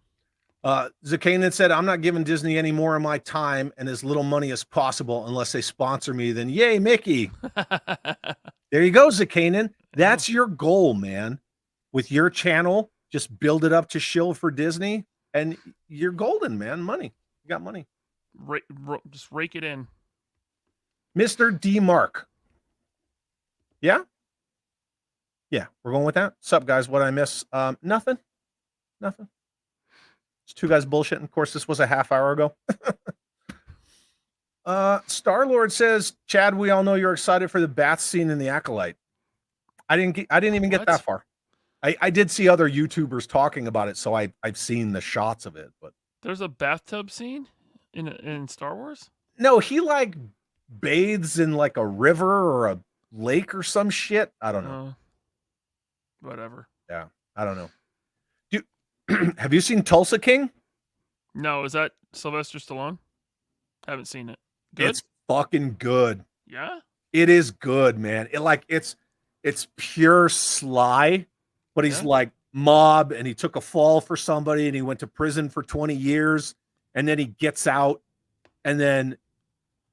Zakanan said, I'm not giving Disney any more of my time and as little money as possible unless they sponsor me. Then yay, Mickey. There you go, Zakanan. That's your goal, man. With your channel, just build it up to shill for Disney, and you're golden, man. Money. You got money. Just rake it in. Mr. D. Mark. Yeah? Yeah, we're going with that. Sup, guys? What I miss? Nothing. It's 2 guys bullshitting. Of course, this was a half hour ago. Star-Lord says, Chad, we all know you're excited for the bath scene in The Acolyte. I didn't even get that far. I did see other YouTubers talking about it, so I've seen the shots of it. But there's a bathtub scene in Star Wars? No, he like bathes in like a river or a lake or some shit. I don't know. Whatever. Yeah, I don't know. Have you seen Tulsa King? No, is that Sylvester Stallone? Haven't seen it. Good? It's fucking good. Yeah? It is good, man. It's pure sly, but he's like mob, and he took a fall for somebody and he went to prison for 20 years, and then he gets out, and then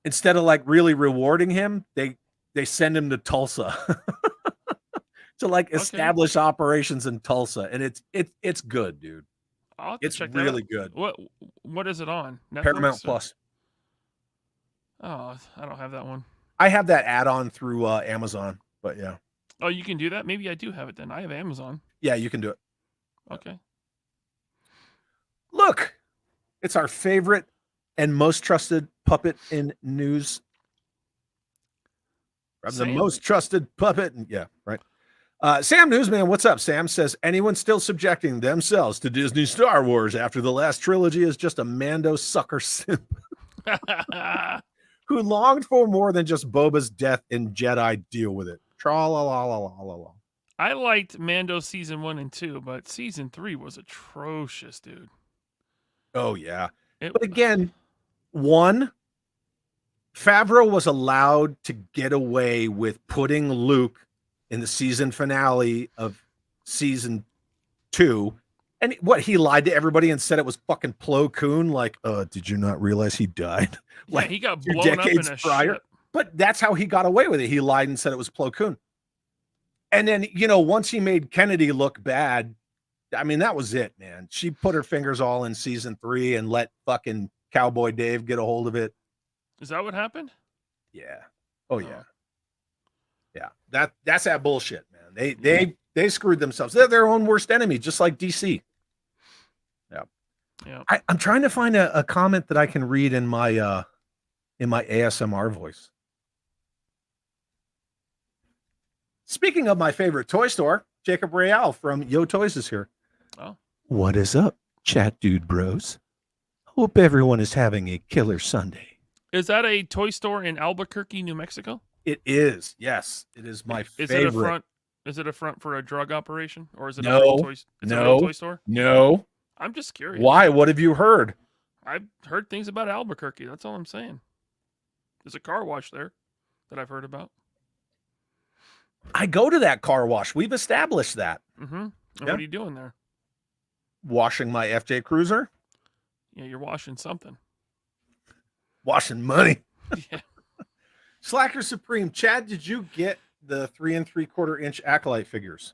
instead of like really rewarding him, they send him to Tulsa. To like establish operations in Tulsa, and it's good, dude. I'll have to check that really out. good. What is it on? Netflix, Paramount Plus. Oh, I don't have that one. I have that add-on through Amazon, but yeah. Oh, you can do that? Maybe I do have it then. I have Amazon. Yeah, you can do it. Okay. Look, it's our favorite and most trusted puppet in news. The most trusted puppet. Yeah, right. Sam Newsman, what's up? Sam says, anyone still subjecting themselves to Disney Star Wars after the last trilogy is just a Mando sucker simp who longed for more than just Boba's death in Jedi. Deal with it. Tra-la-la-la-la-la-la. I liked Mando season 1 and 2, but season 3 was atrocious, dude. Oh, yeah. But again, one, Favreau was allowed to get away with putting Luke in the season finale of season 2. And what, he lied to everybody and said it was fucking Plo Koon? Like, did you not realize he died? Yeah, like he got blown up in a ship. But that's how he got away with it. He lied and said it was Plo Koon. And then, once he made Kennedy look bad, I mean, that was it, man. She put her fingers all in season 3 and let fucking Cowboy Dave get a hold of it. Is that what happened? Yeah. Oh, yeah. Yeah. That's that bullshit, man. They They screwed themselves. They're their own worst enemy, just like DC. Yeah. I'm trying to find a comment that I can read in my ASMR voice. Speaking of my favorite toy store, Jacob Real from Yo Toys is here. Oh. What is up, chat dude bros? Hope everyone is having a killer Sunday. Is that a toy store in Albuquerque, New Mexico? It is. Yes, it is my Is favorite. it a front? Is it a front for a drug operation, or is it No, a real toy? Is it a real toy store? No. I'm just curious. Why? What have you heard? I've heard things about Albuquerque. That's all I'm saying. There's a car wash there that I've heard about. I go to that car wash. We've established that. Mm-hmm. And Yeah. what are you doing there? Washing my FJ Cruiser. Yeah, you're washing something. Washing money. Yeah. Slacker Supreme. Chad, did you get the 3 3/4-inch Acolyte figures?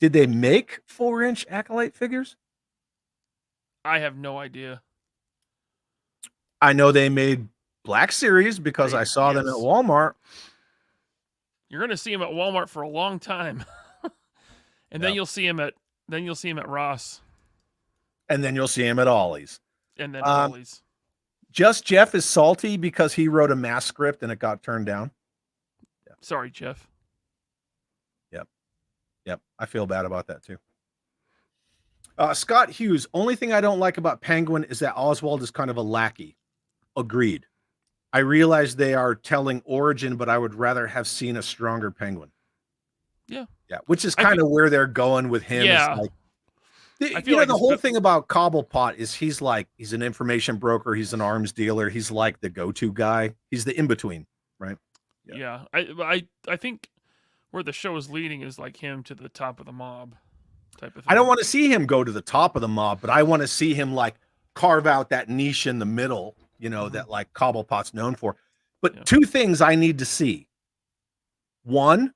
Did they make 4-inch Acolyte figures? I have no idea. I know they made Black Series because I saw them at Yes. Walmart. You're gonna see him at Walmart for a long time, and then you'll see him at Ross, And then you'll see him at Ollie's. and then Ollie's. Just Jeff is salty because he wrote a mass script and it got turned down. Sorry, Jeff. Yep. I feel bad about that too. Scott Hughes. Only thing I don't like about Penguin is that Oswald is kind of a lackey. Agreed. I realize they are telling origin, but I would rather have seen a stronger Penguin. Yeah. Yeah. Which is kind of where they're going with him. Yeah. Is like, I feel like the it's whole good- thing about Cobblepot is he's an information broker. He's an arms dealer. He's like the go-to guy. He's the in-between, right? Yeah. I think where the show is leading is like him to the top of the mob type of thing. I don't want to see him go to the top of the mob, but I want to see him like carve out that niche in the middle, that like Cobblepot's known for. But two things I need to see. One,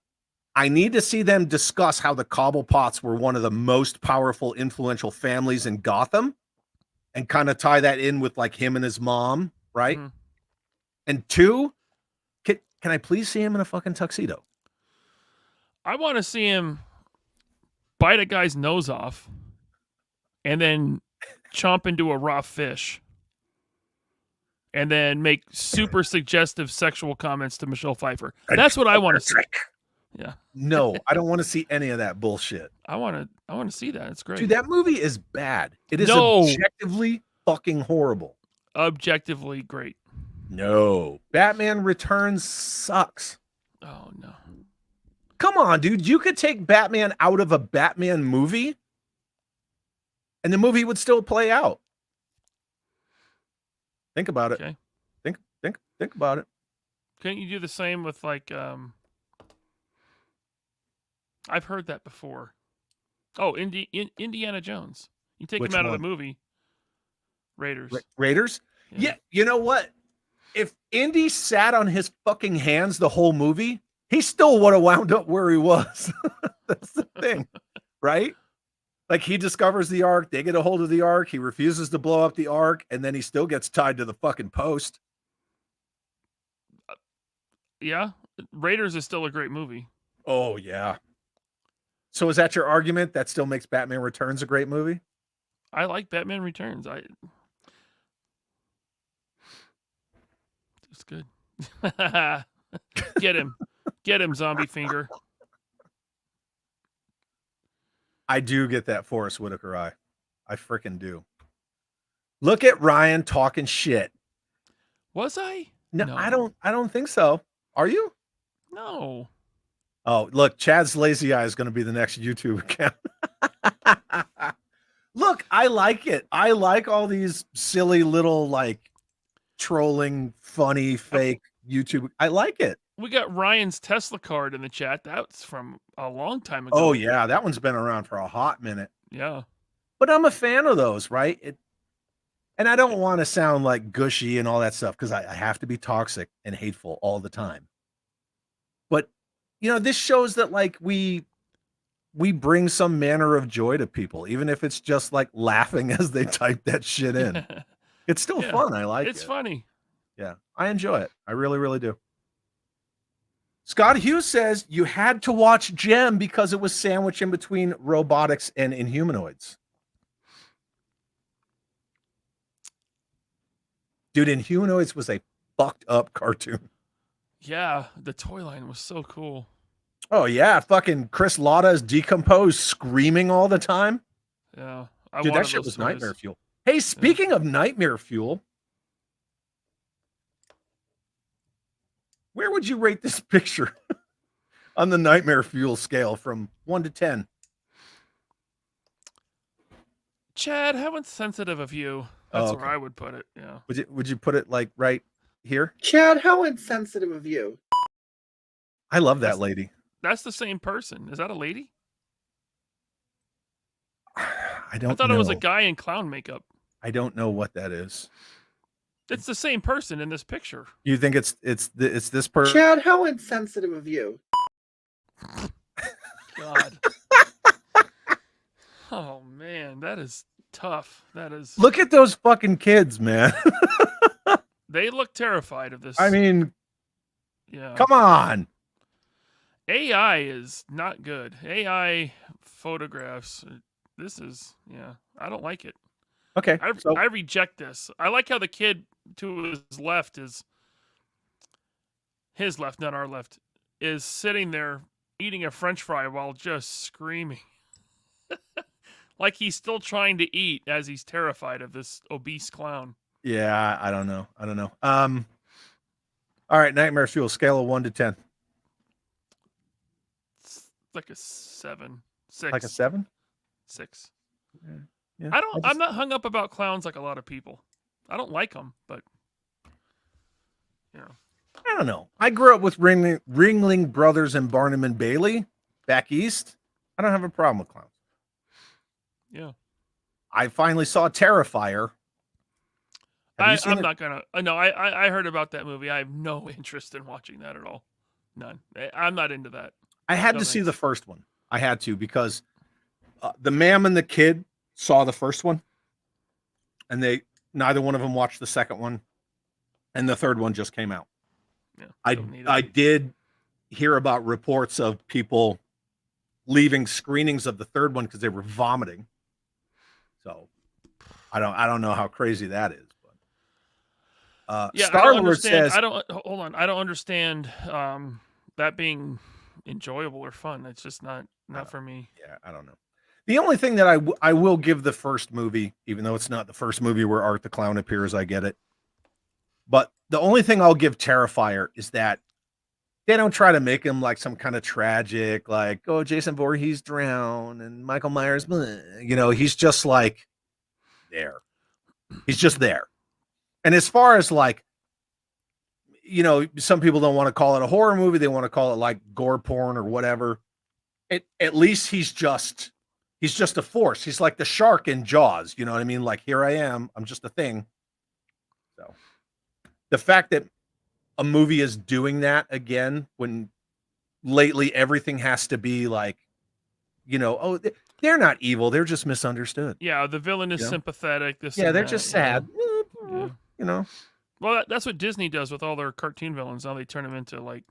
I need to see them discuss how the Cobblepots were one of the most powerful, influential families in Gotham and kind of tie that in with like him and his mom, right? Mhm. And two, can I please see him in a fucking tuxedo? I want to see him bite a guy's nose off and then chomp into a raw fish and then make super suggestive sexual comments to Michelle Pfeiffer. That's what I want to see. Yeah. No, I don't want to see any of that bullshit. I want to see that. It's great. Dude, that movie is bad. It is No. objectively fucking horrible. Objectively great. No. Batman Returns sucks. Oh no. Come on, dude. You could take Batman out of a Batman movie and the movie would still play out. Think about it. Okay. Think about it. Can't you do the same with like I've heard that before. Oh, Indiana Jones. You take Which him out of one? the movie. Raiders. Raiders? Yeah. You know what? If Indy sat on his fucking hands the whole movie, he still would have wound up where he was. That's the thing, right? Like he discovers the Ark, they get a hold of the Ark, he refuses to blow up the Ark, and then he still gets tied to the fucking post. Yeah. Raiders is still a great movie. Oh, yeah. So is that your argument? That still makes Batman Returns a great movie? I like Batman Returns. It's good. Get him. Get him, zombie finger. I do get that Forrest Whitaker eye. I freaking do. Look at Ryan talking shit. Was I? No, I don't think so. Are you? No. Oh, look, Chad's Lazy Eye is going to be the next YouTube account. Look, I like it. I like all these silly little like trolling, funny, fake YouTube. I like it. We got Ryan's Tesla card in the chat. That's from a long time ago. Oh yeah, that one's been around for a hot minute. Yeah. But I'm a fan of those, right? And I don't want to sound like gushy and all that stuff because I have to be toxic and hateful all the time. But this shows that like we bring some manner of joy to people, even if it's just like laughing as they type that shit in. It's still fun. I like it. It's funny. Yeah, I enjoy it. I really, really do. Scott Hughes says you had to watch Gem because it was sandwiched in between robotics and Inhumanoids. Dude, Inhumanoids was a fucked up cartoon. Yeah, the toy line was so cool. Oh yeah, fucking Chris Latta is decomposed, screaming all the time. Yeah, Dude, that wanted shit those was toys. nightmare fuel. Hey, speaking of nightmare fuel, where would you rate this picture on the nightmare fuel scale from 1 to 10? Chad, how insensitive of you. That's where I would put it. Yeah. Would you put it like right here? Chad, how insensitive of you. I love that lady. That's the same person. Is that a lady? I don't. I thought it was a guy in clown makeup. I don't know what that is. It's the same person in this picture. You think it's this person? Chad, how insensitive of you. God. Oh man, that is tough. That is. Look at those fucking kids, man. They look terrified of this. I mean, yeah. come on. AI is not good. AI photographs. This is, yeah, I don't like it. Okay. I reject this. I like how the kid to his left is, his left, not our left, is sitting there eating a French fry while just screaming. Like he's still trying to eat as he's terrified of this obese clown. Yeah, I don't know. All right, Nightmare Fuel, scale of 1 to 10. It's like a 7, 6. Like a 7? 6. Yeah. I'm not hung up about clowns like a lot of people. I don't like them, but yeah. I don't know. I grew up with Ringling Brothers and Barnum and Bailey back east. I don't have a problem with clowns. Yeah. I finally saw Terrifier. I'm not gonna. No, I heard about that movie. I have no interest in watching that at all. None. I'm not into that. I had to see the first one. I had to because the ma'am and the kid saw the first one, and neither one of them watched the second one, and the third one just came out. Yeah, I did hear about reports of people leaving screenings of the third one because they were vomiting. So I don't know how crazy that is. But yeah, Star-Lord says I don't understand that being enjoyable or fun. It's just not for me. Yeah, I don't know. The only thing that I will give the first movie, even though it's not the first movie where Art the Clown appears, I get it. But the only thing I'll give Terrifier is that they don't try to make him like some kind of tragic, like, oh, Jason Voorhees drowned and Michael Myers, he's just like there. He's just there. And as far as like, some people don't want to call it a horror movie. They want to call it like gore porn or whatever. At least he's just a force. He's like the shark in Jaws. You know what I mean? Like, here I am. I'm just a thing. So the fact that a movie is doing that again, when lately everything has to be like, oh, they're not evil. They're just misunderstood. Yeah. The villain is sympathetic. They're just sad. Yeah. Well, that's what Disney does with all their cartoon villains. Now they turn them into like,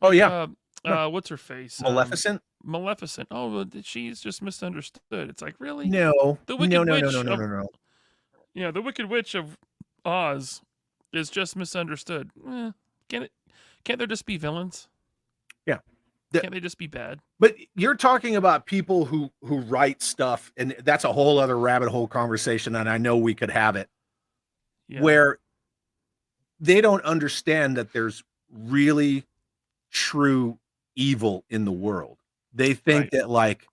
oh yeah. What's her face? Maleficent. Maleficent. Oh, well, she's just misunderstood. It's like, really? No. The Wicked Witch. No. Yeah, the Wicked Witch of Oz is just misunderstood. Can't there just be villains? Yeah. Can't they just be bad? But you're talking about people who write stuff, and that's a whole other rabbit hole conversation, and I know we could have it, where they don't understand that there's really true evil in the world. They think that like,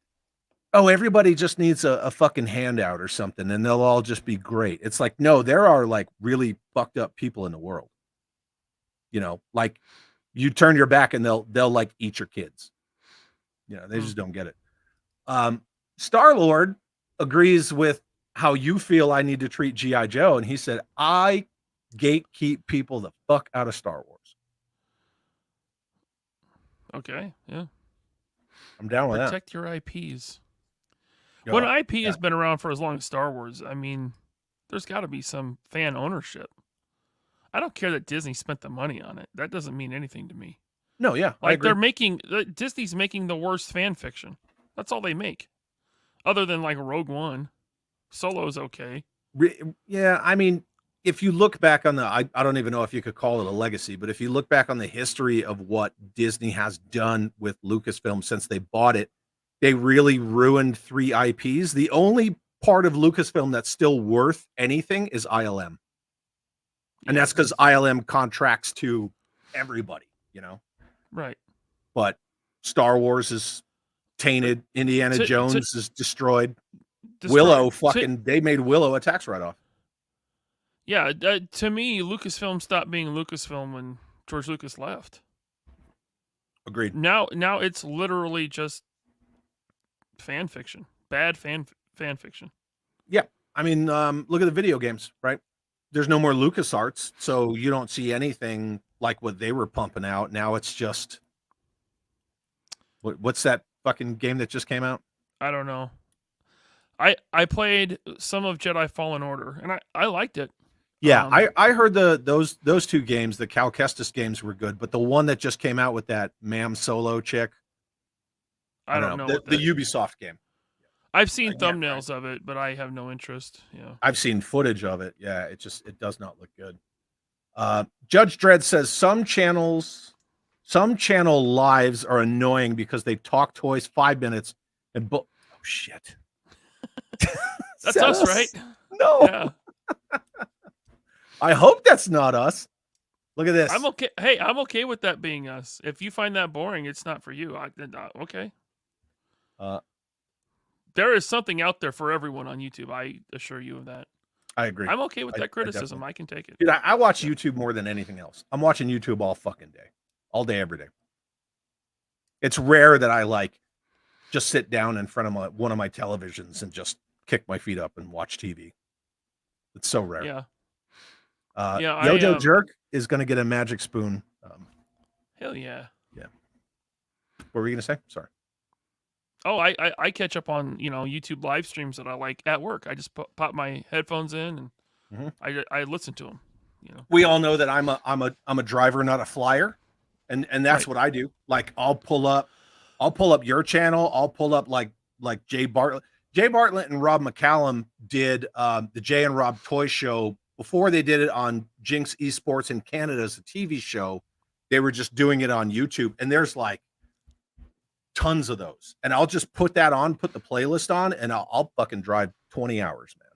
oh, everybody just needs a fucking handout or something, and they'll all just be great. It's like, no, there are like really fucked up people in the world. Like you turn your back and they'll like eat your kids. They just don't get it. Star-Lord agrees with how you feel I need to treat GI Joe, and he said, I gatekeep people the fuck out of Star Wars. Okay, yeah. I'm down with that. Protect your IPs. When IP has been around for as long as Star Wars, I mean, there's got to be some fan ownership. I don't care that Disney spent the money on it. That doesn't mean anything to me. No, yeah, I Like agree. they're making Disney's making the worst fan fiction. That's all they make, other than like Rogue One. Solo's okay. Yeah, I mean, if you look back on I don't even know if you could call it a legacy, but if you look back on the history of what Disney has done with Lucasfilm since they bought it, they really ruined 3 IPs. The only part of Lucasfilm that's still worth anything is ILM. And Yeah. that's because ILM contracts to everybody, you know? Right. But Star Wars is tainted. Indiana To- Jones is destroyed. Destroy- Willow to- they made Willow a tax write-off. Yeah, to me, Lucasfilm stopped being Lucasfilm when George Lucas left. Agreed. Now it's literally just fan fiction, bad fan fiction. Yeah. I mean, look at the video games, right? There's no more LucasArts, so you don't see anything like what they were pumping out. Now it's just what's that fucking game that just came out? I don't know. I played some of Jedi Fallen Order, and I liked it. Yeah, I heard those 2 games, the Cal Kestis games were good, but the one that just came out with that Mam Solo chick, I don't know. The Ubisoft game. I've seen Yeah, thumbnails of it, but I have no interest. Yeah. I've seen footage of it. Yeah, it does not look good. Judge Dredd says some channel lives are annoying because they talk toys 5 minutes and oh shit. That's us, right? No. Yeah. I hope that's not us. Look at this. I'm okay. Hey, I'm okay with that being us. If you find that boring, it's not for you. Okay. There is something out there for everyone on YouTube. I assure you of that. I agree. I'm okay with that I criticism. definitely. I can take it. Dude, I watch YouTube more than anything else. I'm watching YouTube all fucking day. All day, every day. It's rare that I just sit down in front of one of my televisions and just kick my feet up and watch TV. It's so rare. Yeah. Yojo Jerk is going to get a magic spoon. Hell yeah. Yeah. What were you going to say? Sorry. Oh, I catch up on YouTube live streams that I like at work. I just pop my headphones in and I listen to them. We all know that I'm a driver, not a flyer, and that's Right. what I do. Like I'll pull up your channel. I'll pull up like Jay Bartlett. Jay Bartlett and Rob McCallum did the Jay and Rob Toy Show before they did it on Jinx Esports in Canada as a TV show. They were just doing it on YouTube, and there's like tons of those. And I'll just put that on, put the playlist on, and I'll fucking drive 20 hours, man.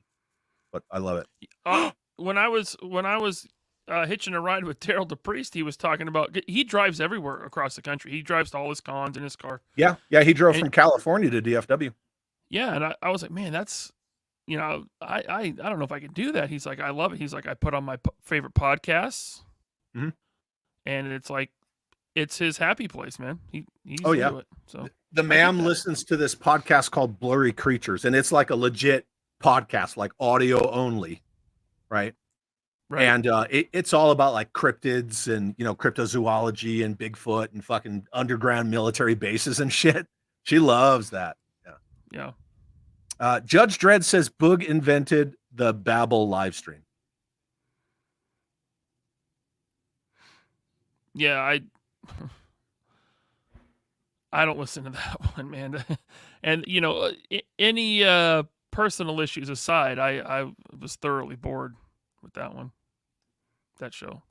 But I love it. When I was hitching a ride with Daryl DePriest, he was talking about he drives everywhere across the country. He drives to all his cons in his car. Yeah, he drove from California to DFW. Yeah, and I was like, man, that's I don't know if I can do that. He's like, I love it. He's like, I put on my favorite podcasts, and it's like, it's his happy place, man. He's into it. So the ma'am listens to this podcast called Blurry Creatures, and it's like a legit podcast, like audio only, right? Right. And it's all about like cryptids and cryptozoology and Bigfoot and fucking underground military bases and shit. She loves that. Yeah. Judge Dredd says Boog invented the Babel live stream. Yeah, I don't listen to that one, man. And any personal issues aside, I was thoroughly bored with that one. That show.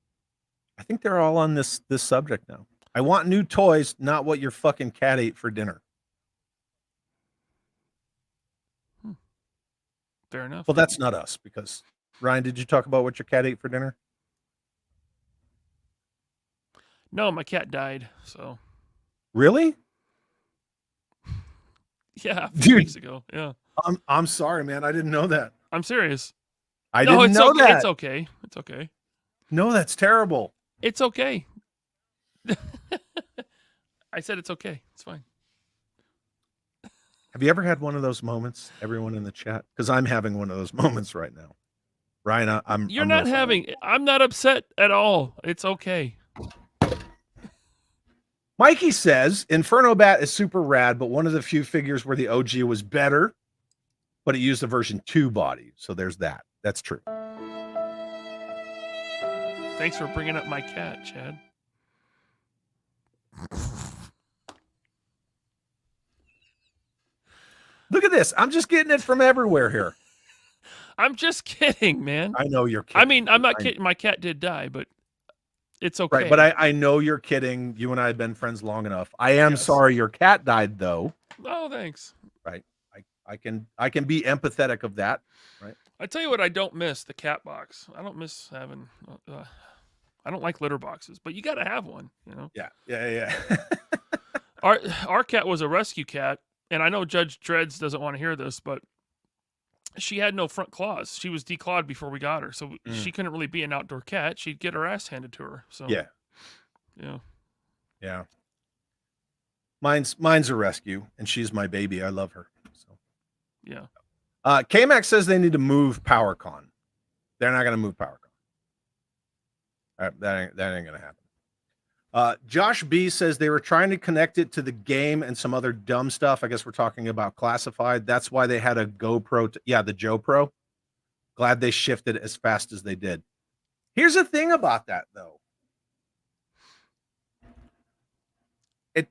I think they're all on this subject now. I want new toys, not what your fucking cat ate for dinner. Fair enough. Well, that's not us, because Ryan, did you talk about what your cat ate for dinner? No, my cat died. So Really? yeah, a few Dude. weeks ago. Yeah, I'm sorry, man. I didn't know that. I'm serious. I No, didn't it's know okay. that. It's okay. It's okay. No, that's terrible. It's okay. I said it's okay. It's fine. Have you ever had one of those moments, everyone in the chat? Because I'm having one of those moments right now. Ryan, I'm. You're I'm not real having. I'm not upset at all. It's okay. Mikey says Inferno Bat is super rad, but one of the few figures where the OG was better, but it used a version 2 body. So there's that. That's true. Thanks for bringing up my cat, Chad. Look at this. I'm just getting it from everywhere here. I'm just kidding, man. I know you're kidding. I mean, I'm not kidding. My cat did die, but it's okay. Right, but I know you're kidding. You and I have been friends long enough. I am Yes. sorry your cat died, though. Oh, thanks. Right. I can be empathetic of that. Right. I tell you what, I don't miss the cat box. I don't miss having. I don't like litter boxes, but you got to have one. You know. Yeah. Our cat was a rescue cat, and I know Judge Dreads doesn't want to hear this, but she had no front claws. She was declawed before we got her, so she couldn't really be an outdoor cat. She'd get her ass handed to her. So yeah. Mine's a rescue, and she's my baby. I love her. So yeah. K-Max says they need to move PowerCon. They're not going to move PowerCon. That ain't going to happen. Josh B says they were trying to connect it to the game and some other dumb stuff. I guess we're talking about classified. That's why they had a GoPro. The Joe Pro. Glad they shifted as fast as they did. Here's the thing about that, though.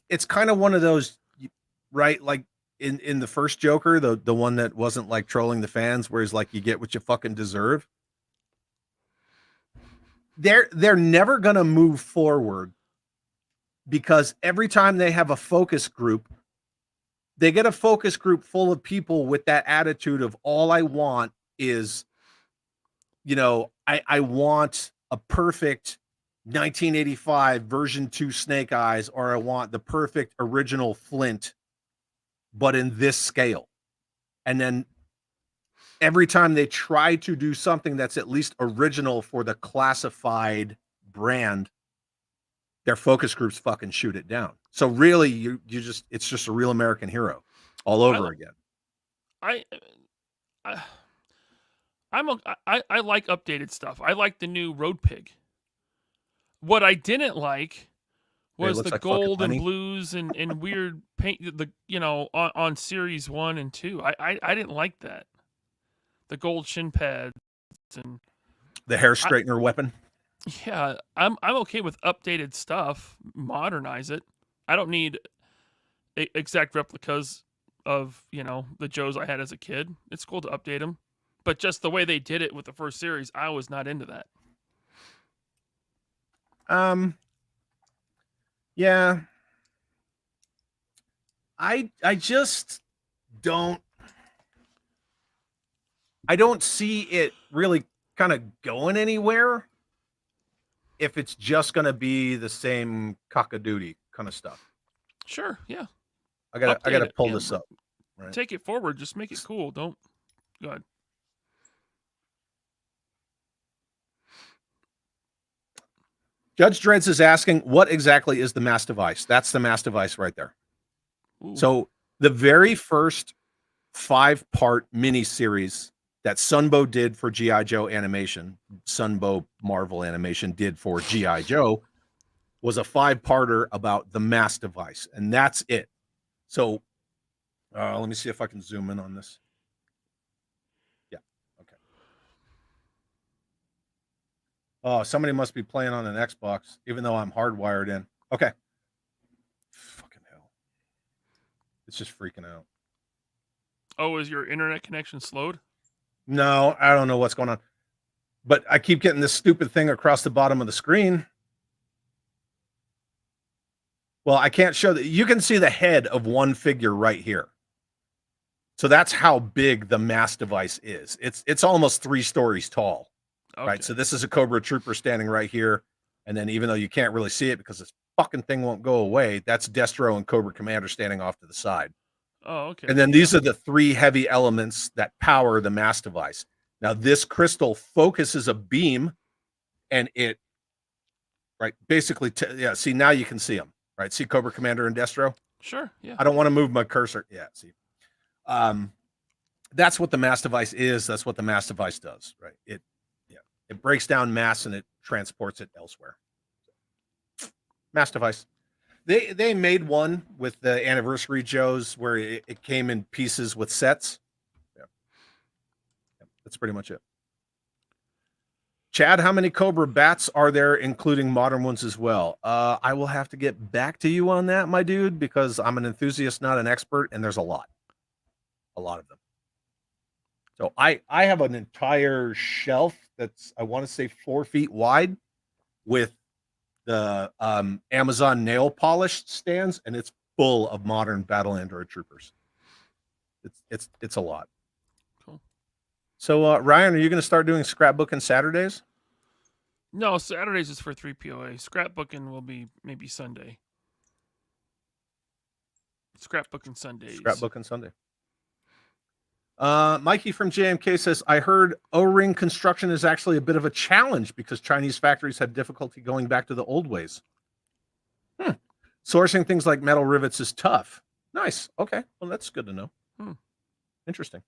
It's kind of one of those, right? Like in the first Joker, the one that wasn't like trolling the fans, where he's like, you get what you fucking deserve. They're never gonna move forward because every time they have a focus group, they get a focus group full of people with that attitude of all I want is, I want a perfect 1985 version 2 Snake Eyes, or I want the perfect original Flint, but in this scale. And then every time they try to do something that's at least original for the classified brand, their focus groups fucking shoot it down. So really, it's just a real American hero all over again. I like updated stuff. I like the new Road Pig. What I didn't like was the gold and blues and weird paint. On series 1 and 2, I didn't like that. The gold shin pads and the hair straightener weapon. Yeah, I'm okay with updated stuff. Modernize it. I don't need exact replicas of the Joes I had as a kid. It's cool to update them, but just the way they did it with the first series, I was not into that. Yeah. I just don't see it really kind of going anywhere if it's just going to be the same cock-a-doodle kind of stuff. Sure, yeah. I gotta pull this up. Right? Take it forward. Just make it cool. Don't. Go ahead. Judge Dreads is asking, what exactly is the mass device? That's the mass device right there. Ooh. So the very first 5-part miniseries that Sunbow did for GI Joe animation, Sunbow Marvel Animation did for GI Joe, was a 5-parter about the mass device, and that's it. So let me see if I can zoom in on this. Yeah, okay. Oh, somebody must be playing on an Xbox, even though I'm hardwired in. Okay. Fucking hell. It's just freaking out. Oh, is your internet connection slowed? No, I don't know what's going on. But I keep getting this stupid thing across the bottom of the screen. Well, I can't show that. You can see the head of one figure right here. So that's how big the mass device is. It's almost 3 stories tall. Okay. Right. So this is a Cobra Trooper standing right here. And then even though you can't really see it because this fucking thing won't go away, that's Destro and Cobra Commander standing off to the side. Oh, okay. And then these are the 3 heavy elements that power the mass device. Now, this crystal focuses a beam, and it, right, basically, see, now you can see them, right? See Cobra Commander and Destro? Sure, yeah. I don't want to move my cursor. Yeah, see. That's what the mass device is. That's what the mass device does, right? It breaks down mass and it transports it elsewhere. Mass device. They made one with the Anniversary Joes where it came in pieces with sets. Yeah. That's pretty much it. Chad, how many Cobra bats are there, including modern ones as well? I will have to get back to you on that, my dude, because I'm an enthusiast, not an expert, and there's a lot of them. So I have an entire shelf that's, I want to say 4 feet wide with the Amazon nail polish stands, and it's full of modern battle android troopers. It's a lot. Cool. So Ryan, are you going to start doing scrapbooking Saturdays? No, Saturdays is for 3POA. Scrapbooking will be maybe Sunday. Scrapbooking Sundays. Scrapbooking Sunday. Mikey from JMK says, I heard O-ring construction is actually a bit of a challenge because Chinese factories had difficulty going back to the old ways. Sourcing things like metal rivets is tough. Nice. Okay. Well, that's good to know. Interesting.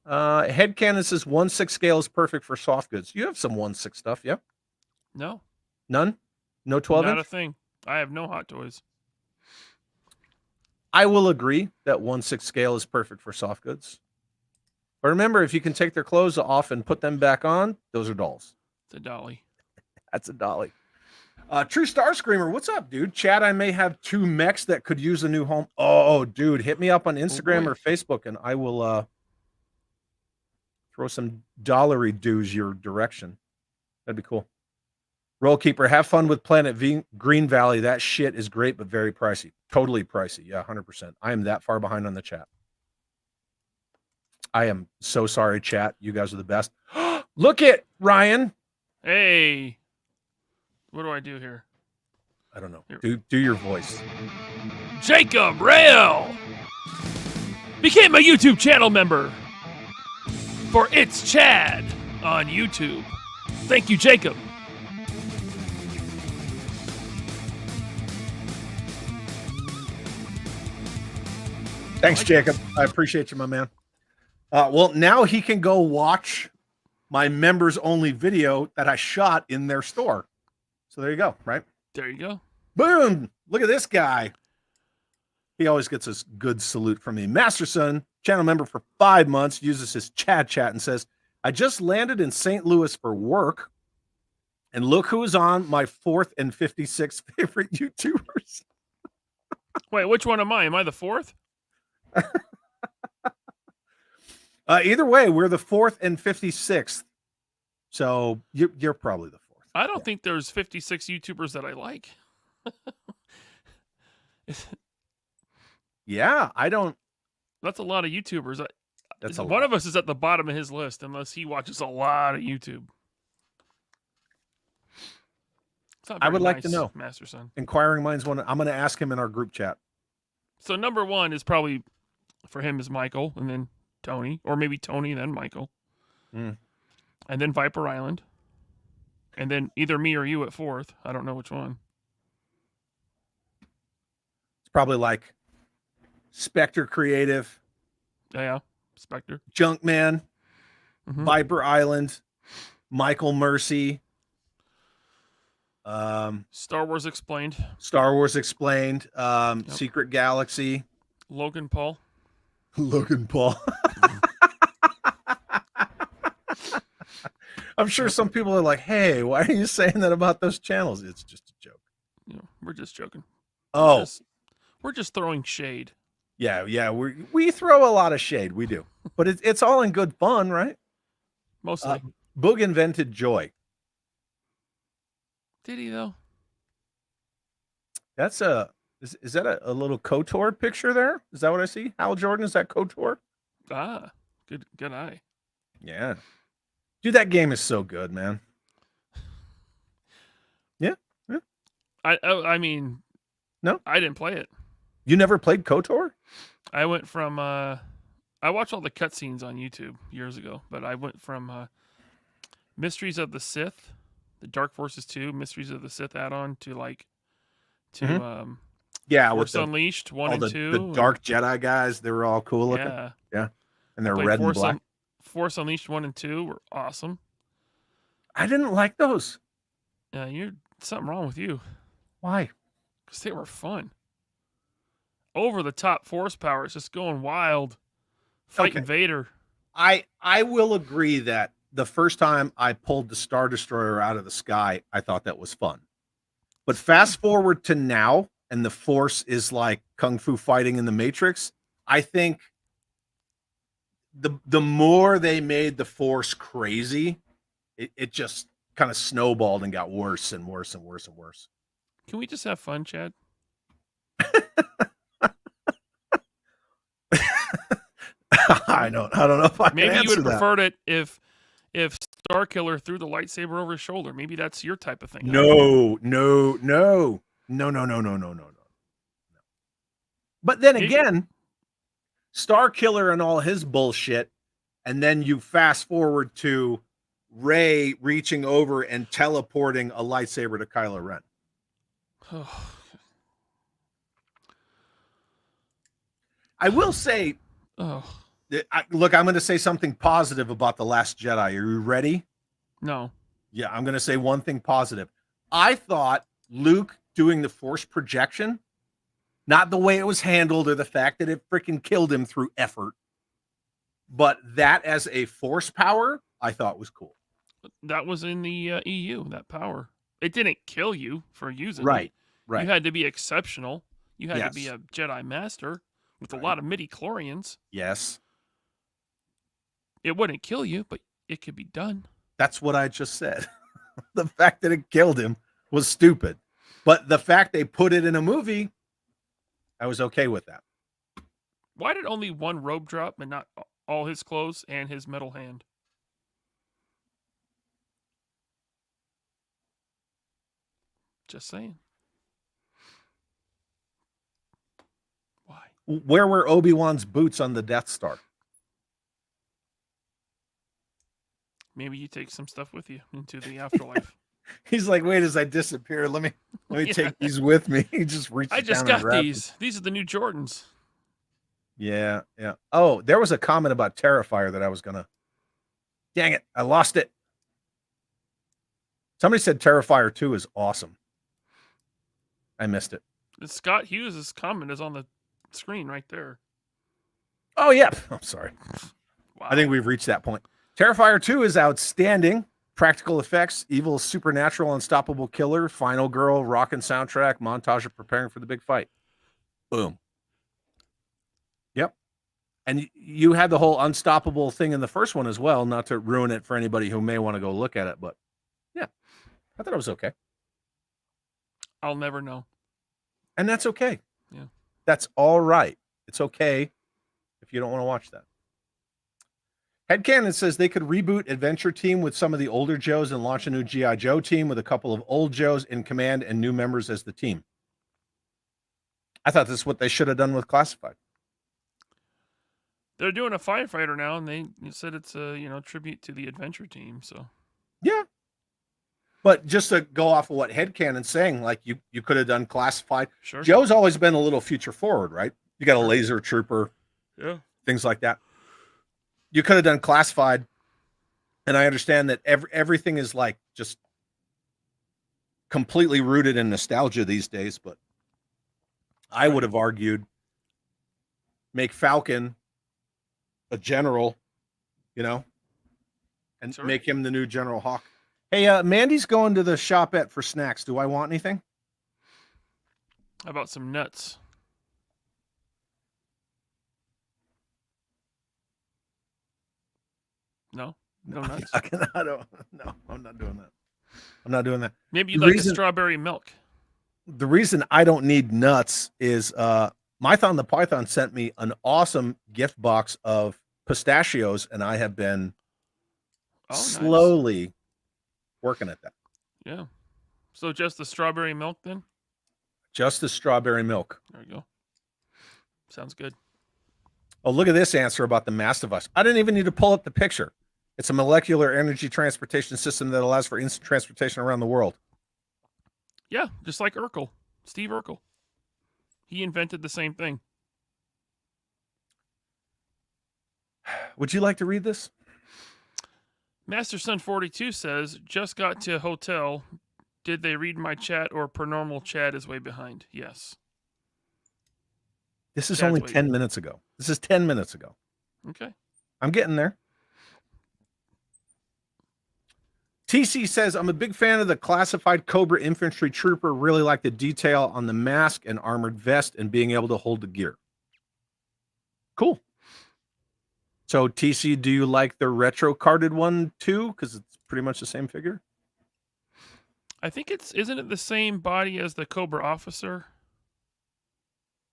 Headcanon says 1/6 scale is perfect for soft goods. You have some 1/6 stuff, yeah? No. None? No 12 Not inch? a thing. I have no Hot Toys. I will agree that 1/6 scale is perfect for soft goods. But remember, if you can take their clothes off and put them back on, those are dolls. It's a dolly. That's a dolly. True Star Screamer, what's up, dude? Chad, I may have 2 mechs that could use a new home. Oh, dude, hit me up on Instagram or Facebook, and I will throw some dollary dues your direction. That'd be cool. Roll Keeper, have fun with Planet Green Valley. That shit is great, but very pricey. Totally pricey. Yeah, 100%. I am that far behind on the chat. I am so sorry, chat. You guys are the best. Look it, Ryan. Hey. What do I do here? I don't know. Do your voice. Jacob Rail became a YouTube channel member for It's Chad on YouTube. Thank you, Jacob. Thanks, Jacob. I appreciate you, my man. Well, now he can go watch my members only video that I shot in their store. So there you go, right? There you go. Boom. Look at this guy. He always gets a good salute from me. Masterson, channel member for 5 months, uses his chat and says, I just landed in St. Louis for work. And look who is on my 4th and 56th favorite YouTubers. Wait, which one am I? Am I the 4th? Either way, we're the 4th and 56th. So you're probably the 4th. I don't think there's 56 YouTubers that I like. Yeah, I don't. That's a lot of YouTubers. That's a one lot. of us is at the bottom of his list unless he watches a lot of YouTube. It's not I would very like to nice, know. Masterson. Inquiring minds want to. I'm going to ask him in our group chat. So number 1 is probably for him is Michael, and then Tony, or maybe Tony, then Michael, and then Viper Island, and then either me or you at 4th. I don't know which one. It's probably like Spectre Creative, Yeah, Spectre, Junkman, Viper Island, Michael Mercy, Star Wars Explained, Secret Galaxy, Logan Paul. Logan Paul. I'm sure some people are like, hey, why are you saying that about those channels? It's just a joke. You know, we're just joking. Oh, we're just throwing shade. yeah. We throw a lot of shade. We do, but it's all in good fun, right? Mostly. Boog invented joy. Did he though? That's is that a little KOTOR picture there? Is that what I see? Hal Jordan, is that KOTOR? Ah, good eye. Yeah. Dude, that game is so good, man. Yeah. I mean, no, I didn't play it. You never played KOTOR? I went from I watched all the cutscenes on YouTube years ago, but I went from Mysteries of the Sith, the Dark Forces 2, Mysteries of the Sith add-on to yeah, Force with Unleashed 1 and 2. The Dark Jedi guys, they were all cool looking. Yeah. And they're red and black. Force Unleashed 1 and 2 were awesome. I didn't like those. Yeah, you're something wrong with you. Why? Because they were fun. Over the top force powers, just going wild, fighting Vader. I will agree that the first time I pulled the Star Destroyer out of the sky, I thought that was fun. But fast forward to now, and the Force is like kung fu fighting in the Matrix. I think the more they made the Force crazy, it just kind of snowballed and got worse and worse and worse and worse. Can we just have fun, Chad? I don't know if I can Maybe you answer would that. prefer it if Star Killer threw the lightsaber over his shoulder. Maybe that's your type of thing. No. But then Maybe- again, Star Killer and all his bullshit, and then you fast forward to Rey reaching over and teleporting a lightsaber to Kylo Ren. I will say, look, I'm going to say something positive about The Last Jedi. Are you ready? No. Yeah, I'm going to say one thing positive. I thought Luke doing the Force projection, not the way it was handled or the fact that it freaking killed him through effort, but that as a Force power, I thought was cool. That was in the EU, that power. It didn't kill you for using it. Right. You had to be exceptional. You had to be Yes. a Jedi Master with a Right. lot of midi-chlorians. Yes. It wouldn't kill you, but it could be done. That's what I just said. The fact that it killed him was stupid. But the fact they put it in a movie, I was okay with that. Why did only one robe drop and not all his clothes and his metal hand? Just saying. Why? Where were Obi-Wan's boots on the Death Star? Maybe you take some stuff with you into the afterlife. He's like, wait, as I disappear, let me Yeah. take these with me. He just reaches I just down and got grabs these. These are the new Jordans. them. Yeah. Oh, there was a comment about Terrifier that I was gonna. Dang it, I lost it. Somebody said Terrifier 2 is awesome. I missed it. Scott Hughes' comment is on the screen right there. Oh yeah, I'm sorry. Wow. I think we've reached that point. Terrifier 2 is outstanding. Practical effects, evil, supernatural, unstoppable killer, final girl, rockin' soundtrack, montage of preparing for the big fight. Boom. Yep. And you had the whole unstoppable thing in the first one as well, not to ruin it for anybody who may want to go look at it, but yeah, I thought it was okay. I'll never know. And that's okay. Yeah. That's all right. It's okay if you don't want to watch that. Headcanon says they could reboot Adventure Team with some of the older Joes and launch a new GI Joe team with a couple of old Joes in command and new members as the team. I thought this is what they should have done with Classified. They're doing a firefighter now, and they said it's a tribute to the Adventure Team. So Yeah. But just to go off of what Headcanon's saying, like you could have done Classified. sure. Joe's always been a little future forward, right? You got a Sure. laser trooper, Yeah. things like that. You could have done Classified, and I understand that everything is like just completely rooted in nostalgia these days, but I would have argued make Falcon a general, and Sure. make him the new General Hawk. Hey, Mandy's going to the shopette for snacks. Do I want anything? How about some nuts? No? No nuts? I don't. No, I'm not doing that. I'm not doing that. Maybe you The like reason- the strawberry milk. The reason I don't need nuts is Mython the Python sent me an awesome gift box of pistachios, and I have been Oh, nice. slowly working at that. Yeah. So just the strawberry milk then? Just the strawberry milk. There we go. Sounds good. Oh, look at this answer about the Mastivus. I didn't even need to pull up the picture. It's a molecular energy transportation system that allows for instant transportation around the world. Yeah, just like Urkel. Steve Urkel. He invented the same thing. Would you like to read this? Master Son 42 says, just got to hotel. Did they read my chat or per normal Chad is way behind? Yes. This is Chad's only waiting. 10 minutes ago. This is 10 minutes ago. Okay. I'm getting there. TC says, I'm a big fan of the classified Cobra infantry trooper. Really like the detail on the mask and armored vest and being able to hold the gear. Cool. So TC, do you like the retro carded one too? Because it's pretty much the same figure. I think isn't it the same body as the Cobra officer?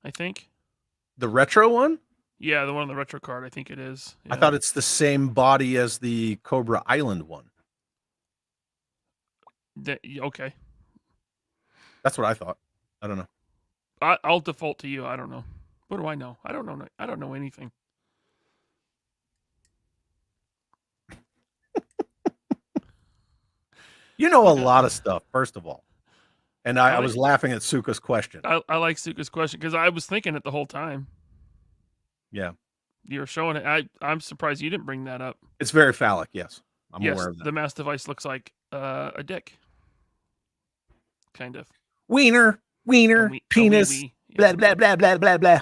I think. The retro one? Yeah, the one on the retro card. I think it is. I Yeah. thought it's the same body as the Cobra Island one. Okay. That's what I thought. I don't know. I'll default to you. I don't know. What do I know? I don't know. I don't know anything. You know a lot of stuff, first of all. And I I was laughing at Suka's question. I like Suka's question because I was thinking it the whole time. Yeah. You were showing it. I'm surprised you didn't bring that up. It's very phallic, yes. I'm yes, aware of that. the mass device looks like a dick. Kind of. Wiener, penis, wee. blah, blah, blah, blah, blah, blah.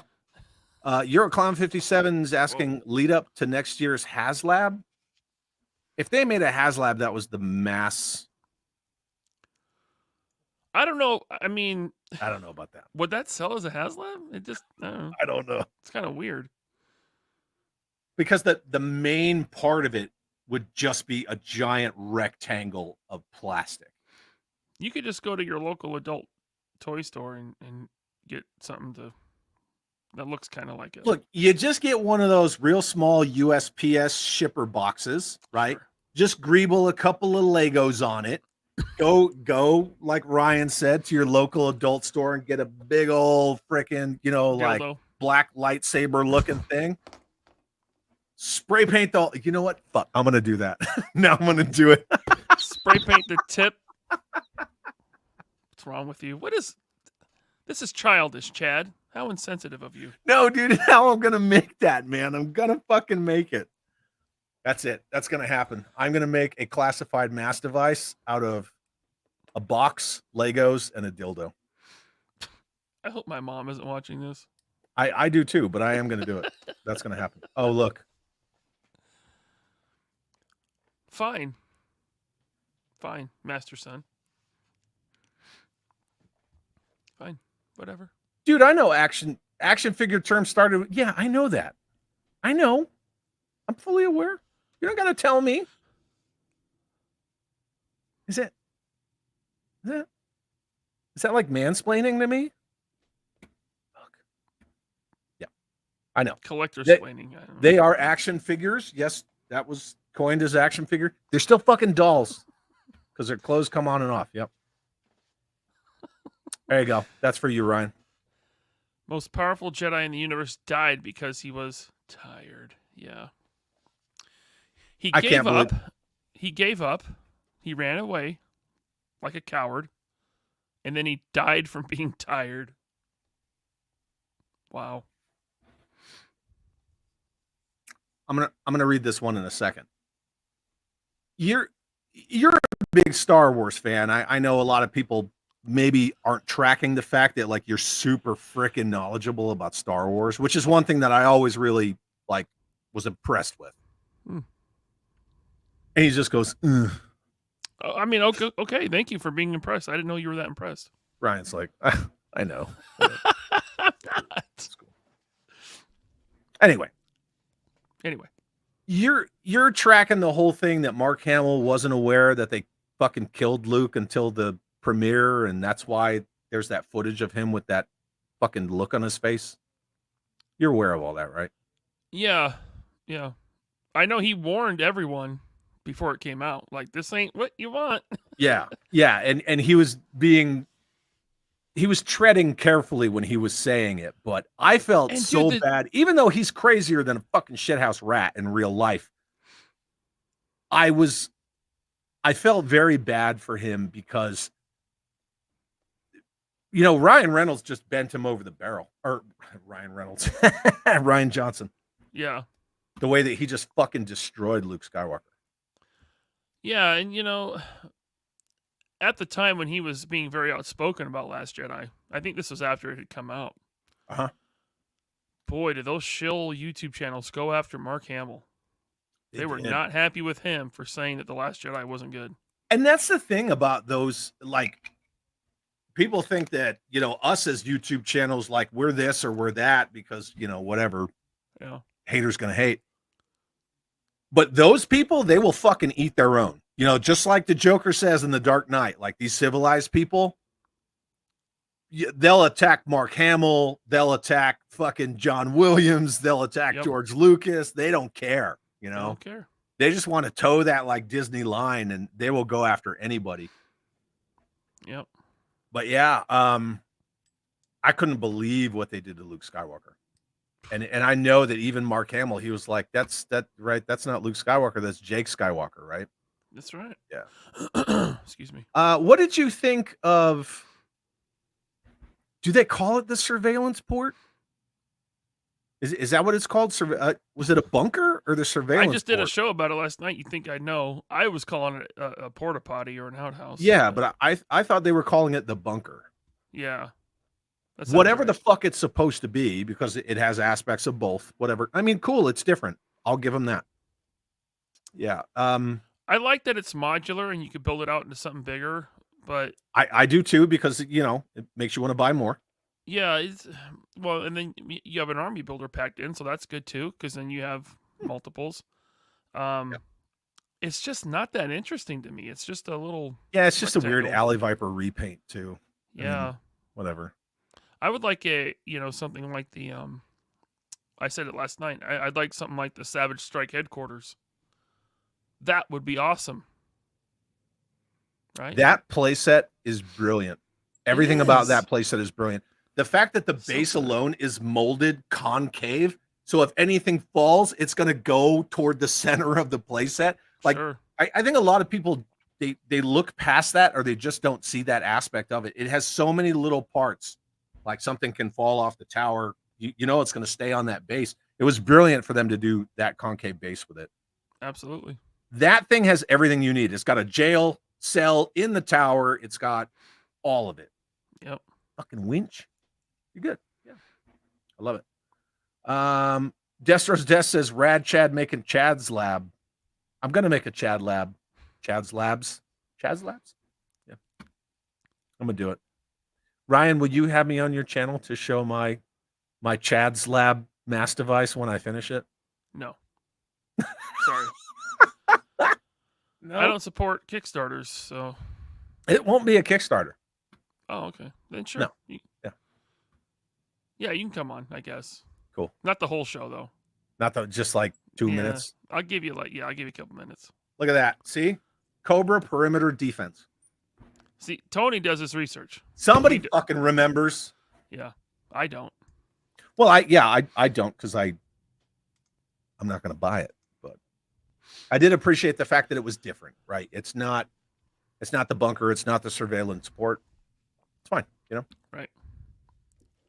Euroclown57 is asking, lead up to next year's HasLab. If they made a HasLab that was the mass, I don't know. I mean, I don't know about that. would that sell as a HasLab? It just, I don't know. I don't know. It's kind of weird. Because the main part of it would just be a giant rectangle of plastic. You could just go to your local adult toy store and get something that looks kind of like it. Look, you just get one of those real small USPS shipper boxes, right? Sure. Just greeble a couple of Legos on it. Go, like Ryan said, to your local adult store and get a big old freaking, like Dildo. black lightsaber looking thing. Spray paint the, you know what? Fuck, I'm going to do that. Now I'm going to do it. Spray paint the tip. What's wrong with you? This is childish, Chad. How insensitive of you. No, dude, how I'm going to make that, man. I'm going to fucking make it. That's it. That's going to happen. I'm going to make a classified mass device out of a box, Legos, and a dildo. I hope my mom isn't watching this. I do too, but I am going to do it. That's going to happen. Oh, look. Fine, Master Son. Fine, whatever. Dude, I know action figure term started. Yeah, I know that. I know. I'm fully aware. You don't got to tell me. Is that like mansplaining to me? Fuck. Yeah, I know. Collector's They- explaining. I don't know. They are action figures. Yes, that was coined as action figure. They're still fucking dolls because their clothes come on and off. Yep. There you go. That's for you, Ryan. Most powerful Jedi in the universe died because he was tired. Yeah. He I gave can't up. believe- He gave up. He ran away like a coward. And then he died from being tired. Wow. I'm gonna read this one in a second. You're a big Star Wars fan. I know a lot of people maybe aren't tracking the fact that like you're super freaking knowledgeable about Star Wars, which is one thing that I always really like was impressed with. Hmm. And he just goes, "Ugh." I mean, okay. Thank you for being impressed. I didn't know you were that impressed. Ryan's like, I know. I'm not. That's cool. Anyway, you're tracking the whole thing that Mark Hamill wasn't aware that they fucking killed Luke until the premiere, and that's why there's that footage of him with that fucking look on his face. You're aware of all that, right? Yeah. I know he warned everyone before it came out. Like, this ain't what you want. Yeah. And he was treading carefully when he was saying it, but I felt And so dude, bad, even though he's crazier than a fucking shithouse rat in real life. I felt very bad for him because, Ryan Reynolds just bent him over the barrel, or Ryan Reynolds, Ryan Johnson, Yeah. the way that he just fucking destroyed Luke Skywalker. Yeah, and at the time when he was being very outspoken about Last Jedi, I think this was after it had come out. Uh-huh. Boy, did those shill YouTube channels go after Mark Hamill. They were did. not happy with him for saying that The Last Jedi wasn't good. And that's the thing about those, like, people think that, you know, us as YouTube channels, like, we're this or we're that because, you know, whatever, Yeah. haters gonna hate. But those people, they will fucking eat their own. You know, just like the Joker says in The Dark Knight, like these civilized people, they'll attack Mark Hamill, they'll attack fucking John Williams, they'll attack Yep. George Lucas. They don't care, you I know. don't care. They just want to toe that like Disney line, and they will go after anybody. Yep. But yeah, I couldn't believe what they did to Luke Skywalker. And I know that even Mark Hamill, he was like, that's right, that's not Luke Skywalker, that's Jake Skywalker, right? That's right. Yeah. Excuse me. What did you think of, do they call it the surveillance port? Is that what it's called? Was it a bunker or the surveillance I just did a port? show about it last night. You think I know? I was calling it a porta potty or an outhouse. Yeah, but I thought they were calling it the bunker. yeah, that sounds Whatever the right. fuck it's supposed to be, because it has aspects of both. Whatever. I mean, cool. It's different. I'll give them that. Yeah. I like that it's modular and you could build it out into something bigger. But I do too, because you know it makes you want to buy more. yeah, it's well, and then you have an army builder packed in, so that's good too, because then you have multiples. It's just not that interesting to me. It's just a little Yeah, it's just a weird rectangle. Alley Viper repaint too. I mean, Yeah, whatever. I would like something like the I said it last night. I'd like something like the Savage Strike headquarters. That would be awesome. Right? That playset is brilliant. Everything about is. that playset is brilliant. The fact that the So base good. alone is molded concave, so if anything falls, it's going to go toward the center of the playset. Like, Sure. I think a lot of people they look past that, or they just don't see that aspect of it. It has so many little parts, like something can fall off the tower. You know it's going to stay on that base. It was brilliant for them to do that concave base with it. Absolutely. That thing has everything you need. It's got a jail cell in the tower. It's got all of it. Yep. Fucking winch. You're good. Yeah. I love it. Destro's Death says Rad Chad making Chad's lab. I'm gonna make a Chad lab. Chad's labs. Chad's labs? Yeah. I'm gonna do it. Ryan, would you have me on your channel to show my Chad's lab mass device when I finish it? No. Sorry. No. I don't support Kickstarters, so It won't be a Kickstarter. oh, okay. Then sure. No. Yeah. Yeah, you can come on, I guess. Cool. Not the whole show though. Not just like 2 Yeah. minutes. I'll give you a couple minutes. Look at that. See? Cobra perimeter defense. See, Tony does his research. Somebody fucking remembers. Yeah. I don't. Well, I don't, because I'm not going to buy it, but I did appreciate the fact that it was different, right? It's not the bunker, it's not the surveillance port. It's fine, you know. Right.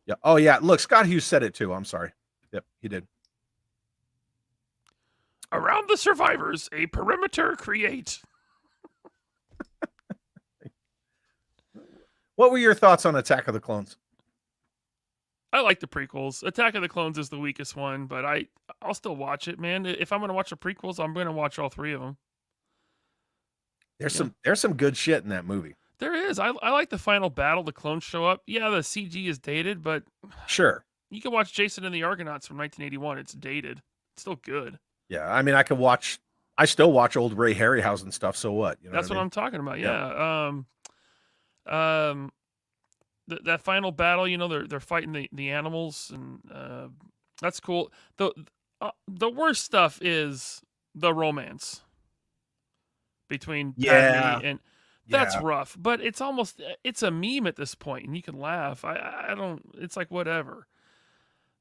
Yeah. Oh yeah. Look, Scott Hughes said it too. I'm sorry. Yep, he did. Around the survivors, a perimeter create. What were your thoughts on Attack of the Clones? I like the prequels. Attack of the Clones is the weakest one, but I'll still watch it, man. If I'm gonna watch the prequels, I'm gonna watch all three of them. There's Yeah. some good shit in that movie. There is. I like the final battle. The clones show up. Yeah, the CG is dated, but Sure. you can watch Jason and the Argonauts from 1981. It's dated. It's still good. Yeah. I mean, I still watch old Ray Harryhausen stuff. So what? You know That's what what I I'm talking about. Yeah. Yeah. That final battle, they're fighting the animals, and that's cool. The worst stuff is the romance between Padme and that's rough. But it's a meme at this point, and you can laugh. I don't. It's like whatever.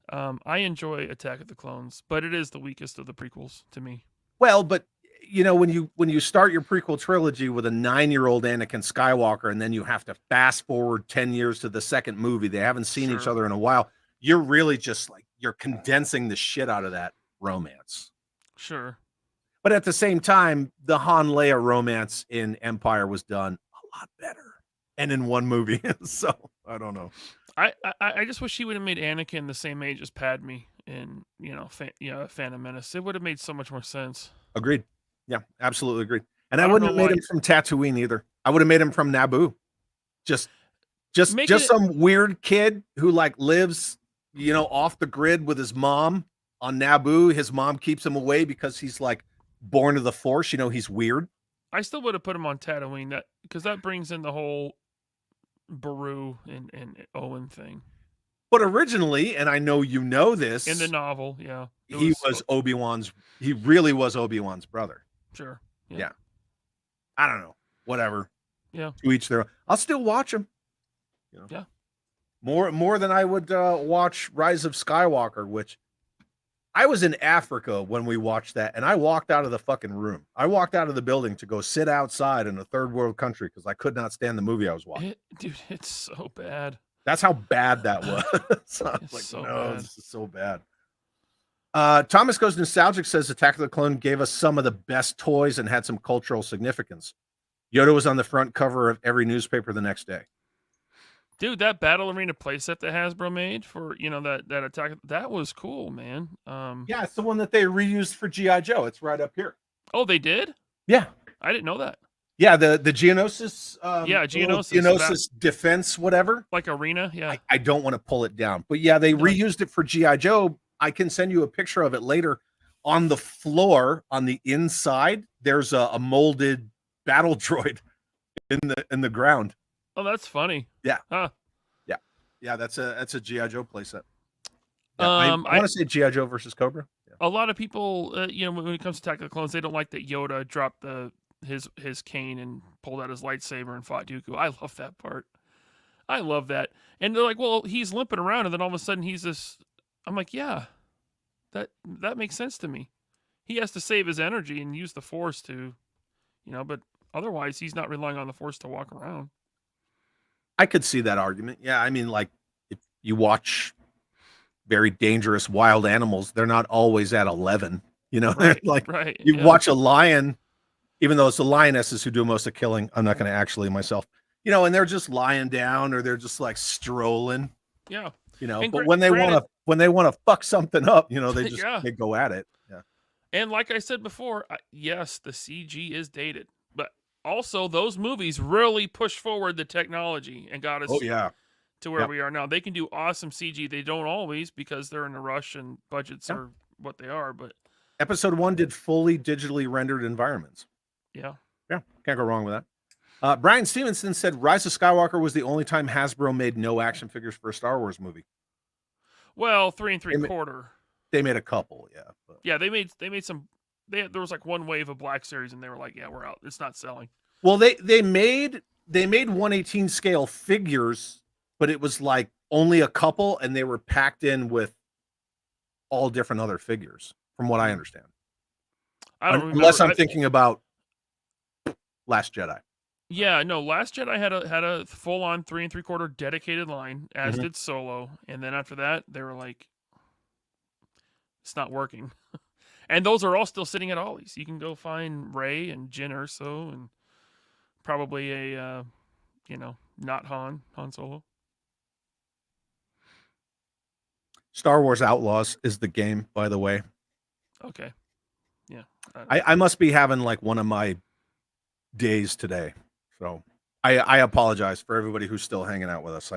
I enjoy Attack of the Clones, but it is the weakest of the prequels to me. Well, but you know, when you start your prequel trilogy with a 9-year-old Anakin Skywalker, and then you have to fast forward 10 years to the second movie, they haven't seen each Sure. other in a while. You're really just like, you're condensing the shit out of that romance. Sure. But at the same time, the Han Leia romance in Empire was done a lot better, and in one movie. So I don't know. I just wish she would have made Anakin the same age as Padme in Phantom Menace. It would have made so much more sense. Agreed. Yeah, absolutely agreed. And I don't wouldn't have know made why- him from Tatooine either. I would have made him from Naboo. Just Make it- some weird kid who like lives, off the grid with his mom on Naboo. His mom keeps him away because he's like born of the Force. He's weird. I still would have put him on Tatooine, because that brings in the whole Baru and Owen thing But originally, and I know you know this, in the novel. Yeah, he was Obi-Wan's. He really was Obi-Wan's brother. Sure. Yeah. I don't know. Whatever. Yeah. To each their own. I'll still watch him. Yeah. More than I would watch Rise of Skywalker, which I was in Africa when we watched that, and I walked out of the fucking room. I walked out of the building to go sit outside in a third world country because I could not stand the movie I was watching. Dude, it's so bad. That's how bad that was. So I was It's like, so no, bad. this is so bad. Thomas Goes Nostalgic says Attack of the Clone gave us some of the best toys and had some cultural significance. Yoda was on the front cover of every newspaper the next day. Dude, that Battle Arena playset that Hasbro made for, that attack, that was cool, man. Yeah, it's the one that they reused for GI Joe. It's right up here. Oh, they did? Yeah. I didn't know that. Yeah, the Geonosis. Yeah, little Geonosis, Geonosis defense, whatever. Like arena, yeah. I don't want to pull it down, but yeah, they No. reused it for GI Joe. I can send you a picture of it later. On the floor, on the inside, there's a molded battle droid in the ground. Oh, that's funny. Yeah. Huh. Yeah, that's a GI Joe playset. I I want to say GI Joe versus Cobra. Yeah. A lot of people, when it comes to Attack of the Clones, they don't like that Yoda dropped his cane and pulled out his lightsaber and fought Dooku. I love that part. I love that. And they're like, well, he's limping around, and then all of a sudden he's this. I'm like, yeah, that makes sense to me. He has to save his energy and use the Force to, but otherwise he's not relying on the Force to walk around. I could see that argument. Yeah, I mean, like if you watch very dangerous wild animals, they're not always at 11. Right, like right. you yeah. watch a lion, even though it's the lionesses who do most of killing. I'm not going to actually myself, and they're just lying down or they're just like strolling. Yeah. But And when they want to fuck something up, they just Yeah. they go at it. Yeah. And like I said before, yes, the CG is dated, but also those movies really pushed forward the technology and got us Oh yeah. to where Yep. we are now. They can do awesome CG. They don't always because they're in a rush and budgets Yep. are what they are, but Episode 1 did fully digitally rendered environments. yeah. Yeah, can't go wrong with that. Brian Stevenson said Rise of Skywalker was the only time Hasbro made no action figures for a Star Wars movie. Well, 3 They ma- 3/4. They made a couple, yeah. But Yeah, they made some. There was like one wave of Black Series, and they were like, "Yeah, we're out. It's not selling." well, they made 118 scale figures, but it was like only a couple, and they were packed in with all different other figures, from what I understand. I don't Unless remember. I'm thinking about Last Jedi. Yeah, no. Last Jedi had a full on 3 3/4 dedicated line, as Mhm. did Solo, and then after that, they were like, "It's not working." And those are all still sitting at Ollie's. You can go find Rey and Jyn Erso and probably a not Han Solo. Star Wars Outlaws is the game, by the way. Okay, yeah. I must be having like one of my days today. So I apologize for everybody who's still hanging out with us.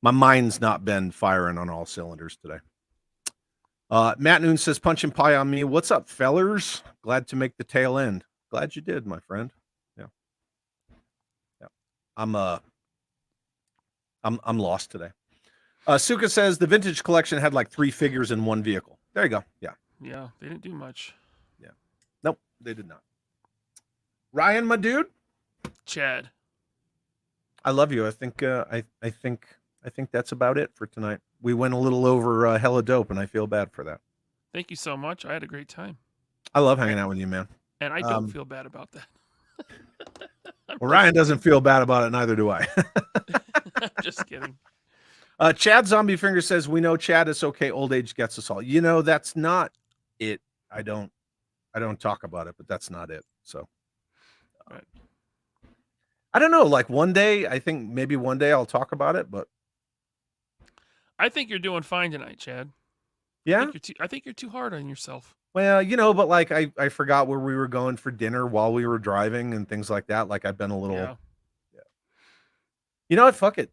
My mind's not been firing on all cylinders today. Matt Noon says, punch and pie on me. What's up, fellers? Glad to make the tail end. Glad you did, my friend. Yeah. I'm lost today. Suka says the vintage collection had like 3 figures in one vehicle. There you go. Yeah. Yeah, they didn't do much. Nope, they did not. Ryan, my dude, Chad. I love you. I think that's about it for tonight. We went a little over hella dope, and I feel bad for that. Thank you so much. I had a great time. I love hanging out with you, man. And I don't feel bad about that. Well, Ryan doesn't feel bad about it, neither do I. I'm just kidding. Chad Zombie Finger says, we know, Chad, it's okay. Old age gets us all. That's not it. I don't talk about it, but that's not it. So Right. I don't know. Like one day, I think maybe one day I'll talk about it, but I think you're doing fine tonight, Chad. yeah. I think you're too hard on yourself. Well, but like I forgot where we were going for dinner while we were driving and things like that. Like I've been a little. Yeah. You know what? Fuck it.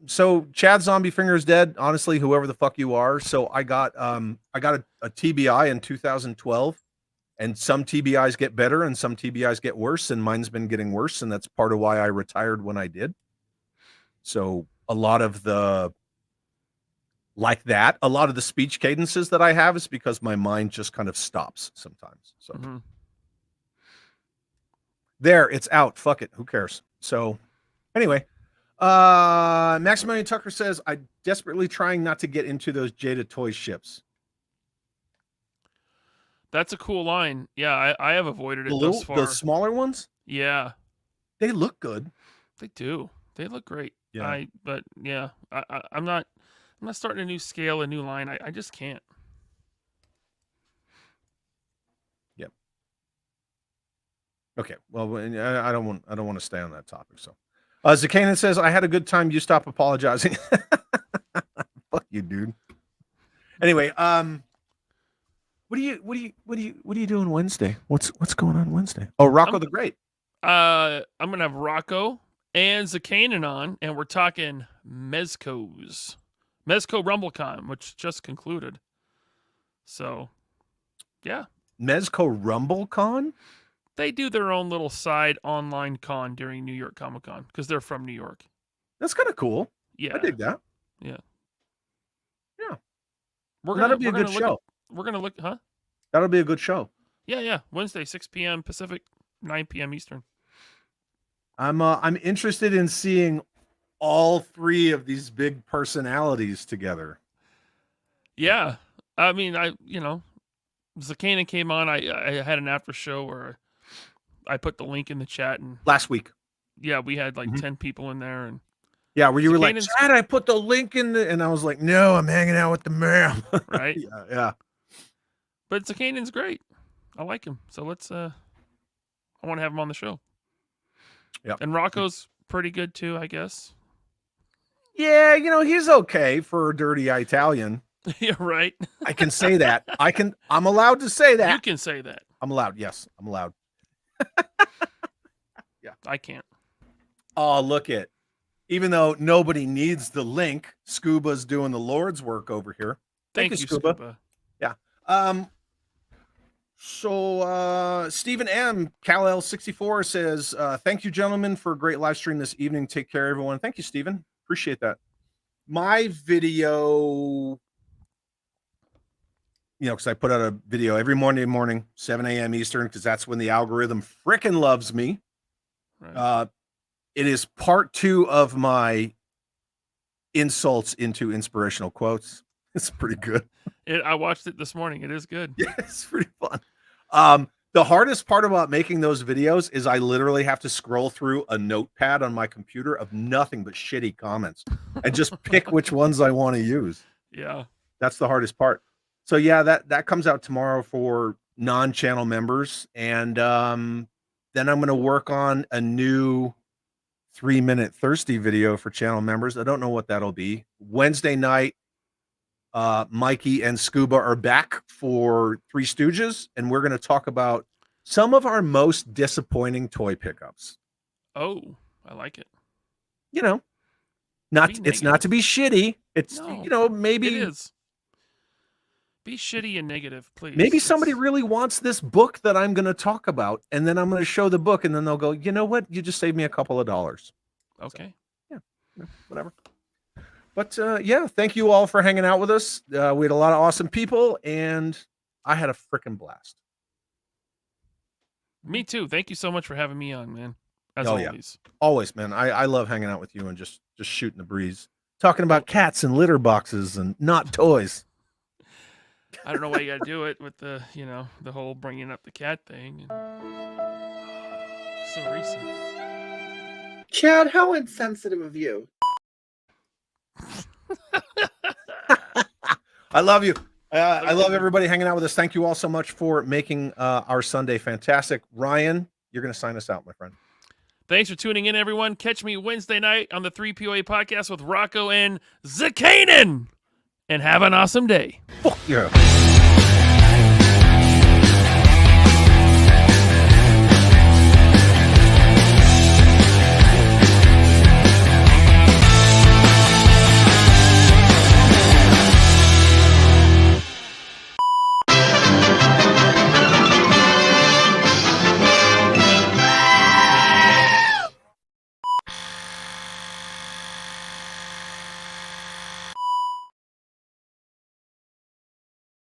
So Chad Zombie Finger is dead. Honestly, whoever the fuck you are. So I got a TBI in 2012, and some TBIs get better and some TBIs get worse, and mine's been getting worse, and that's part of why I retired when I did. So a lot of the speech cadences that I have is because my mind just kind of stops sometimes. So there, it's out. Fuck it. Who cares? So anyway. Maximilian Tucker says, I'm desperately trying not to get into those Jada Toys ships. That's a cool line. Yeah, I have avoided it thus far. The smaller ones? Yeah. They look good. They do. They look great. Yeah. I'm not starting a new scale, a new line. I just can't. Yep. Okay. Well, I don't want to stay on that topic. So, Zakanan says, I had a good time. You stop apologizing. Fuck you, dude. Anyway, what are you doing Wednesday? What's going on Wednesday? Oh, Rocco the Great. I'm gonna have Rocco and Zakanan on, and we're talking Mezco RumbleCon, which just concluded. So, yeah. Mezco RumbleCon? They do their own little side online con during New York Comic Con because they're from New York. That's kind of cool. Yeah, I dig that. Yeah. That'll be a good show. We're gonna look, huh? That'll be a good show. Yeah. Wednesday, 6 p.m. Pacific, 9 p.m. Eastern. I'm interested in seeing all three of these big personalities together. Yeah, I mean, Zakanan came on. I had an after show where I put the link in the chat, and last week. Yeah, we had like 10 people in there, and yeah, where you were like, Zakanan's... Chad, I put the link in and I was like, no, I'm hanging out with the man. Right? Yeah. But Zakanan's great. I like him. So let's I want to have him on the show. Yeah. And Rocco's pretty good too, I guess. Yeah, he's okay for a dirty Italian. Yeah, right. I can say that. I'm allowed to say that. You can say that. I'm allowed. Yes, I'm allowed. Yeah. I can't. Oh, look it. Even though nobody needs the link, Scuba's doing the Lord's work over here. Thank you, Scuba. Yeah. So Stephen M. Cal-L64 says, thank you, gentlemen, for a great live stream this evening. Take care, everyone. Thank you, Stephen. Appreciate that. My video, because I put out a video every morning, 7 a.m. Eastern, because that's when the algorithm frickin' loves me. Right. It is part 2 of my insults into inspirational quotes. It's pretty good. I watched it this morning. It is good. Yeah, it's pretty fun. The hardest part about making those videos is I literally have to scroll through a notepad on my computer of nothing but shitty comments and just pick which ones I want to use. Yeah. That's the hardest part. So yeah, that comes out tomorrow for non-channel members. And then I'm going to work on a new 3-minute Thirsty video for channel members. I don't know what that'll be. Wednesday night, Mikey and Scuba are back for Three Stooges, and we're going to talk about some of our most disappointing toy pickups. Oh, I like it. It's not to be shitty. It's maybe it is. Be shitty and negative, please. Maybe somebody really wants this book that I'm going to talk about, and then I'm going to show the book, and then they'll go, you know what? You just saved me a couple of dollars. Okay. So, yeah, whatever. But yeah, thank you all for hanging out with us. We had a lot of awesome people, and I had a freaking blast. Me too. Thank you so much for having me on, man. As always. Yeah. Always, man. I love hanging out with you and just shooting the breeze, talking about cats and litter boxes and not toys. I don't know why you got to do it with the whole bringing up the cat thing. So recent. Chad, how insensitive of you. I love you. I love everybody hanging out with us. Thank you all so much for making our Sunday fantastic. Ryan, you're going to sign us out, my friend. Thanks for tuning in, everyone. Catch me Wednesday night on the 3POA podcast with Rocco and Zakanan. And have an awesome day. Fuck yeah.